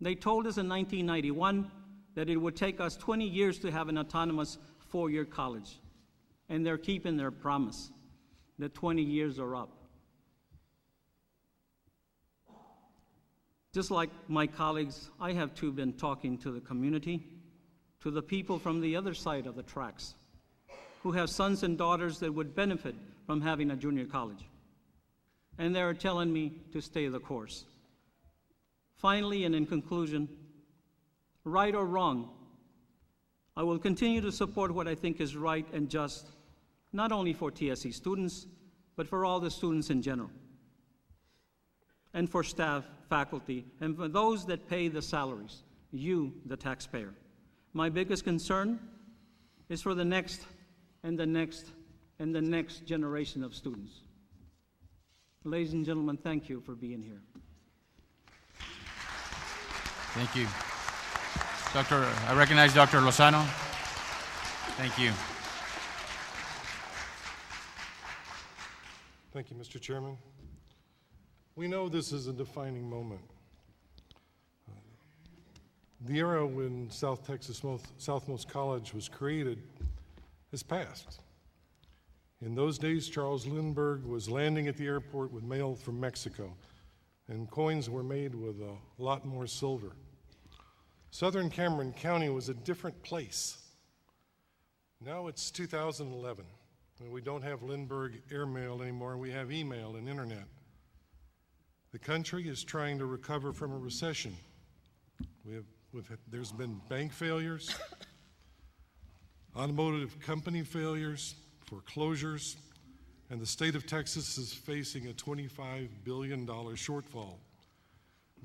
They told us in 1991 that it would take us 20 years to have an autonomous 4-year college, and they're keeping their promise. The 20 years are up. Just like my colleagues, I have too been talking to the community, to the people from the other side of the tracks, who have sons and daughters that would benefit from having a junior college. And they're telling me to stay the course. Finally, and in conclusion, right or wrong, I will continue to support what I think is right and just, not only for TSC students, but for all the students in general, and for staff, faculty, and for those that pay the salaries, you, the taxpayer. My biggest concern is for the next and the next and the next generation of students. Ladies and gentlemen, thank you for being here. Thank you. I recognize Dr. Lozano. Thank you. Thank you, Mr. Chairman. We know this is a defining moment. The era when South Texas Southmost College was created has passed. In those days, Charles Lindbergh was landing at the airport with mail from Mexico, and coins were made with a lot more silver. Southern Cameron County was a different place. Now it's 2011, and we don't have Lindbergh airmail anymore. We have email and internet. The country is trying to recover from a recession. There's been bank failures, automotive company failures, foreclosures, and the state of Texas is facing a $25 billion shortfall.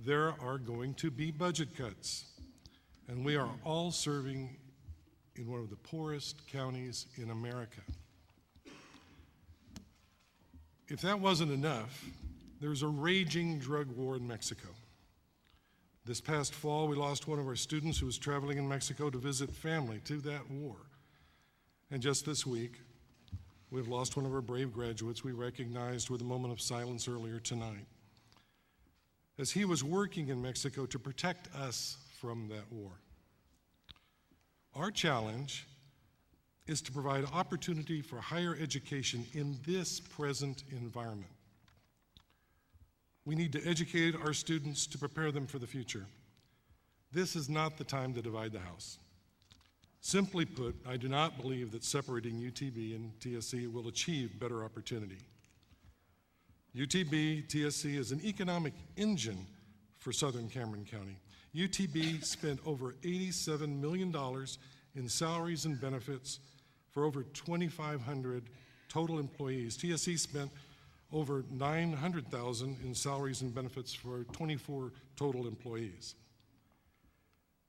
There are going to be budget cuts, and we are all serving in one of the poorest counties in America. If that wasn't enough, there's a raging drug war in Mexico. This past fall, we lost one of our students who was traveling in Mexico to visit family to that war. And just this week, we've lost one of our brave graduates we recognized with a moment of silence earlier tonight, as he was working in Mexico to protect us from that war. Our challenge is to provide opportunity for higher education in this present environment. We need to educate our students to prepare them for the future. This is not the time to divide the house. Simply put, I do not believe that separating UTB and TSC will achieve better opportunity. UTB, TSC is an economic engine for Southern Cameron County. UTB spent over $87 million in salaries and benefits for over 2,500 total employees. TSC spent over $900,000 in salaries and benefits for 24 total employees.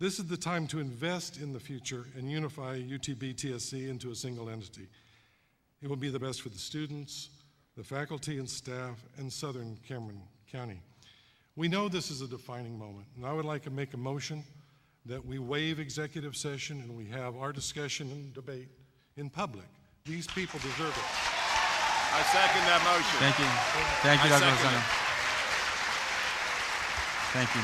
This is the time to invest in the future and unify UTB-TSC into a single entity. It will be the best for the students, the faculty and staff, and Southern Cameron County. We know this is a defining moment, and I would like to make a motion that we waive executive session and we have our discussion and debate in public. These people deserve it. I second that motion. Thank you. Thank you, Dr. Lozano. Thank you.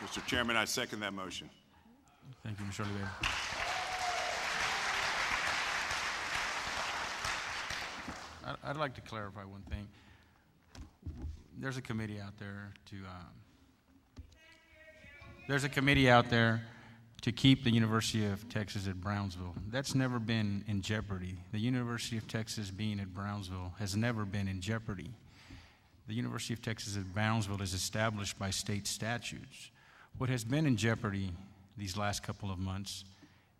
Mr. Chairman, I second that motion. Thank you, Mr. Oliveira. I'd like to clarify one thing. There's a committee out there to keep the University of Texas at Brownsville. That's never been in jeopardy. The University of Texas being at Brownsville has never been in jeopardy. The University of Texas at Brownsville is established by state statutes. What has been in jeopardy these last couple of months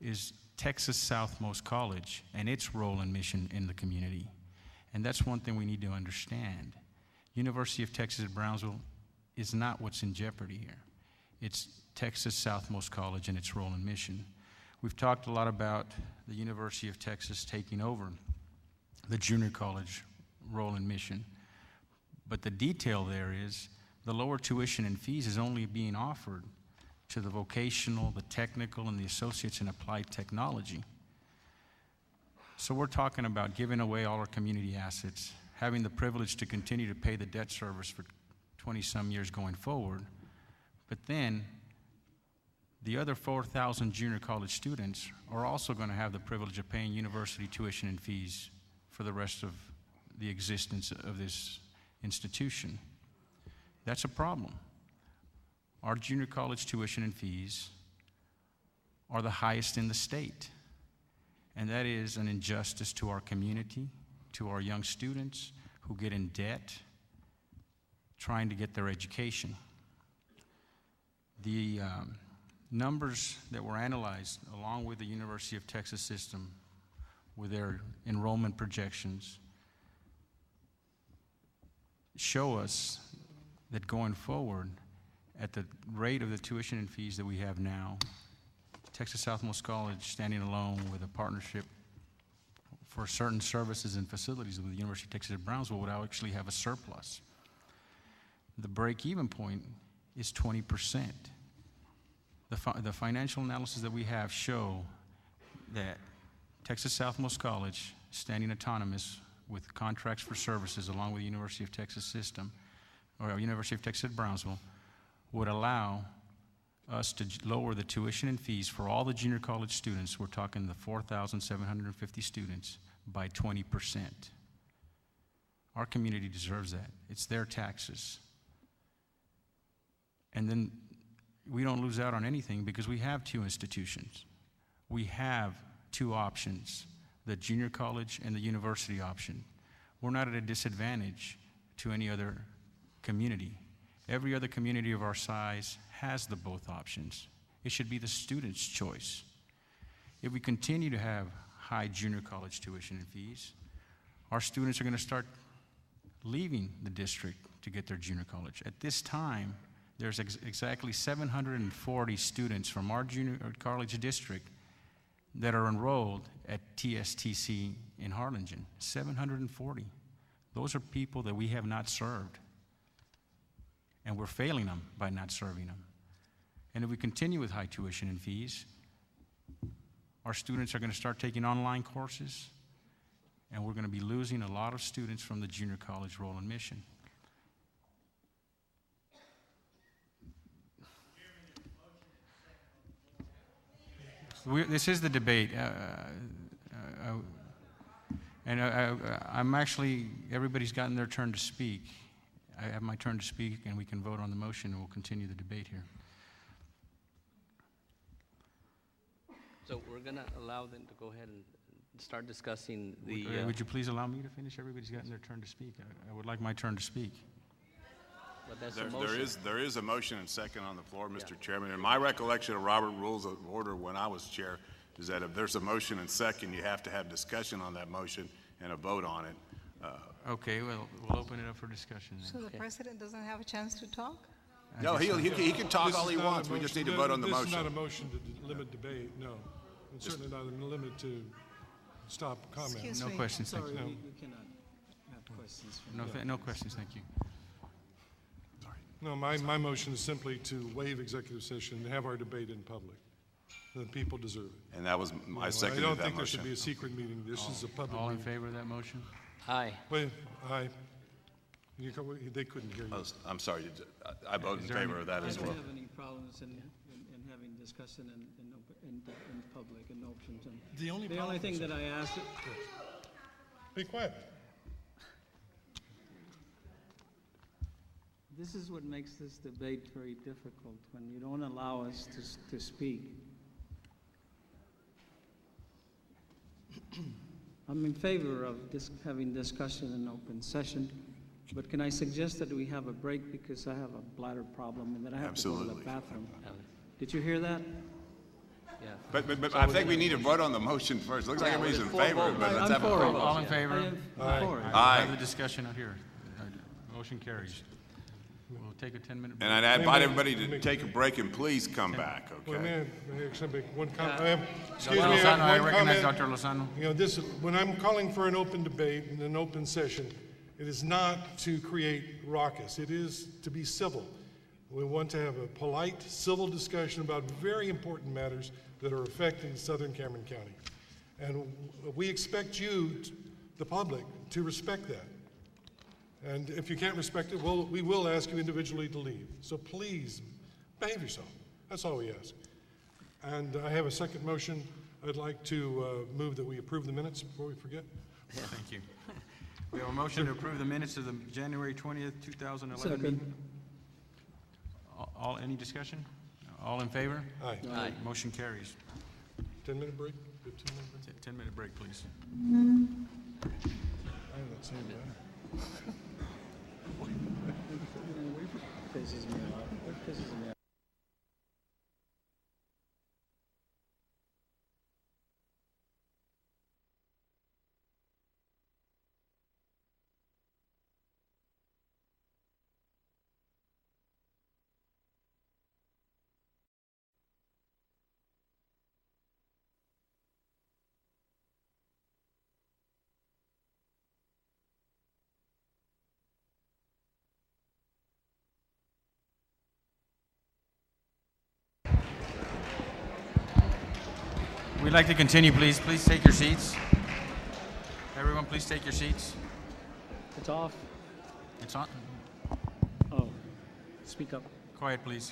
is Texas Southmost College and its role and mission in the community. And that's one thing we need to understand. University of Texas at Brownsville is not what's in jeopardy here. It's Texas Southmost College and its role and mission. We've talked a lot about the University of Texas taking over the junior college role and mission. But the detail there is the lower tuition and fees is only being offered to the vocational, the technical, and the associates in applied technology. So we're talking about giving away all our community assets, having the privilege to continue to pay the debt service for 20-some years going forward. But then the other 4,000 junior college students are also going to have the privilege of paying university tuition and fees for the rest of the existence of this institution. That's a problem. Our junior college tuition and fees are the highest in the state. And that is an injustice to our community, to our young students who get in debt trying to get their education. The numbers that were analyzed along with the University of Texas system with their enrollment projections show us that going forward, at the rate of the tuition and fees that we have now, Texas Southmost College, standing alone with a partnership for certain services and facilities with the University of Texas at Brownsville, would actually have a surplus. The break-even point is 20%. The financial analysis that we have show that Texas Southmost College, standing autonomous with contracts for services along with the University of Texas system, or University of Texas at Brownsville, would allow us to lower the tuition and fees for all the junior college students, we're talking the 4,750 students, by 20%. Our community deserves that. It's their taxes. And then we don't lose out on anything because we have two institutions. We have two options, the junior college and the university option. We're not at a disadvantage to any other community. Every other community of our size has the both options. It should be the student's choice. If we continue to have high junior college tuition and fees, our students are going to start leaving the district to get their junior college. At this time, there's exactly 740 students from our junior college district that are enrolled at TSTC in Harlingen. 740. Those are people that we have not served. And we're failing them by not serving them. And if we continue with high tuition and fees, our students are going to start taking online courses, and we're going to be losing a lot of students from the junior college role and mission. This is the debate. I'm actually, everybody's gotten their turn to speak. I have my turn to speak, and we can vote on the motion, and we'll continue the debate here. So we're going to allow them to go ahead and start discussing the... Would you please allow me to finish? Everybody's gotten their turn to speak. I would like my turn to speak. But that's a motion. There is a motion and second on the floor, Mr. Chairman. And my recollection of Robert Rules of Order when I was chair is that if there's a motion and second, you have to have discussion on that motion and a vote on it. Okay, well, we'll open it up for discussion then. So the president doesn't have a chance to talk? No, he can talk all he wants. We just need to vote on the motion. This is not a motion to limit debate, no. It's certainly not a limit to stop comment. No questions, thank you. Sorry, we cannot have questions. No questions, thank you. No, my motion is simply to waive executive session and have our debate in public. The people deserve it. And that was my second. I don't think there should be a secret meeting. This is a public All in meeting. favor of that motion? Aye. Wait, aye. They couldn't hear you. I'm sorry. I vote in favor of that as well. I don't have any problems in having discussion in public and options. And The only thing that I ask... Be quiet. This is what makes this debate very difficult, when you don't allow us to speak. I'm in favor of having discussion in open session, but can I suggest that we have a break because I have a bladder problem and that I have to go to the bathroom? Did you hear that? Yeah. But So I we're think we gonna- need to vote on the motion first. Looks like Yeah, everybody's with in four favor, votes. but let's I'm have a for vote. it. All in favor? I'm for it. Aye. Have the discussion out here. Motion carries. We'll take a 10-minute break. And I'd invite everybody to take a break and please come back, Well, okay? may I actually make one comment? Dr. Excuse me, I Lozano, I have one recognize comment. Dr. Lozano. You know, when I'm calling for an open debate and an open session, it is not to create ruckus. It is to be civil. We want to have a polite, civil discussion about very important matters that are affecting Southern Cameron County. And we expect you, the public, to respect that. And if you can't respect it, well, we will ask you individually to leave. So please, behave yourself. That's all we ask. And I have a second motion. I'd like to move that we approve the minutes before we forget. Thank you. We have a motion to approve the minutes of the January 20th, 2011 meeting. Any discussion? All in favor? Aye. Aye. Motion carries. 10-minute break? 15-minute break? 10-minute break, please. I have that same letter. Pisses me off. What pisses me off? We'd like to continue, please. Please take your seats. Everyone, please take your seats. It's off. It's on. Oh, speak up. Quiet, please.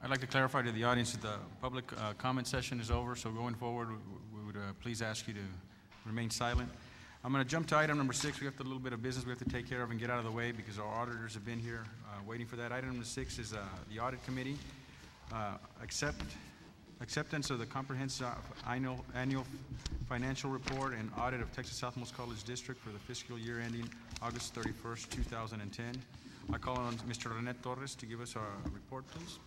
I'd like to clarify to the audience that the public comment session is over, so going forward, we would please ask you to remain silent. I'm going to jump to item number 6. We have a little bit of business we have to take care of and get out of the way because our auditors have been here waiting for that. Item number 6 is the audit committee. Acceptance of the comprehensive annual financial report and audit of Texas Southmost College District for the fiscal year ending August 31st, 2010. I call on Mr. René Torres to give us a report, please.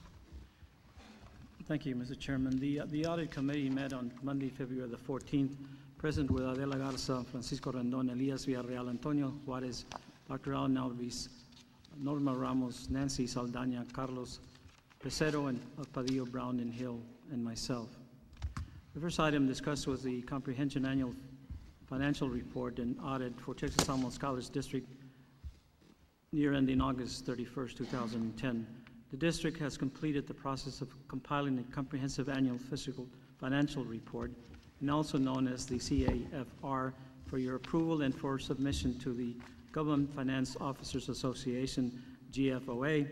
Thank you, Mr. Chairman. The audit committee met on Monday, February the 14th, present with Adela Garza, Francisco Rendon, Elias Villarreal, Antonio Juarez, Dr. Alan Alvis, Norma Ramos, Nancy Saldaña, Carlos Pesero, and Padillo, Brown, and Hill, and myself. The first item discussed was the comprehensive annual financial report and audit for Texas Southmost College District year ending August 31st, 2010. The district has completed the process of compiling a comprehensive annual fiscal financial report, and also known as the CAFR, for your approval and for submission to the Government Finance Officers Association, GFOA.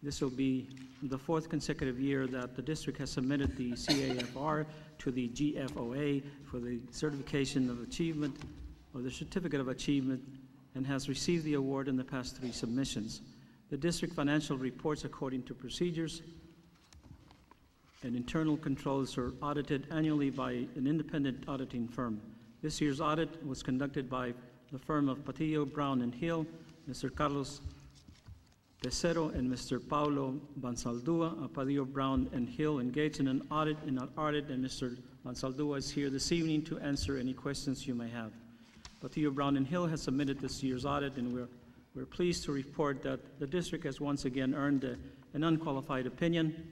This will be the 4th consecutive year that the district has submitted the CAFR to the GFOA for the certification of achievement, or the certificate of achievement, and has received the award in the past 3 submissions. The district financial reports according to procedures and internal controls are audited annually by an independent auditing firm. This year's audit was conducted by the firm of Patillo, Brown, and Hill, Mr. Carlos Pesero and Mr. Paulo Bansaldua. Padillo, Brown, and Hill engaged in an audit, and Mr. Bansaldua is here this evening to answer any questions you may have. Patillo, Brown, and Hill has submitted this year's audit, and we're pleased to report that the district has once again earned an unqualified opinion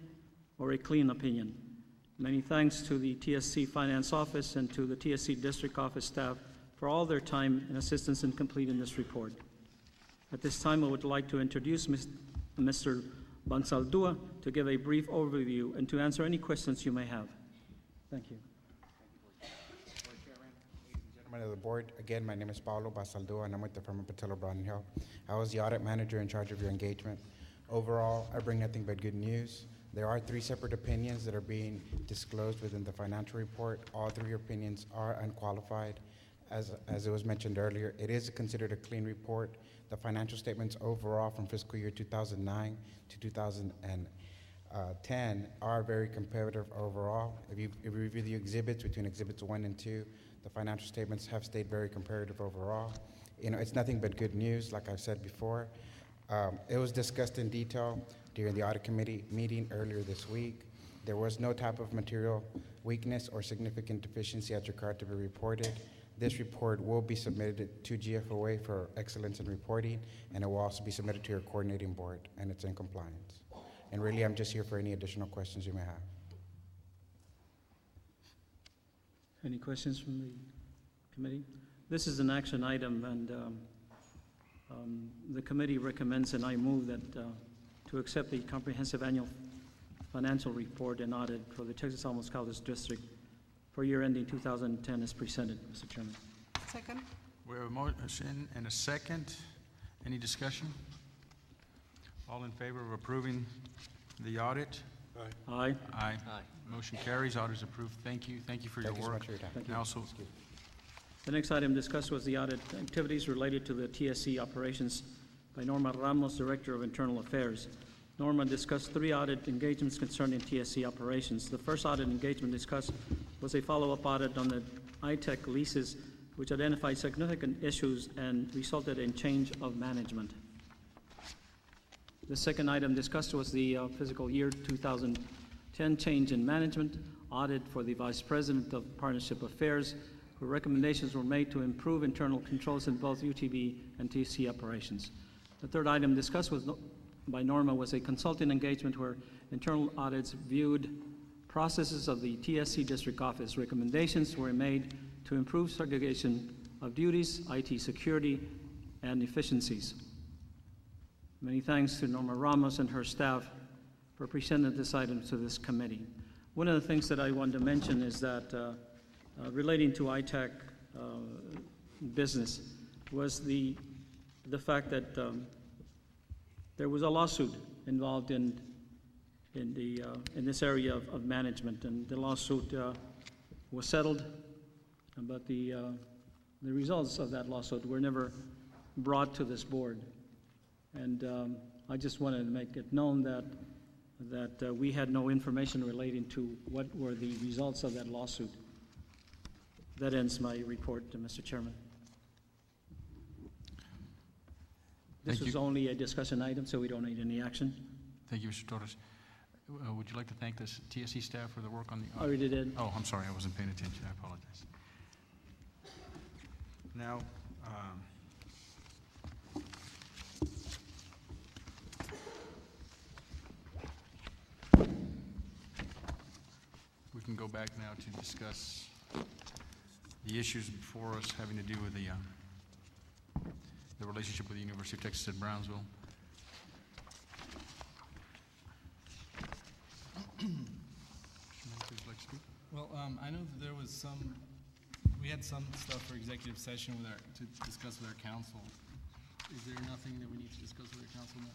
or a clean opinion. Many thanks to the TSC Finance Office and to the TSC District Office staff for all their time and assistance in completing this report. At this time, I would like to introduce Mr. Bansaldua to give a brief overview and to answer any questions you may have. Thank you. Of the board. Again, my name is Paulo Basaldua, and I'm with the firm of Patillo, Brown, and Hill. I was the audit manager in charge of your engagement. Overall, I bring nothing but good news. There are 3 separate opinions that are being disclosed within the financial report. All 3 opinions are unqualified, As it was mentioned earlier, it is considered a clean report. The financial statements overall from fiscal year 2009 to 2010 are very competitive overall. If you review the exhibits between exhibits 1 and 2, the financial statements have stayed very comparative overall. You know, it's nothing but good news, like I've said before. It was discussed in detail during the audit committee meeting earlier this week. There was no type of material weakness or significant deficiency as required to be reported. This report will be submitted to GFOA for excellence in reporting, and it will also be submitted to your coordinating board, and it's in compliance. And really, I'm just here for any additional questions you may have. Any questions from the committee? This is an action item, and the committee recommends, and I move that to accept the comprehensive annual financial report and audit for the Texas Southmost College District for year ending 2010 as presented, Mr. Chairman. Second. We have a motion and a second. Any discussion? All in favor of approving the audit? Aye. Aye. Motion carries. Audit is approved. Thank you. Thank you for your work. Thank you so much for your time. Thank you. And also, The next item discussed was the audit activities related to the TSC operations by Norma Ramos, Director of Internal Affairs. Norma discussed 3 audit engagements concerning TSC operations. The first audit engagement discussed was a follow-up audit on the ITech leases, which identified significant issues and resulted in change of management. The second item discussed was the fiscal year 2010 change in management audit for the Vice President of Partnership Affairs, where recommendations were made to improve internal controls in both UTB and TSC operations. The third item discussed by Norma was a consulting engagement where internal audits viewed processes of the TSC district office. Recommendations were made to improve segregation of duties, IT security, and efficiencies. Many thanks to Norma Ramos and her staff for presenting this item to this committee. One of the things that I wanted to mention is that relating to ITech business was the fact that there was a lawsuit involved in this area of management, and the lawsuit was settled, but the results of that lawsuit were never brought to this board. And I just wanted to make it known that we had no information relating to what were the results of that lawsuit. That ends my report, Mr. Chairman. This was only a discussion item, so we don't need any action. thank you, Mr. Torres. Would you like to thank the TSC staff for the work on the audit? I already did. Oh, I'm sorry, I wasn't paying attention. I apologize. Now, we can go back now to discuss the issues before us having to do with the relationship with the University of Texas at Brownsville. Well, I know that there was we had some stuff for executive session to discuss with our council. Is there nothing that we need to discuss with our council now?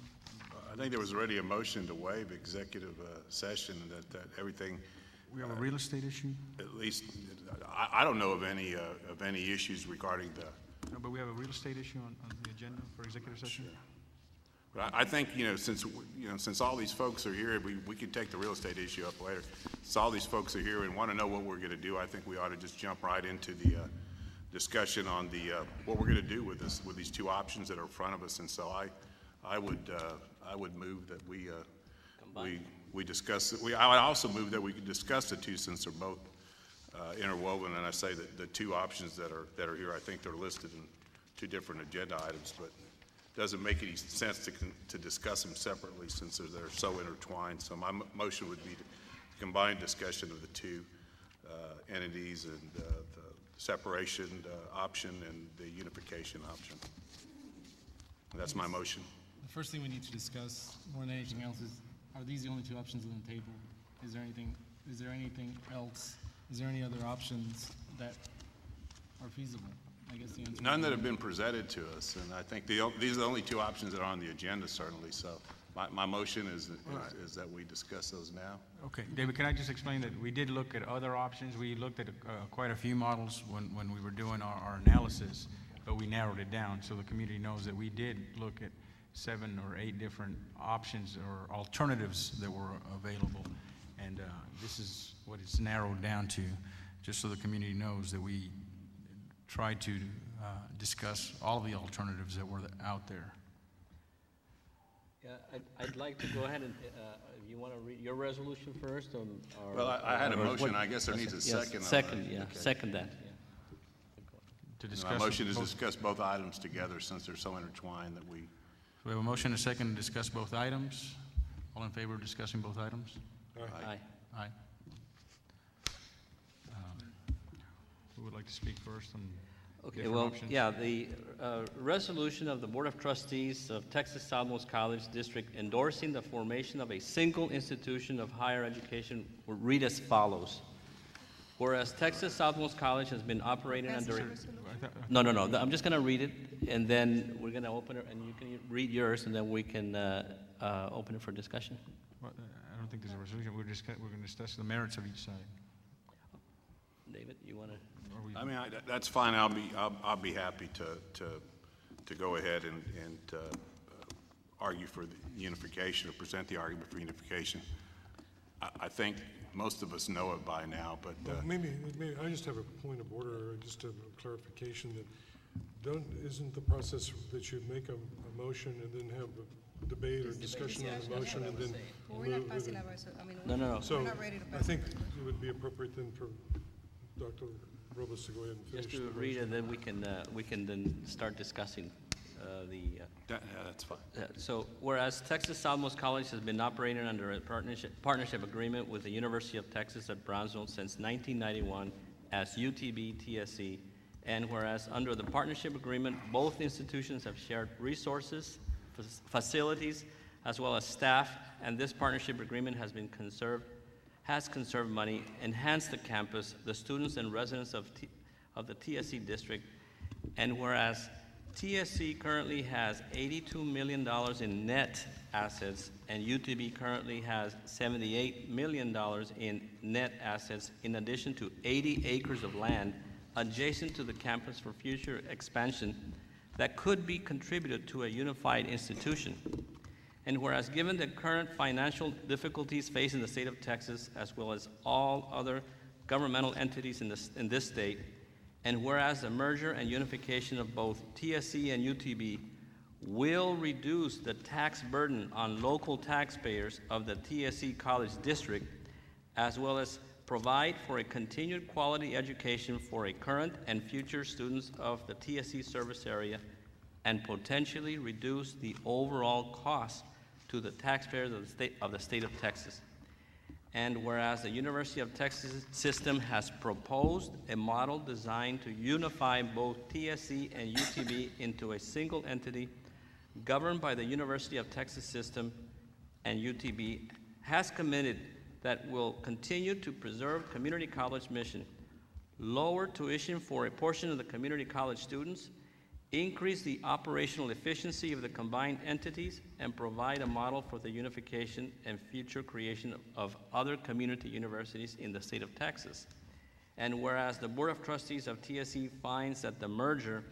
I think there was already a motion to waive executive session, that everything. We have a real estate issue? At least, I don't know of any issues regarding the. No, but we have a real estate issue on the agenda for executive session? Sure. But I think, since all these folks are here, we could take the real estate issue up later. Since all these folks are here and want to know what we're going to do, I think we ought to just jump right into the discussion on what we're going to do with these 2 options that are in front of us. And so I would move that we discuss it. I would also move that we could discuss the 2 since they're both interwoven. And I say that the 2 options that are here, I think they're listed in 2 different agenda items, but doesn't make any sense to discuss them separately since they're so intertwined. So my motion would be to combine discussion of the 2 entities and the separation option and the unification option. That's my motion. The first thing we need to discuss more than anything else is, are these the only 2 options on the table? Is there anything else? Is there any other options that are feasible? I guess the answer None that have been presented to us, and I think these are the only 2 options that are on the agenda, certainly. So My motion is that we discuss those now. Okay, David, can I just explain that we did look at other options? We looked at quite a few models when we were doing our analysis, but we narrowed it down so the community knows that we did look at 7 or 8 different options or alternatives that were available. And this is what it's narrowed down to, just so the community knows that we tried to discuss all of the alternatives that were out there. Yeah, I'd like to go ahead and, you want to read your resolution first? Well, I had a motion. I guess there needs a second. Second, yeah, Okay. second that. To My discuss motion is both- discuss both items together since they're so intertwined that we. We have a motion and a second to discuss both items. All in favor of discussing both items? Aye. Aye. Who would like to speak first on Okay, different well, options? yeah, the resolution of the Board of Trustees of Texas Southmost College District endorsing the formation of a single institution of higher education will read as follows. Whereas Texas Southmost College has been operating under... No, I'm just going to read it, and then we're going to open it, and you can read yours, and then we can open it for discussion. Well, I don't think there's a resolution. We're going to discuss the merits of each side. David, you want to... I mean, that's fine. I'll be happy to go ahead and argue for the unification or present the argument for unification. I think most of us know it by now, but Well, maybe I just have a point of order, or just a clarification that isn't the process that you make a motion and then have a debate or discussion on the motion and then move it? No. So I think it would be appropriate then for Dr. Robles to go ahead and finish. Just to the read motion. it, then we can then start discussing that's fine. So, whereas Texas Southmost College has been operating under a partnership agreement with the University of Texas at Brownsville since 1991 as UTB TSC, and whereas under the partnership agreement, both institutions have shared resources, facilities, as well as staff, and this partnership agreement has conserved money, enhanced the campus, the students and residents of the TSC district, and whereas TSC currently has $82 million in net assets, and UTB currently has $78 million in net assets, in addition to 80 acres of land adjacent to the campus for future expansion that could be contributed to a unified institution. And whereas given the current financial difficulties facing the state of Texas, as well as all other governmental entities in this state, and whereas the merger and unification of both TSC and UTB will reduce the tax burden on local taxpayers of the TSC College District, as well as provide for a continued quality education for a current and future students of the TSC service area, and potentially reduce the overall cost to the taxpayers of the state of Texas. And whereas the University of Texas system has proposed a model designed to unify both TSC and UTB into a single entity governed by the University of Texas system, and UTB has committed that will continue to preserve community college mission, lower tuition for a portion of the community college students, increase the operational efficiency of the combined entities, and provide a model for the unification and future creation of other community universities in the state of Texas. And whereas the Board of Trustees of TSC finds that the merger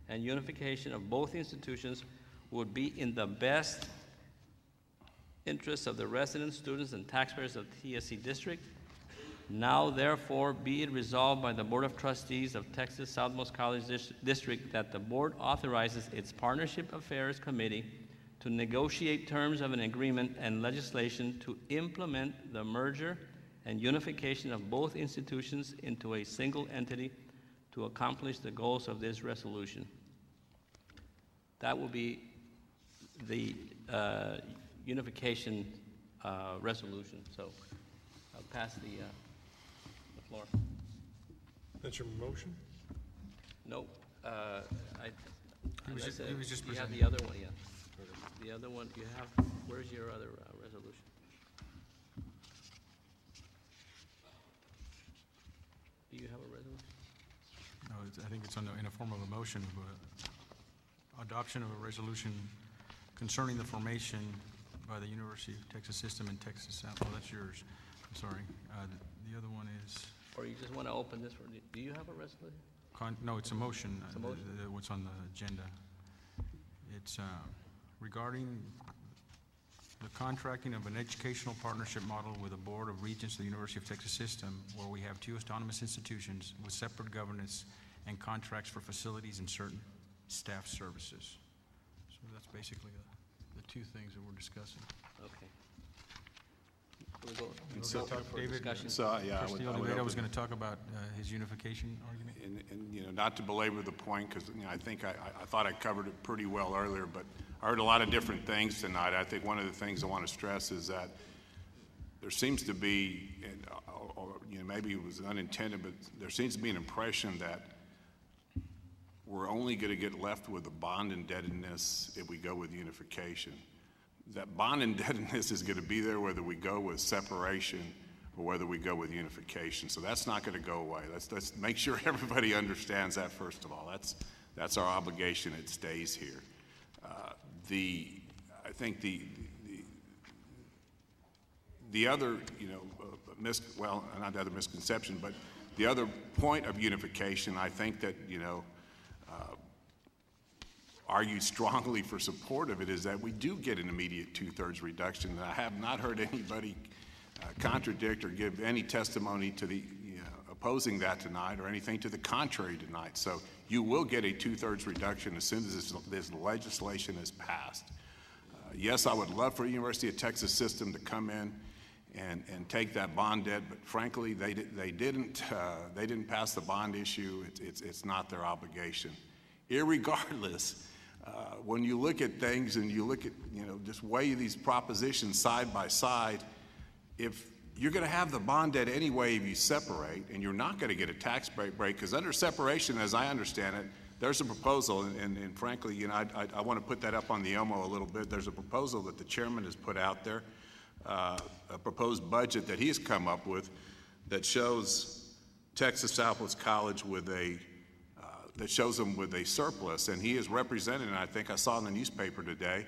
and unification of both institutions would be in the best interests of the residents, students, and taxpayers of the TSC district, now therefore be it resolved by the Board of Trustees of Texas Southmost College District that the board authorizes its Partnership Affairs Committee to negotiate terms of an agreement and legislation to implement the merger and unification of both institutions into a single entity to accomplish the goals of this resolution. That will be the unification resolution. So I'll pass the floor. That's your motion? No, He was just you have presenting. the other one, yeah. The other one, you have, where's your other resolution? Do you have a resolution? No, I think it's in a form of a motion, but adoption of a resolution concerning the formation by the University of Texas System in Texas South. Oh, that's yours. I'm sorry. The other one is, Or you just want to open this for, do you have a resolution? no, it's a motion. It's a motion? What's on the agenda. It's regarding the contracting of an educational partnership model with the Board of Regents of the University of Texas System, where we have two autonomous institutions with separate governance and contracts for facilities and certain staff services. So that's basically the two things that we're discussing. Okay. We'll go- And we'll go for David, discussion. Trustee Oliveira was going to talk about his unification argument. And, you know, not to belabor the point, because, you know, I think I thought I covered it pretty well earlier, but I heard a lot of different things tonight. I think one of the things I want to stress is that there seems to be, or you know, maybe it was unintended, but there seems to be an impression that we're only going to get left with the bond indebtedness if we go with unification. That bond indebtedness is going to be there whether we go with separation or whether we go with unification. So that's not going to go away. Let's make sure everybody understands that, first of all. That's our obligation. It stays here. I think the other, you know, not the other misconception, but the other point of unification, I think that, you know, argue strongly for support of it, is that we do get an immediate 2/3 reduction. And I have not heard anybody contradict or give any testimony to the opposing that tonight, or anything to the contrary tonight. So you will get a 2/3 reduction as soon as this legislation is passed. Yes, I would love for the University of Texas System to come in and take that bond debt, but frankly, they didn't pass the bond issue. It's not their obligation. Irregardless, when you look at things and you look at, you know, just weigh these propositions side by side, if you're going to have the bond debt anyway if you separate, and you're not going to get a tax break, because under separation, as I understand it, there's a proposal, and frankly, you know, I want to put that up on the ELMO a little bit. There's a proposal that the chairman has put out there, a proposed budget that he's come up with that shows Texas Southmost College with that shows them with a surplus, and he is represented, and I think I saw in the newspaper today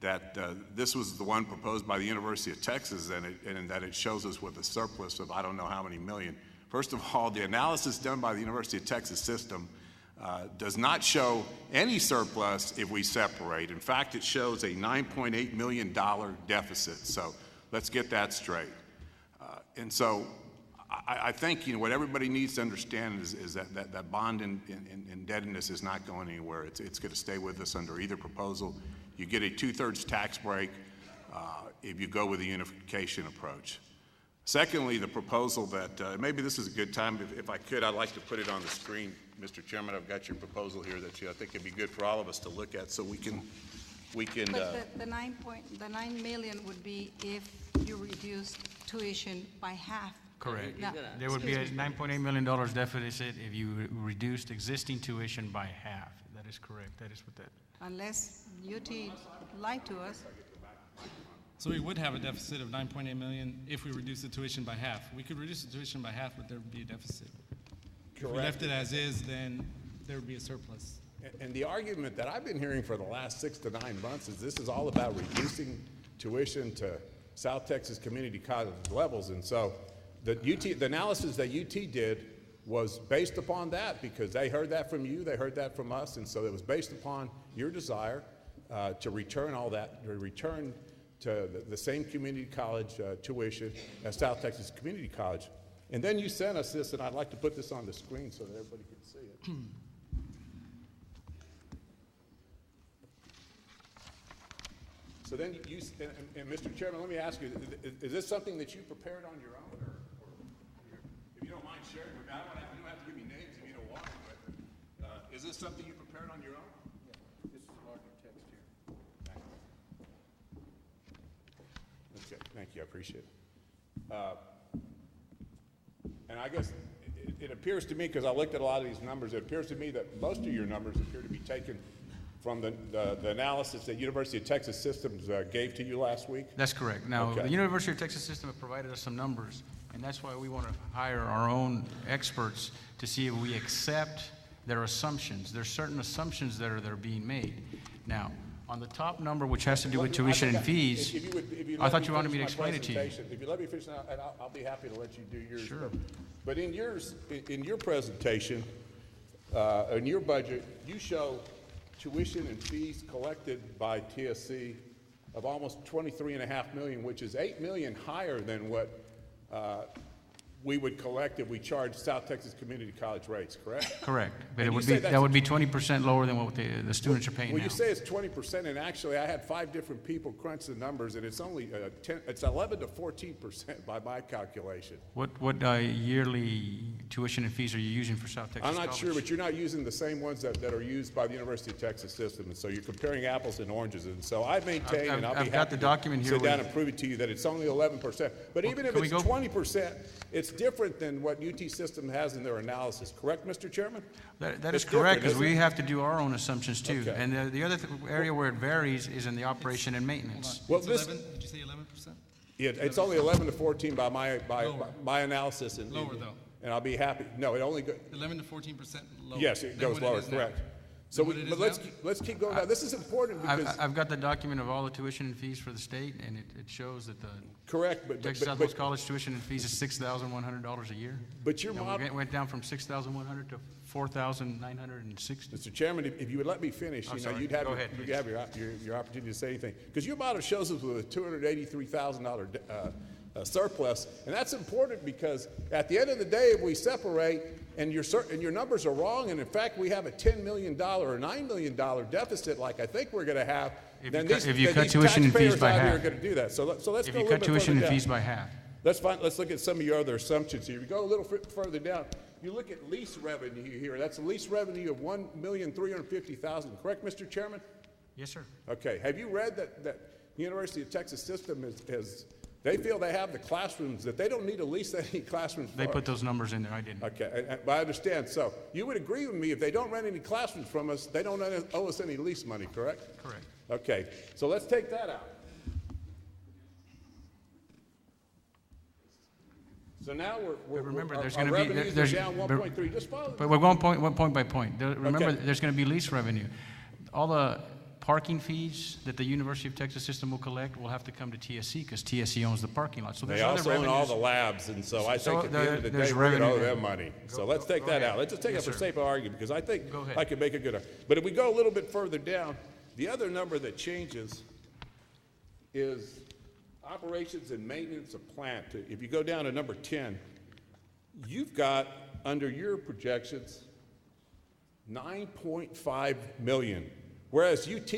that this was the one proposed by the University of Texas, and that it shows us with a surplus of I don't know how many million. First of all, the analysis done by the University of Texas System does not show any surplus if we separate. In fact, it shows a $9.8 million deficit. So let's get that straight. And so I think, you know, what everybody needs to understand is that bond indebtedness is not going anywhere. It's going to stay with us under either proposal. You get a 2/3 tax break if you go with the unification approach. Secondly, the proposal that maybe this is a good time, if I could, I'd like to put it on the screen. Mr. Chairman, I've got your proposal here that I think it'd be good for all of us to look at, so we can. But the 9 million would be if you reduced tuition by half. Correct. Now, There would be a excuse me. $9.8 million deficit if you reduced existing tuition by half. That is correct. That is what that. Unless UT lied to us. So we would have a deficit of 9.8 million if we reduce the tuition by half. We could reduce the tuition by half, but there would be a deficit. If we left it as is, then there would be a surplus. And the argument that I've been hearing for the last 6 to 9 months is this is all about reducing tuition to South Texas Community College levels. And so the analysis that UT did was based upon that, because they heard that from you, they heard that from us, and so it was based upon your desire to return all that, to return to the same community college tuition as South Texas Community College. And then you sent us this, and I'd like to put this on the screen so that everybody can see it. So then you, and Mr. Chairman, let me ask you, is this something that you prepared on your own, or if you don't mind sharing with me? You don't have to give me names if you don't want to, but is this something you prepared on your own? Yeah, this is larger text here. Okay, thank you, I appreciate it. And I guess it appears to me, because I looked at a lot of these numbers, it appears to me that most of your numbers appear to be taken from the analysis that University of Texas Systems gave to you last week? That's correct. Now, the University of Texas System have provided us some numbers, and that's why we want to hire our own experts to see if we accept their assumptions. There's certain assumptions that are being made. Now, On the top number, which has to do with tuition and fees, I thought you wanted me to explain it to you. If you let me finish, and I'll be happy to let you do yours. Sure. But in yours, in your presentation, in your budget, you show tuition and fees collected by TSC of almost $23.5 million, which is $8 million higher than what we would collect if we charged South Texas Community College rates, correct? Correct, but that would be 20% lower than what the students are paying now. Well, you say it's 20%, and actually I had 5 different people crunch the numbers, and it's only it's 11 to 14% by my calculation. What yearly tuition and fees are you using for South Texas I'm not College? sure, but you're not using the same ones that are used by the University of Texas system, and so you're comparing apples and oranges. And so I maintain, and I'll be happy to sit down and prove it to you, that it's only 11%. But even if it's 20%, it's different than what UT system has in their analysis. Correct, Mr. Chairman? That is correct, because we have to do our own assumptions too. Okay. And the other area where it varies is in the operation and maintenance. Well, did you say 11%? Yeah, it's only 11 to 14 by my analysis. Lower though. And I'll be happy. No, it only goes 11 to 14% lower. Yes, it goes lower. Correct. So, but let's keep going. Now, this is important because I've got the document of all the tuition and fees for the state, and it shows that the correct, but Texas Southmost College tuition and fees is $6,100 a year. But your model went down from $6,100 to $4,960. Mr. Chairman, if you would let me finish, you'd have your opportunity to say anything, because your model shows us with a $283,000 surplus, and that's important because at the end of the day, if we separate and your numbers are wrong, and in fact we have a $10 million or $9 million deficit, like I think we're going to have, if you cut tuition and fees by half, are going to do that. So let's go a little bit further down. If you cut tuition and fees by half. Let's look at some of your other assumptions here. You go a little further down. You look at lease revenue here. That's a lease revenue of $1,350,000. Correct, Mr. Chairman? Yes, sir. Okay. Have you read that University of Texas system is they feel they have the classrooms, that they don't need to lease any classrooms for. They put those numbers in there. I didn't. Okay, but I understand. So you would agree with me, if they don't rent any classrooms from us, they don't owe us any lease money, correct? Correct. Okay, so let's take that out. So now remember, there's our going to be revenues are down 1.3. Just follow. But we're going point by point. Remember, there's going to be lease revenue. All the parking fees that the University of Texas system will collect will have to come to TSC because TSC owns the parking lot. So they also own all the labs, and so I think at the end of the day, we're going to owe them money. So let's take that out. Let's just take up a safe argument, because I think I can make a good argument. But if we go a little bit further down, the other number that changes is operations and maintenance of plant. If you go down to number 10, you've got, under your projections, $9.5 million. Whereas UT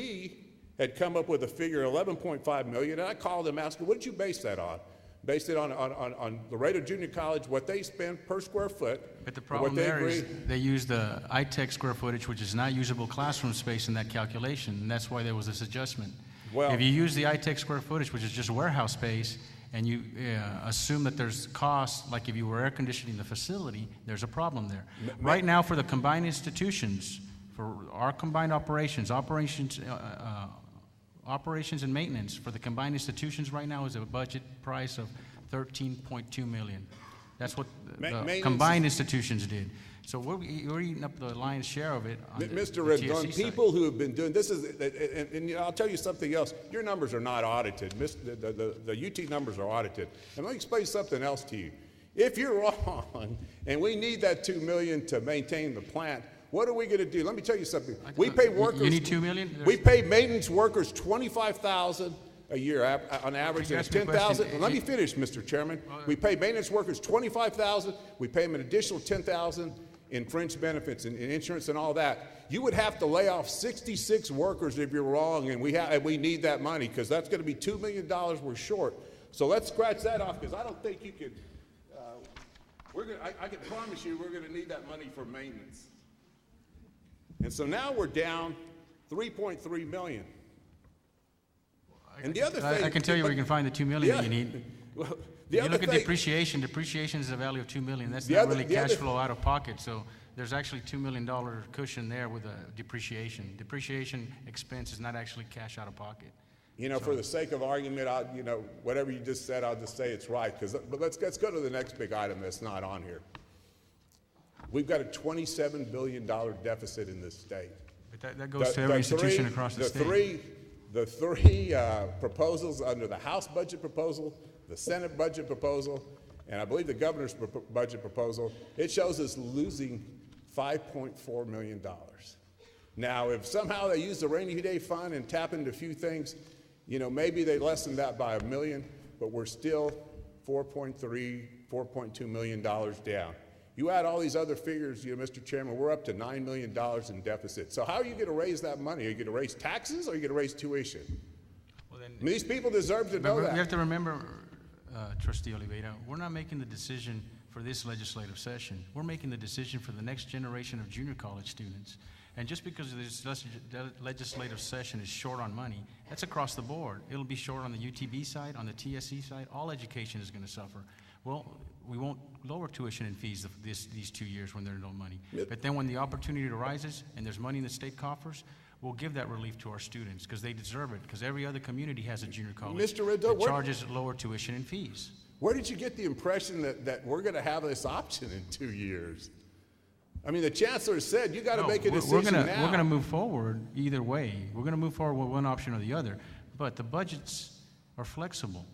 had come up with a figure of $11.5 million, and I called them, asked them, what did you base that on? Based it on the rate of junior college, what they spend per square foot. But the problem there is they use the ITech square footage, which is not usable classroom space in that calculation, and that's why there was this adjustment. Well, if you use the ITech square footage, which is just warehouse space, and you assume that there's costs, like if you were air conditioning the facility, there's a problem there. Right now, for the combined institutions, for our combined operations and maintenance for the combined institutions right now is a budget price of $13.2 million. That's what the combined institutions did. So we're eating up the lion's share of it. Mr. Rendon, people who have been doing this and I'll tell you something else. Your numbers are not audited. The UT numbers are audited. And let me explain something else to you. If you're wrong, and we need that $2 million to maintain the plant, what are we going to do? Let me tell you something. We pay workers. You need $2 million? We pay maintenance workers $25,000 a year on average. There's $10,000. Let me finish, Mr. Chairman. We pay maintenance workers $25,000. We pay them an additional $10,000 in fringe benefits and insurance and all that. You would have to lay off 66 workers if you're wrong, and we need that money, because that's going to be $2 million we're short. So let's scratch that off, because I don't think you could. I can promise you we're going to need that money for maintenance. And so now we're down $3.3 million. And the other thing, I can tell you where you can find the $2 million you need. Well, you look at depreciation. Depreciation is a value of $2 million. That's not really cash flow out of pocket. So there's actually $2 million cushion there with depreciation. Depreciation expense is not actually cash out of pocket. For the sake of argument, whatever you just said, I'll just say it's right. But let's go to the next big item that's not on here. We've got a $27 billion deficit in this state. But that goes to every institution across the state. the three proposals under the House budget proposal, the Senate budget proposal, and I believe the governor's budget proposal, it shows us losing $5.4 million. Now, if somehow they use the rainy day fund and tap into a few things, you know, maybe they lessen that by $1 million, but we're still $4.2 million down. You add all these other figures, you know, Mr. Chairman, we're up to $9 million in deficit. So how are you going to raise that money? Are you going to raise taxes or are you going to raise tuition? Well, then, I mean, these people deserve to know that. You have to remember, Trustee Oliveira, we're not making the decision for this legislative session. We're making the decision for the next generation of junior college students. And just because this legislative session is short on money, that's across the board. It'll be short on the UTB side, on the TSC side. All education is going to suffer. Well, we won't lower tuition and fees these 2 years when there's no money. Yep. But then when the opportunity arises and there's money in the state coffers, we'll give that relief to our students because they deserve it, because every other community has a junior college that charges lower tuition and fees. Where did you get the impression that we're going to have this option in 2 years? I mean, the chancellor said you got to make a decision now. We're going to move forward either way. We're going to move forward with one option or the other. But the budgets are flexible.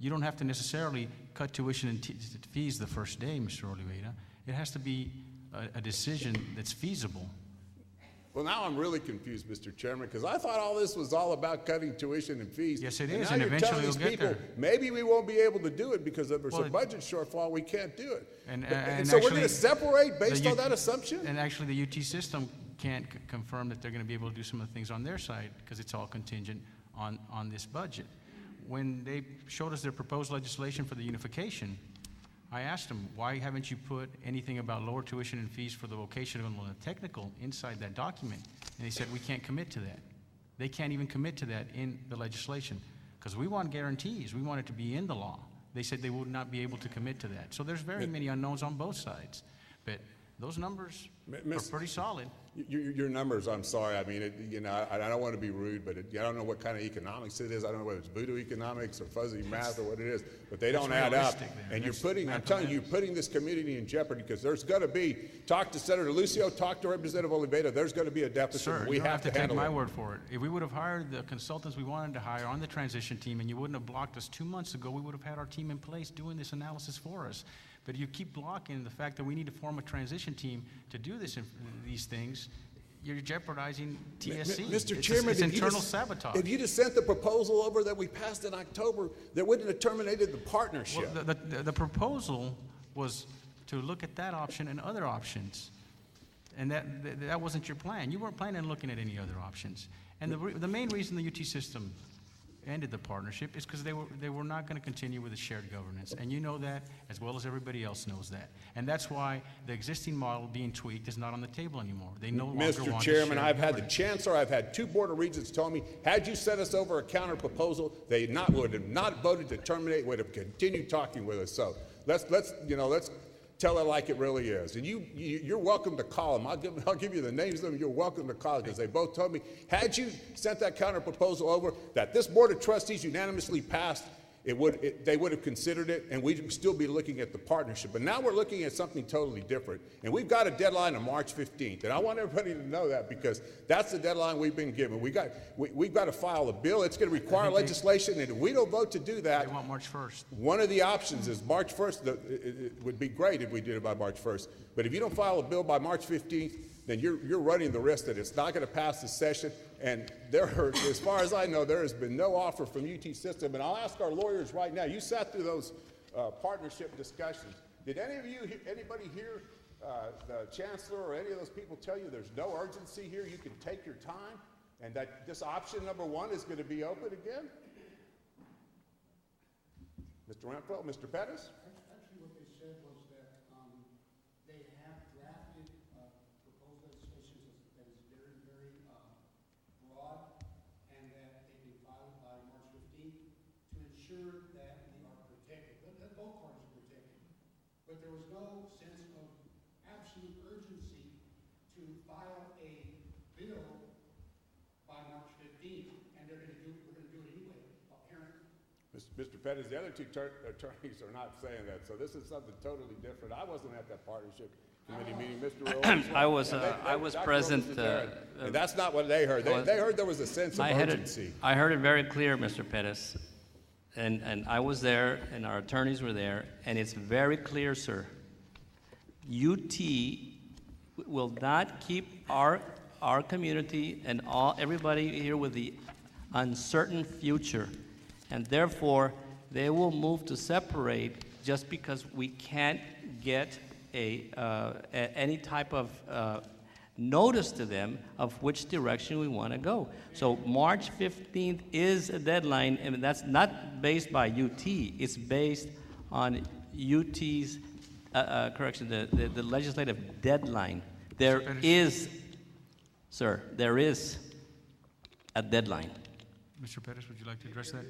You don't have to necessarily cut tuition and fees the first day, Mr. Oliveira. It has to be a decision that's feasible. Well, now I'm really confused, Mr. Chairman, because I thought all this was all about cutting tuition and fees. Yes, it is, now and you're eventually telling these you'll get people, there. maybe we won't be able to do it because if there's a budget shortfall, we can't do it. And so actually, we're going to separate based on that assumption? And actually, the UT system can't confirm that they're going to be able to do some of the things on their side because it's all contingent on this budget. When they showed us their proposed legislation for the unification, I asked them, why haven't you put anything about lower tuition and fees for the vocational and technical inside that document? And they said, we can't commit to that. They can't even commit to that in the legislation because we want guarantees. We want it to be in the law. They said they would not be able to commit to that. So there's very many unknowns on both sides. But those numbers are pretty solid. Your numbers, I'm sorry. I mean, you know, I don't want to be rude, but I don't know what kind of economics it is. I don't know whether it's voodoo economics or fuzzy math or what it is, but they don't add up. And you're putting, I'm telling you, you're putting this community in jeopardy because there's going to be, talk to Senator Lucio, talk to Representative Oliveira, there's going to be a deficit. Sir, we you don't have to take my it. word for it. If we would have hired the consultants we wanted to hire on the transition team and you wouldn't have blocked us 2 months ago, we would have had our team in place doing this analysis for us. But you keep blocking the fact that we need to form a transition team to do these things. You're jeopardizing TSC. Mr. Chairman, it's internal sabotage. If you just sent the proposal over that we passed in October, that wouldn't have terminated the partnership. Well, the proposal was to look at that option and other options. And that wasn't your plan. You weren't planning on looking at any other options. And the main reason the UT system ended the partnership is because they were not going to continue with the shared governance. And you know that as well as everybody else knows that. And that's why the existing model being tweaked is not on the table anymore. They no longer Mr. want Chairman, shared I've had the governance. chancellor, I've had 2 board of regents tell me, had you sent us over a counter proposal, they would have not voted to terminate, would have continued talking with us. So let's tell it like it really is. And you're welcome to call them. I'll give you the names of them. You're welcome to call them because they both told me, had you sent that counter proposal over that this board of trustees unanimously passed, they would have considered it, and we'd still be looking at the partnership. But now we're looking at something totally different. And we've got a deadline of March 15th. And I want everybody to know that because that's the deadline we've been given. We've got to file a bill. It's going to require legislation, and if we don't vote to do that, They want March 1st. one of the options is March 1st. It would be great if we did it by March 1st. But if you don't file a bill by March 15th, then you're running the risk that it's not going to pass the session. And as far as I know, there has been no offer from UT System. And I'll ask our lawyers right now. You sat through those partnership discussions. Did anybody hear the chancellor or any of those people tell you there's no urgency here? You can take your time, and that this option number 1 is going to be open again? Mr. Renfro, Mr. Pettis? Actually, what they said was that they have drafted proposed legislation that is very, very broad and that they can file it by March 15th to ensure that we are protected, that both parties are protected. But there was no sense of absolute urgency to file a bill by March 15th, and we're going to do it anyway, apparently. Mr. Pettis, the other two attorneys are not saying that, so this is something totally different. I wasn't at that partnership committee meeting, Mr. Rowland. I was present. And that's not what they heard. They heard there was a sense of urgency. I heard it very clear, Mr. Pettis, and I was there, and our attorneys were there, and it's very clear, sir. UT will not keep our community and everybody here with the uncertain future, and therefore they will move to separate just because we can't get any type of notice to them of which direction we want to go. So March 15th is a deadline, and that's not based by UT. It's based on UT's the legislative deadline. There is a deadline. Mr. Pettis, would you like to address that?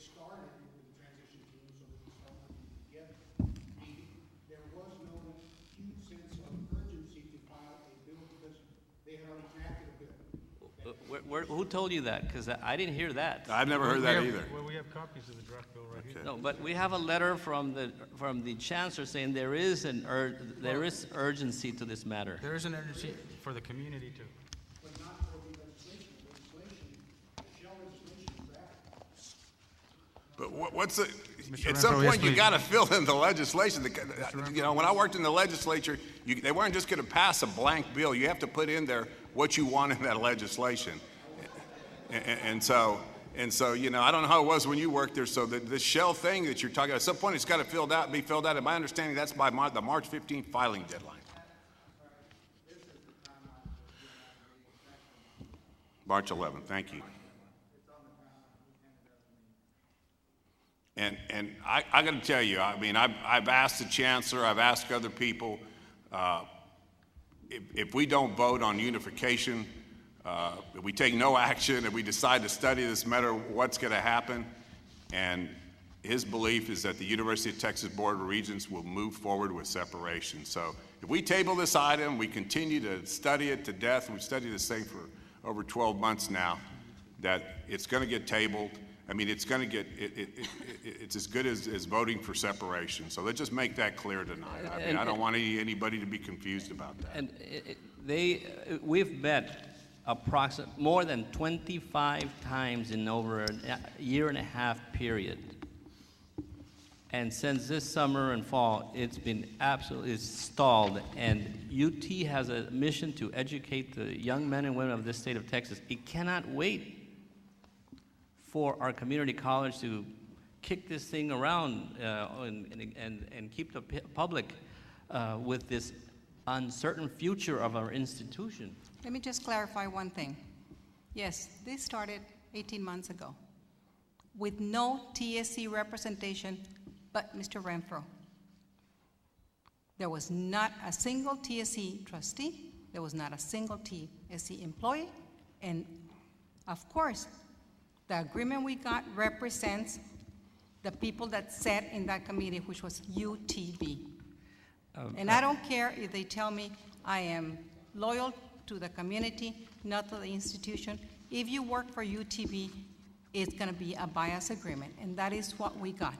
Started with the transition team so we can start working together. There was no huge sense of urgency to file a bill because they had already drafted a bill. Who told you that? Because I didn't hear that. I've never heard that either. Well, we have copies of the draft bill right here. No, but we have a letter from the chancellor saying there is urgency to this matter. There is an urgency for the community too. But not for the legislation. The shell legislation is drafted. But what's the? Mr. At some Renfro, point, yes, you got to fill in the legislation. You know, when I worked in the legislature, they weren't just going to pass a blank bill. You have to put in there what you want in that legislation. And so, you know, I don't know how it was when you worked there. So the shell thing that you're talking about, at some point, it's got to be filled out. And my understanding, that's by the March 15th filing deadline. March 11th. Thank you. And I got to tell you, I mean, I've asked the chancellor, I've asked other people, if we don't vote on unification, if we take no action, if we decide to study this matter, what's going to happen? And his belief is that the University of Texas Board of Regents will move forward with separation. So if we table this item, we continue to study it to death, we've studied this thing for over 12 months now, that it's going to get tabled. I mean, it's going to get, it's as good as voting for separation. So let's just make that clear tonight. I mean, I don't want anybody to be confused about that. And we've met more than 25 times in over a year and a half period. And since this summer and fall, it's been absolutely stalled. And UT has a mission to educate the young men and women of this state of Texas. It cannot wait for our community college to kick this thing around and keep the public with this uncertain future of our institution. Let me just clarify one thing. Yes, this started 18 months ago with no TSC representation but Mr. Renfro. There was not a single TSC trustee, there was not a single TSC employee, and of course, the agreement we got represents the people that sat in that committee, which was UTB. And I don't care if they tell me I am loyal to the community, not to the institution. If you work for UTB, it's going to be a bias agreement, and that is what we got.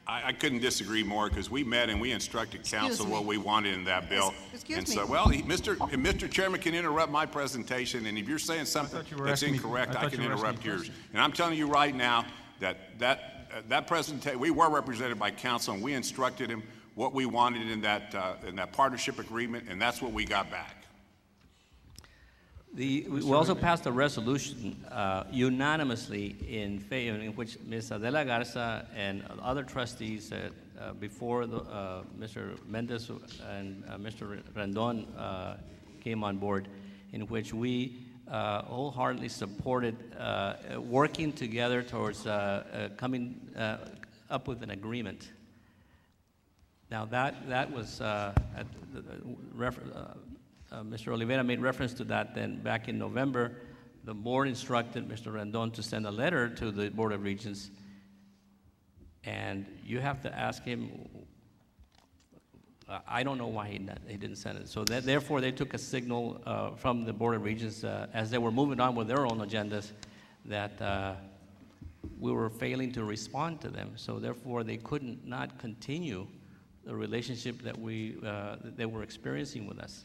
I couldn't disagree more, because we met and we instructed council what we wanted in that bill. Excuse me. So, well, Mr. Chairman can interrupt my presentation, and if you're saying something that's incorrect, I can interrupt yours. And I'm telling you right now that presentation, we were represented by council, and we instructed him what we wanted in that partnership agreement, and that's what we got back. We also passed a resolution unanimously in favor, in which Ms. Adela Garza and other trustees before Mr. Mendez and Mr. Rendon came on board, in which we wholeheartedly supported working together towards coming up with an agreement. Now that was Mr. Oliveira made reference to that. Then back in November, the board instructed Mr. Rendon to send a letter to the Board of Regents, and you have to ask him. I don't know why he didn't send it. So therefore, they took a signal from the Board of Regents as they were moving on with their own agendas that we were failing to respond to them. So therefore, they couldn't not continue the relationship that they were experiencing with us.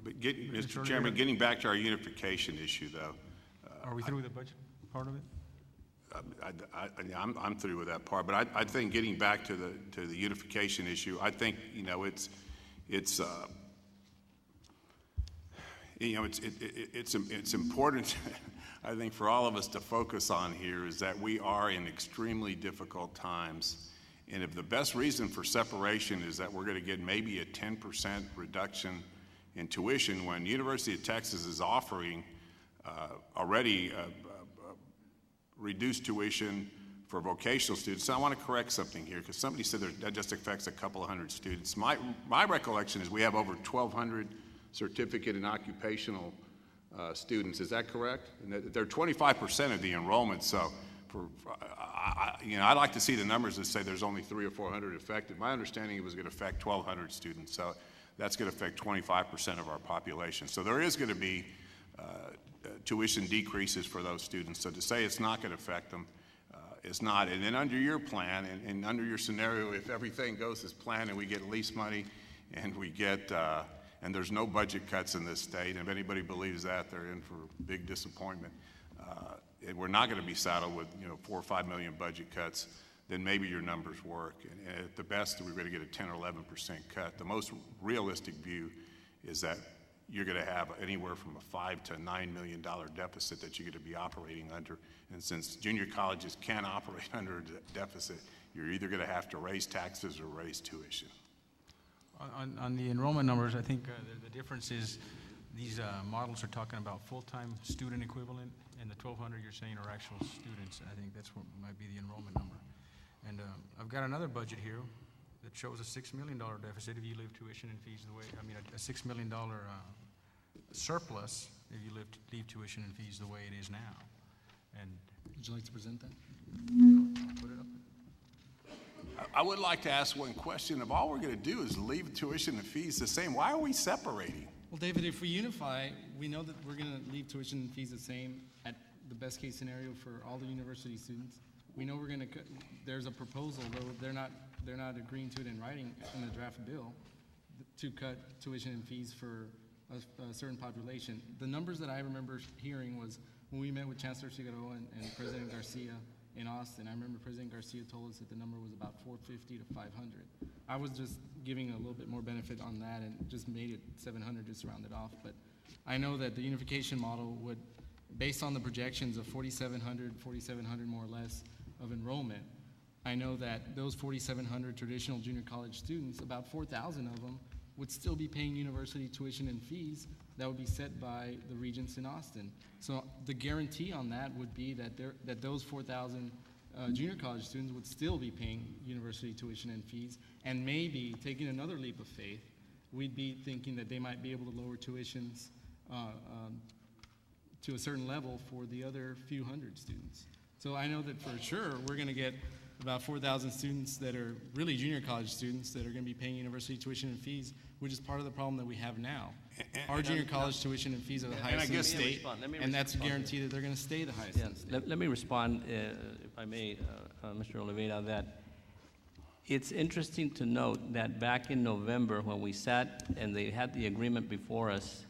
But Mr. Chairman, getting back to our unification issue, though. Are we through with the budget part of it? I'm through with that part, but I think getting back to the unification issue, I think it's important. I think for all of us to focus on here is that we are in extremely difficult times, and if the best reason for separation is that we're going to get maybe a 10% reduction in tuition when University of Texas is offering already reduced tuition for vocational students. So I want to correct something here because somebody said that just affects a couple of hundred students. My recollection is we have over 1,200 certificate and occupational students. Is that correct? And they're 25% of the enrollment. So I'd like to see the numbers that say there's only 300 or 400 affected. My understanding it was going to affect 1,200 students. So that's going to affect 25% of our population. So there is going to be tuition decreases for those students. So to say it's not going to affect them is not. And then under your plan and under your scenario, if everything goes as planned and we get lease money and we get, and there's no budget cuts in this state, and if anybody believes that, they're in for big disappointment. And we're not going to be saddled with 4 or 5 million budget cuts, then maybe your numbers work. And at the best, we're going to get a 10 or 11% cut. The most realistic view is that you're going to have anywhere from a $5 to $9 million deficit that you're going to be operating under. And since junior colleges can't operate under a deficit, you're either going to have to raise taxes or raise tuition. On the enrollment numbers, I think the difference is these models are talking about full-time student equivalent, and the 1,200 you're saying are actual students. I think that's what might be the enrollment number. And I've got another budget here that shows a $6 million deficit if you leave tuition and fees the way, a $6 million surplus if you leave tuition and fees the way it is now. And would you like to present that? Put it up. I would like to ask one question. If all we're going to do is leave tuition and fees the same, why are we separating? Well, David, if we unify, we know that we're going to leave tuition and fees the same at the best case scenario for all the university students. We know we're going to there's a proposal, though they're not agreeing to it in writing in the draft bill to cut tuition and fees for a certain population. The numbers that I remember hearing was when we met with Chancellor Figueroa and President Garcia in Austin. I remember President Garcia told us that the number was about 450 to 500. I was just giving a little bit more benefit on that and just made it 700, just rounded off. But I know that the unification model would, based on the projections of 4,700 more or less of enrollment, I know that those 4,700 traditional junior college students, about 4,000 of them would still be paying university tuition and fees that would be set by the regents in Austin. So the guarantee on that would be that those 4,000 junior college students would still be paying university tuition and fees, and maybe taking another leap of faith, we'd be thinking that they might be able to lower tuitions to a certain level for the other few hundred students. So I know that for sure we're going to get about 4,000 students that are really junior college students that are going to be paying university tuition and fees, which is part of the problem that we have now. Our junior college tuition and fees are the highest in the state, and that's a guarantee that they're going to stay the highest in the state. Let me respond, if I may, Mr. Oliveira, that it's interesting to note that back in November when we sat and they had the agreement before us,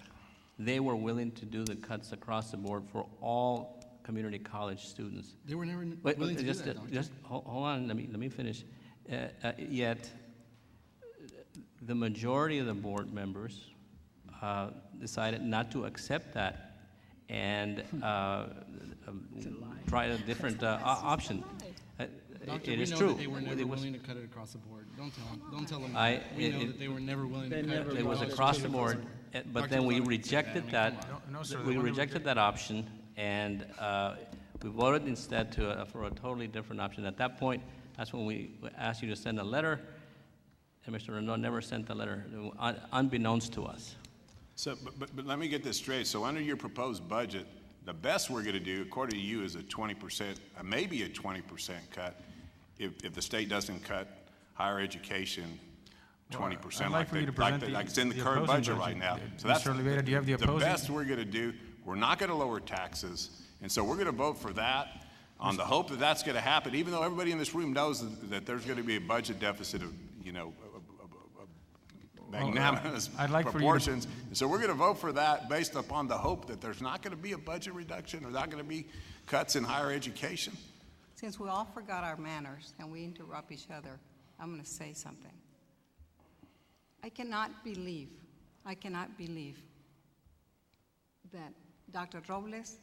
they were willing to do the cuts across the board for all community college students. They were never willing to do that. Just hold on, let me finish. Yet, the majority of the board members decided not to accept that and try a different option. Doctor, it is know true. That they were never willing to cut it across the board. Don't tell them. We know that they were never willing to cut it. It was across the board, but then we rejected that. We rejected that option, and we voted instead for a totally different option. At that point, that's when we asked you to send a letter and Mr. Rendon never sent the letter, unbeknownst to us. So, but let me get this straight. So under your proposed budget, the best we're going to do, according to you, is a 20%, maybe a 20% cut if the state doesn't cut higher education 20%. I'd like for you to present like it's in the current budget right now. So that's Mr. Oliveira, do you have the opposing? The best we're going to do. We're not going to lower taxes, and so we're going to vote for that on the hope that that's going to happen, even though everybody in this room knows that there's going to be a budget deficit of, magnanimous proportions. And so we're going to vote for that based upon the hope that there's not going to be a budget reduction or not going to be cuts in higher education. Since we all forgot our manners and we interrupt each other, I'm going to say something. I cannot believe that Dr. Robles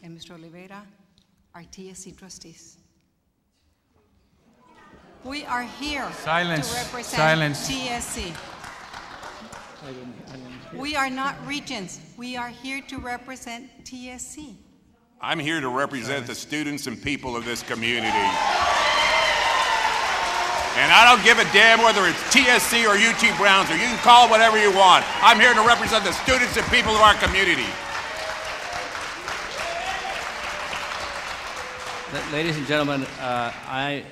and Mr. Oliveira are TSC trustees. We are here Silence. to represent Silence. TSC. We are not regents. We are here to represent TSC. I'm here to represent the students and people of this community. And I don't give a damn whether it's TSC or UT Brownsville. You can call it whatever you want. I'm here to represent the students and people of our community. Ladies and gentlemen, I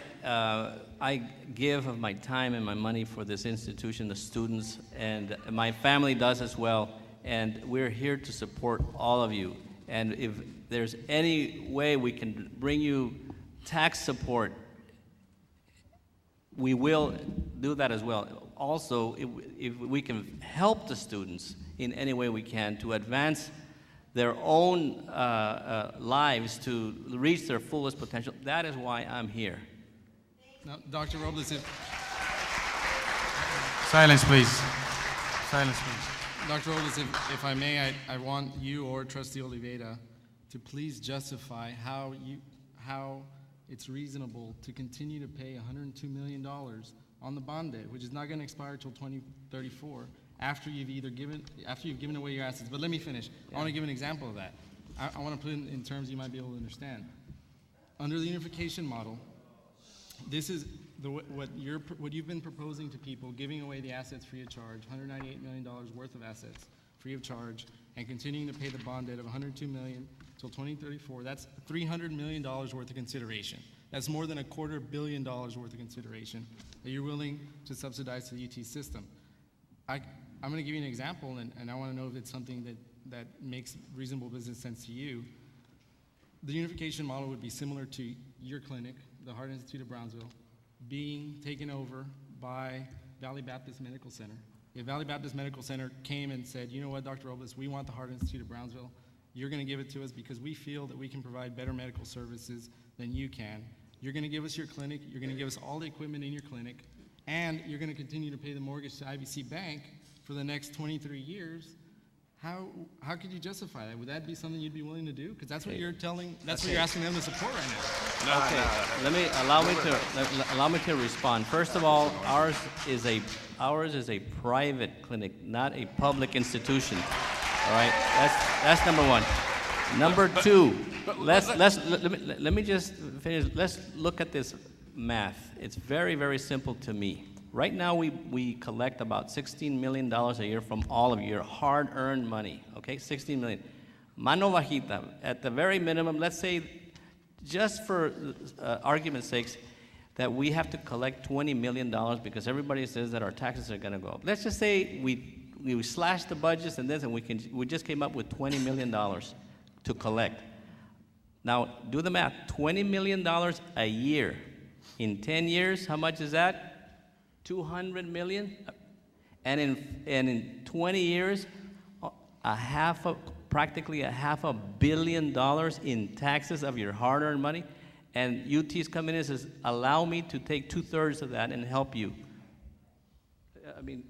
give of my time and my money for this institution, the students, and my family does as well. And we're here to support all of you. And if there's any way we can bring you tax support, we will do that as well. Also, if we can help the students in any way we can to advance their own lives to reach their fullest potential, that is why I'm here. Now, Dr. Robles, Silence, please. Silence, please. Dr. Robles, if I may, I want you or Trustee Oliveira to please justify how it's reasonable to continue to pay $102 million on the bond debt, which is not going to expire until 2034, after you've given away your assets. But let me finish. Yeah. I want to give an example of that. I want to put it in terms you might be able to understand. Under the unification model, this is what you've been proposing to people, giving away the assets free of charge, $198 million worth of assets free of charge, and continuing to pay the bond debt of $102 million till 2034. That's $300 million worth of consideration. That's more than $250 million worth of consideration that you're willing to subsidize to the UT system. I'm going to give you an example, and I want to know if it's something that makes reasonable business sense to you. The unification model would be similar to your clinic, the Heart Institute of Brownsville, being taken over by Valley Baptist Medical Center. If Valley Baptist Medical Center came and said, you know what, Dr. Robles, we want the Heart Institute of Brownsville. You're going to give it to us because we feel that we can provide better medical services than you can. You're going to give us your clinic. You're going to give us all the equipment in your clinic. And you're going to continue to pay the mortgage to IBC Bank for the next 23 years. How could you justify that? Would that be something you'd be willing to do? Because that's what you're telling. That's what you're asking them to support right now. Okay. Allow me to respond. First of all, ours is a private clinic, not a public institution. All right. That's number one. Number two. Let me just finish. Let's look at this math. It's very, very simple to me. Right now, we collect about $16 million a year from all of your hard-earned money, okay? $16 million. Mano bajita, at the very minimum, let's say, just for argument's sake, that we have to collect $20 million because everybody says that our taxes are going to go up. Let's just say we slashed the budgets and this, and we just came up with $20 million to collect. Now, do the math. $20 million a year. In 10 years, how much is that? $200 million, and in 20 years, practically $500 million in taxes of your hard-earned money, and UT's coming in and says, allow me to take 2/3 of that and help you. I mean,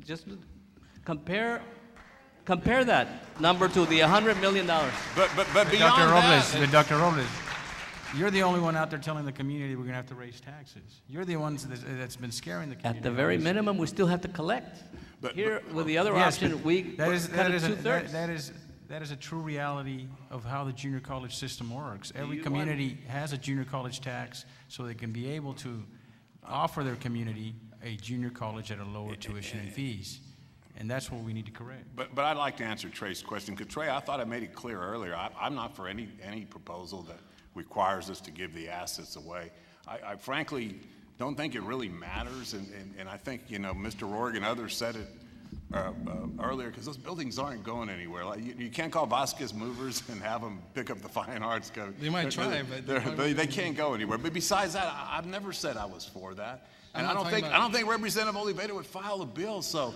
just compare that number to the $100 million. But beyond Dr. Robles. You're the only one out there telling the community we're going to have to raise taxes. You're the ones that's been scaring the community. At the very minimum, we still have to collect. Here, with the other option, we cut it 2/3. That is a true reality of how the junior college system works. Every community has a junior college tax so they can be able to offer their community a junior college at a lower tuition and fees. And that's what we need to correct. But I'd like to answer Trey's question, because Trey, I thought I made it clear earlier. I'm not for any proposal that requires us to give the assets away. I frankly don't think it really matters, and I think, you know, Mr. Rorig and others said it earlier, because those buildings aren't going anywhere. Like, you can't call Vasquez Movers and have them pick up the fine arts code. They might try, but they can't go anywhere. But besides that, I've never said I was for that, and I don't think Representative Oliveira would file a bill. So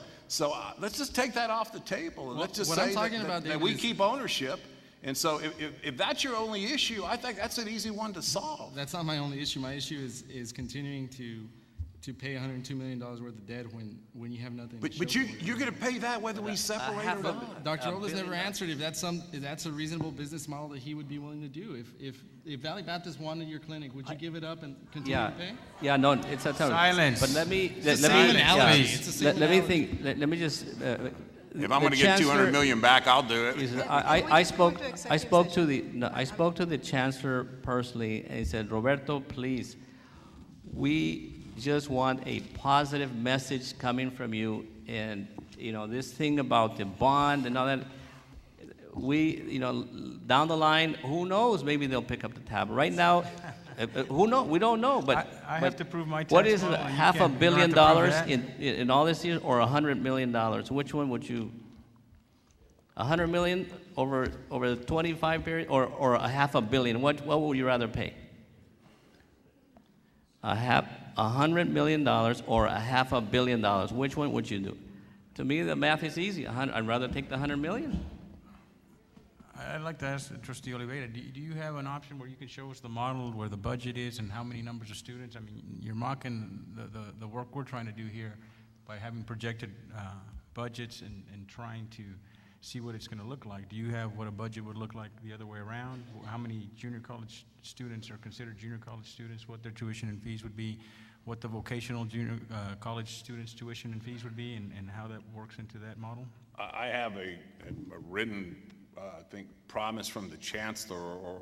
let's just take that off the table, and let's just say that we keep ownership. And so if that's your only issue, I think that's an easy one to solve. That's not my only issue. My issue is continuing to pay $102 million worth of debt when you have nothing. But you're going to pay that whether we separate or not. Dr. Robles never answered if that's a reasonable business model that he would be willing to do. If Valley Baptist wanted your clinic, would you give it up and continue to pay? Yeah, no, it's a silence. But let me think. Let me just. If I'm going to get $200 million back, I'll do it. I spoke to the chancellor personally, and he said, Roberto, please, we just want a positive message coming from you, and this thing about the bond and all that. We, down the line, who knows? Maybe they'll pick up the tab. Right now, who knows? We don't know. But I have to prove my tax what is it? model, $500 million in all this year, or $100 million? Which one would you? $100 million over the 25 period, or $500 million? What would you rather pay? $100 million or $500 million? Which one would you do? To me, the math is easy. I'd rather take the $100 million. I'd like to ask Trustee Oliveira, do you have an option where you can show us the model where the budget is and how many numbers of students? I mean, you're mocking the work we're trying to do here by having projected budgets and trying to see what it's going to look like. Do you have what a budget would look like the other way around? How many junior college students are considered junior college students, what their tuition and fees would be, what the vocational junior college students' tuition and fees would be, and how that works into that model? I have a written I think, promise from the chancellor, or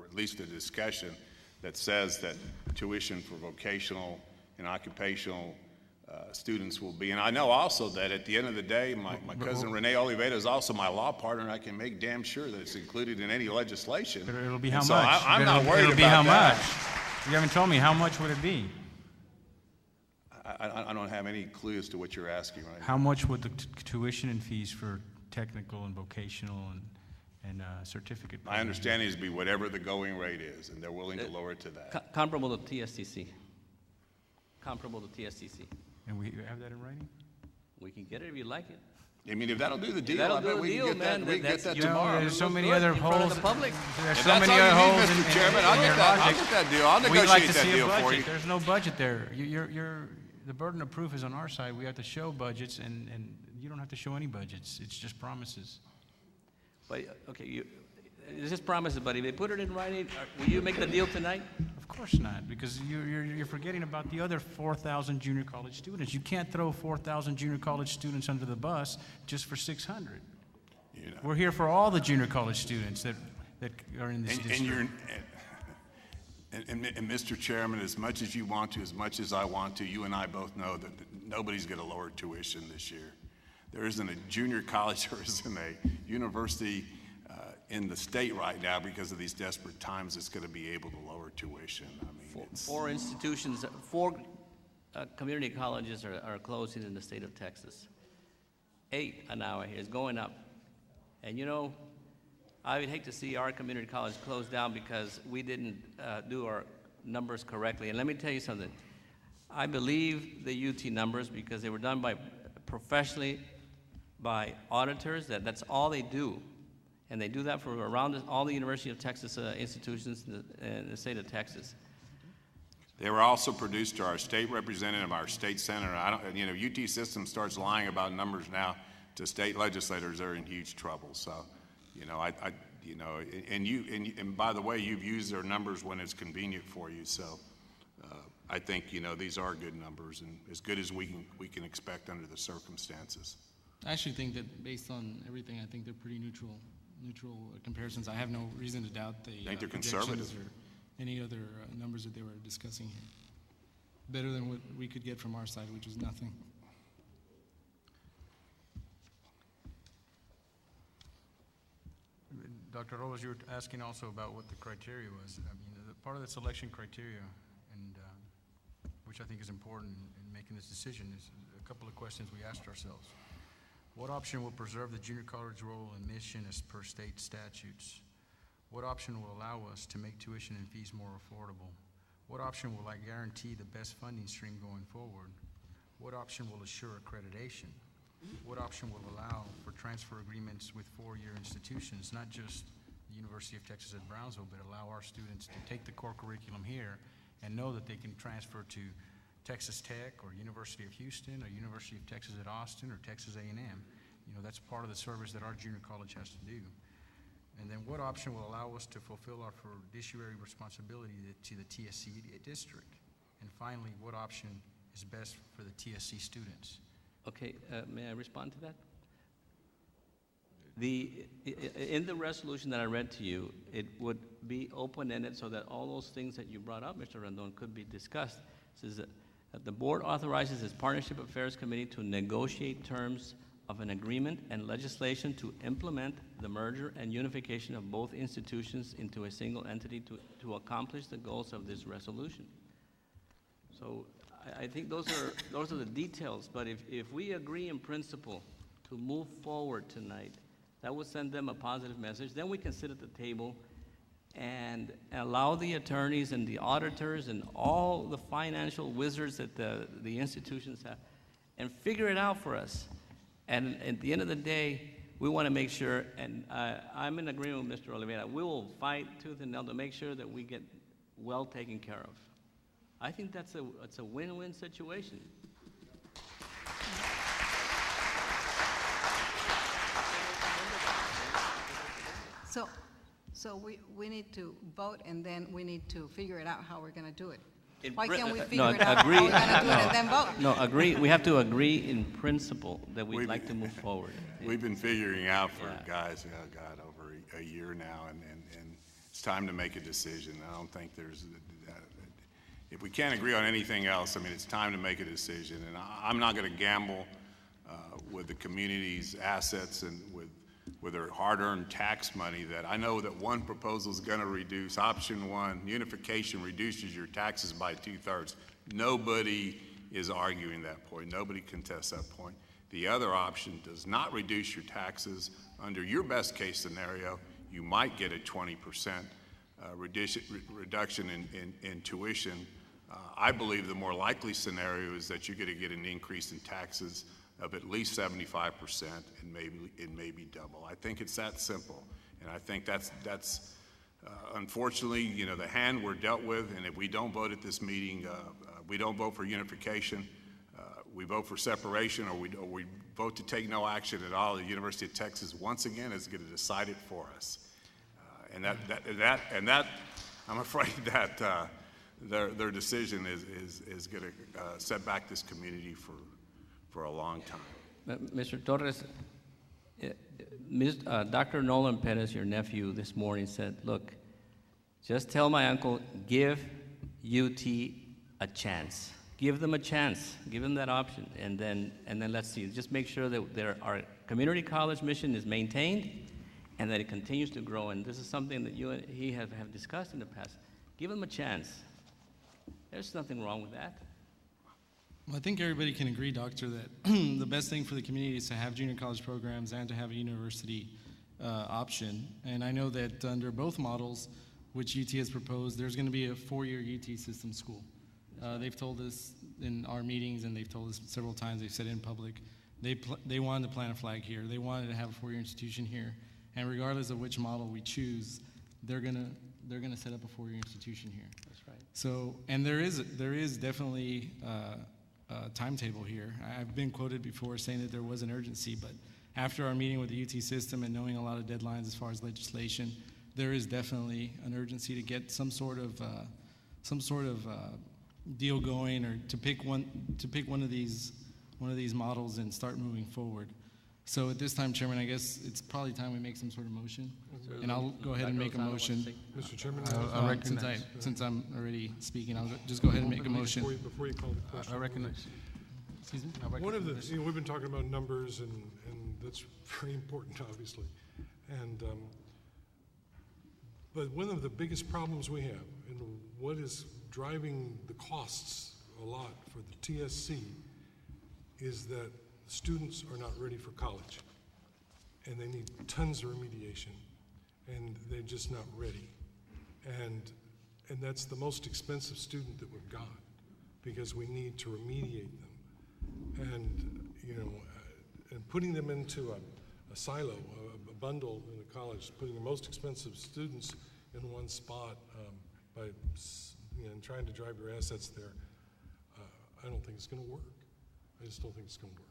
at least a discussion that says that tuition for vocational and occupational students will be. And I know also that at the end of the day, my cousin Renee Oliveira is also my law partner, and I can make damn sure that it's included in any legislation. But it'll be how much? So I'm not worried it'll about be how that. much? You haven't told me. How much would it be? I don't have any clue as to what you're asking right now. How much would the tuition and fees for technical and vocational and certificate? My understanding is to be whatever the going rate is, and they're willing to lower it to that. Comparable to TSCC. Comparable to TSCC. And we have that in writing? We can get it if you like it. I mean, if that'll do the deal, I bet we can get that tomorrow. There's so many other holes. There's so many other holes in Mr. Chairman, I'll get that deal. I'll negotiate that deal for you. There's no budget there. The burden of proof is on our side. We have to show budgets, and you don't have to show any budgets. It's just promises. But, okay, it's just promises, but if they put it in writing, will you make the deal tonight? Of course not, because you're forgetting about the other 4,000 junior college students. You can't throw 4,000 junior college students under the bus just for 600. We're here for all the junior college students that are in this district. And Mr. Chairman, as much as you want to, as much as I want to, you and I both know that nobody's going to lower tuition this year. There isn't a junior college or isn't a university in the state right now, because of these desperate times, that's going to be able to lower tuition. I mean, four institutions, four community colleges are closing in the state of Texas. 8 an hour here is going up. And I would hate to see our community college close down because we didn't do our numbers correctly. And let me tell you something. I believe the UT numbers because they were done professionally by auditors. That's all they do. And they do that for around all the University of Texas institutions in the state of Texas. They were also produced to our state representative, our state senator. UT system starts lying about numbers now to state legislators. They're in huge trouble. So, and by the way, you've used their numbers when it's convenient for you. So, I think these are good numbers and as good as we can expect under the circumstances. I actually think that based on everything, I think they're pretty neutral comparisons. I have no reason to doubt the think they're conservative or any other numbers that they were discussing here. better than what we could get from our side, which was nothing. Dr. Robles, you were asking also about what the criteria was. I mean, part of the selection criteria, and which I think is important in making this decision, is a couple of questions we asked ourselves. What option will preserve the junior college role and mission as per state statutes? What option will allow us to make tuition and fees more affordable? What option will guarantee the best funding stream going forward? What option will assure accreditation? What option will allow for transfer agreements with four-year institutions, not just the University of Texas at Brownsville, but allow our students to take the core curriculum here and know that they can transfer to Texas Tech or University of Houston or University of Texas at Austin or Texas A&M. You know, that's part of the service that our junior college has to do. And then what option will allow us to fulfill our fiduciary responsibility to the TSC district? And finally, what option is best for the TSC students? Okay, may I respond to that? In the resolution that I read to you, it would be open-ended so that all those things that you brought up, Mr. Rendon, could be discussed. It says that the board authorizes its Partnership Affairs Committee to negotiate terms of an agreement and legislation to implement the merger and unification of both institutions into a single entity to accomplish the goals of this resolution. So I think those are the details, but if we agree in principle to move forward tonight, that would send them a positive message. Then we can sit at the table and allow the attorneys and the auditors and all the financial wizards that the institutions have and figure it out for us. And at the end of the day, we want to make sure, and I'm in agreement with Mr. Oliveira, we will fight tooth and nail to make sure that we get well taken care of. I think that's a win-win situation. So we need to vote, and then we need to figure it out how we're going to do it. Why can't we figure it out how we're going to do it and then vote? No, agree. We have to agree in principle that we'd like to move forward. We've been figuring out for guys, God, over a year now, and it's time to make a decision. I don't think there's, if we can't agree on anything else, I mean, it's time to make a decision. And I'm not going to gamble with the community's assets and with their hard-earned tax money that I know that one proposal is going to reduce, option one, unification reduces your taxes by 2/3. Nobody is arguing that point. Nobody contests that point. The other option does not reduce your taxes. Under your best case scenario, you might get a 20% reduction in tuition. I believe the more likely scenario is that you're going to get an increase in taxes of at least 75% and maybe double. I think it's that simple, and I think that's unfortunately, you know, the hand we're dealt with. And if we don't vote at this meeting, we don't vote for unification, we vote for separation, or we vote to take no action at all. The University of Texas once again is going to decide it for us, and that I'm afraid that their decision is going to set back this community for a long time. Mr. Torres, Dr. Nolan Perez, your nephew, this morning said, look, just tell my uncle, give UT a chance. Give them a chance. Give them that option, and then let's see. Just make sure that our community college mission is maintained and that it continues to grow. And this is something that you and he have discussed in the past. Give them a chance. There's nothing wrong with that. Well, I think everybody can agree, Doctor, that the best thing for the community is to have junior college programs and to have a university option. And I know that under both models, which UT has proposed, there's going to be a 4-year UT system school. They've told us in our meetings, and they've told us several times, they've said it in public, they wanted to plant a flag here. They wanted to have a 4-year institution here. And regardless of which model we choose, they're going to set up a 4-year institution here. That's right. So, and there is definitely timetable here. I've been quoted before saying that there was an urgency, but after our meeting with the UT system and knowing a lot of deadlines as far as legislation, there is definitely an urgency to get some sort of deal going, or to pick one of these models and start moving forward. So at this time, Chairman, I guess it's probably time we make some sort of motion. And I'll go ahead and make a motion. Mr. Chairman, Since I'm already speaking, I'll just go ahead and make a motion. Before you call the question. I recognize. Excuse me? One of the, we've been talking about numbers, and that's very important, obviously. And but one of the biggest problems we have, and what is driving the costs a lot for the TSC, is that students are not ready for college, and they need tons of remediation, and they're just not ready. And that's the most expensive student that we've got, because we need to remediate them. And, you know, and putting them into a silo, a bundle in a college, putting the most expensive students in one spot by, you know, trying to drive your assets there, I don't think it's going to work. I just don't think it's going to work.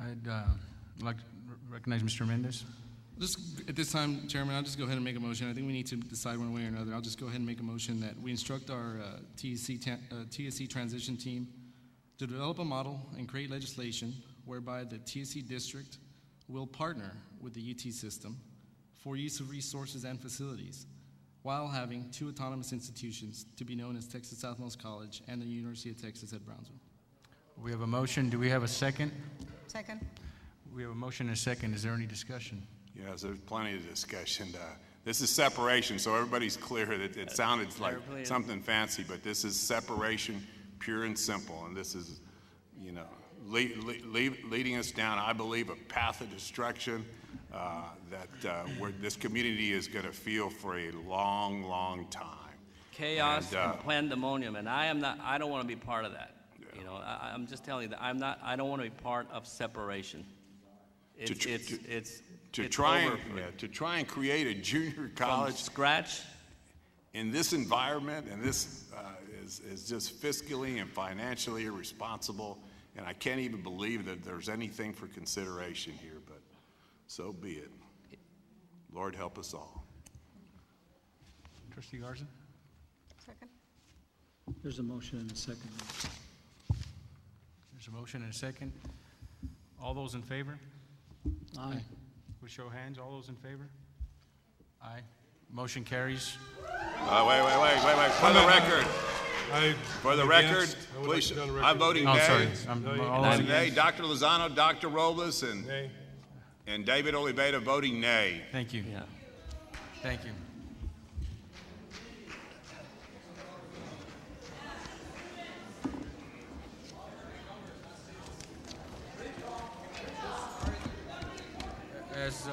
I'd like to recognize Mr. Mendez. Just at this time, Chairman, I'll just go ahead and make a motion. I think we need to decide one way or another. I'll just go ahead and make a motion that we instruct our TSC transition team to develop a model and create legislation whereby the TSC district will partner with the UT system for use of resources and facilities while having two autonomous institutions to be known as Texas Southmost College and the University of Texas at Brownsville. We have a motion. Do we have a second? Second. We have a motion and a second. Is there any discussion? Yes, there's plenty of discussion. This is separation, so everybody's clear that it sounded like something fancy, but this is separation, pure and simple, and this is, you know, leading us down, I believe, a path of destruction where this community is going to feel for a long, long time. Chaos and pandemonium, and I don't want to be part of that. You know, I'm just telling you that I don't want to be part of separation. To try and create a junior college from scratch in this environment, and this is just fiscally and financially irresponsible, and I can't even believe that there's anything for consideration here, but so be it. Lord help us all. Trustee Garza? Second. There's a motion and a second. There's a motion and a second. All those in favor? Aye. Would show hands. All those in favor? Aye. Motion carries. Wait. For the record, please, I'm voting nay. Sorry. I'm nay. Dr. Lozano, Dr. Robles, and David Oliveira voting nay. Thank you. Yeah. Thank you. As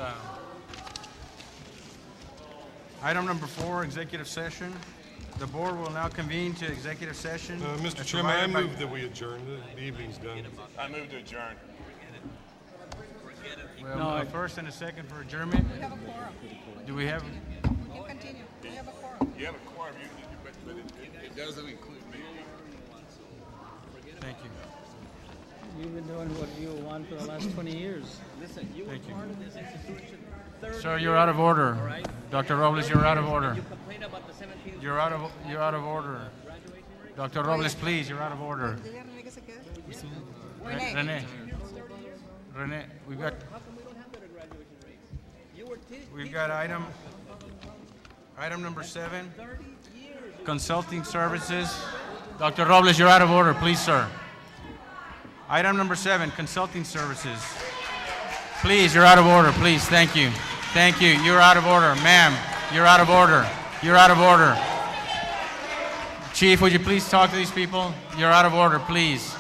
item number 4, executive session. The board will now convene to executive session. Mr. Chairman, I move that we adjourn. The evening's done. I move to adjourn. Well, first and a second for adjournment. We have a quorum. Do we have? You continue. We have a quorum. You have a quorum, but it doesn't include me. Thank you. You've been doing what you want for the last 20 years. Listen, you were part of this institution. Sir, you're out of order. Right? Dr. Robles, you're out of order. You complain about the 17th. You're out of order. Dr. Robles, please, you're out of order. Rene, we've got item number 7, consulting services. Dr. Robles, you're out of order, please, sir. Item number 7, consulting services. Please, you're out of order, please. Thank you. Thank you. You're out of order. Ma'am, you're out of order. You're out of order. Chief, would you please talk to these people? You're out of order, please.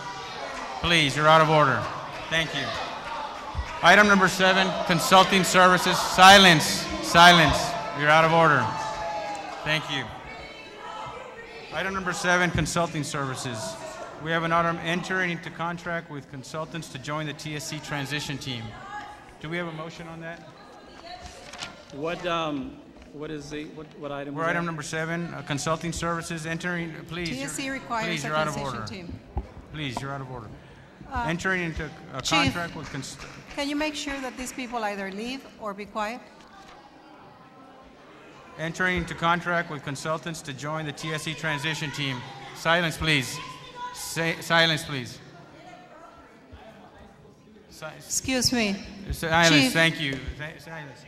Please, you're out of order. Thank you. Item number 7, consulting services. Silence. Silence. You're out of order. Thank you. Item number 7, consulting services. We have an item entering into contract with consultants to join the TSC transition team. Do we have a motion on that? What is what item? We're item number 7, consulting services entering. Please, TSC requires a you're out of transition order. team. Please, you're out of order. Entering into a Chief, contract with. Can you make sure that these people either leave or be quiet? Entering into contract with consultants to join the TSC transition team. Silence, please. Silence, please. Excuse me. Silence, Chief. thank you. Silence.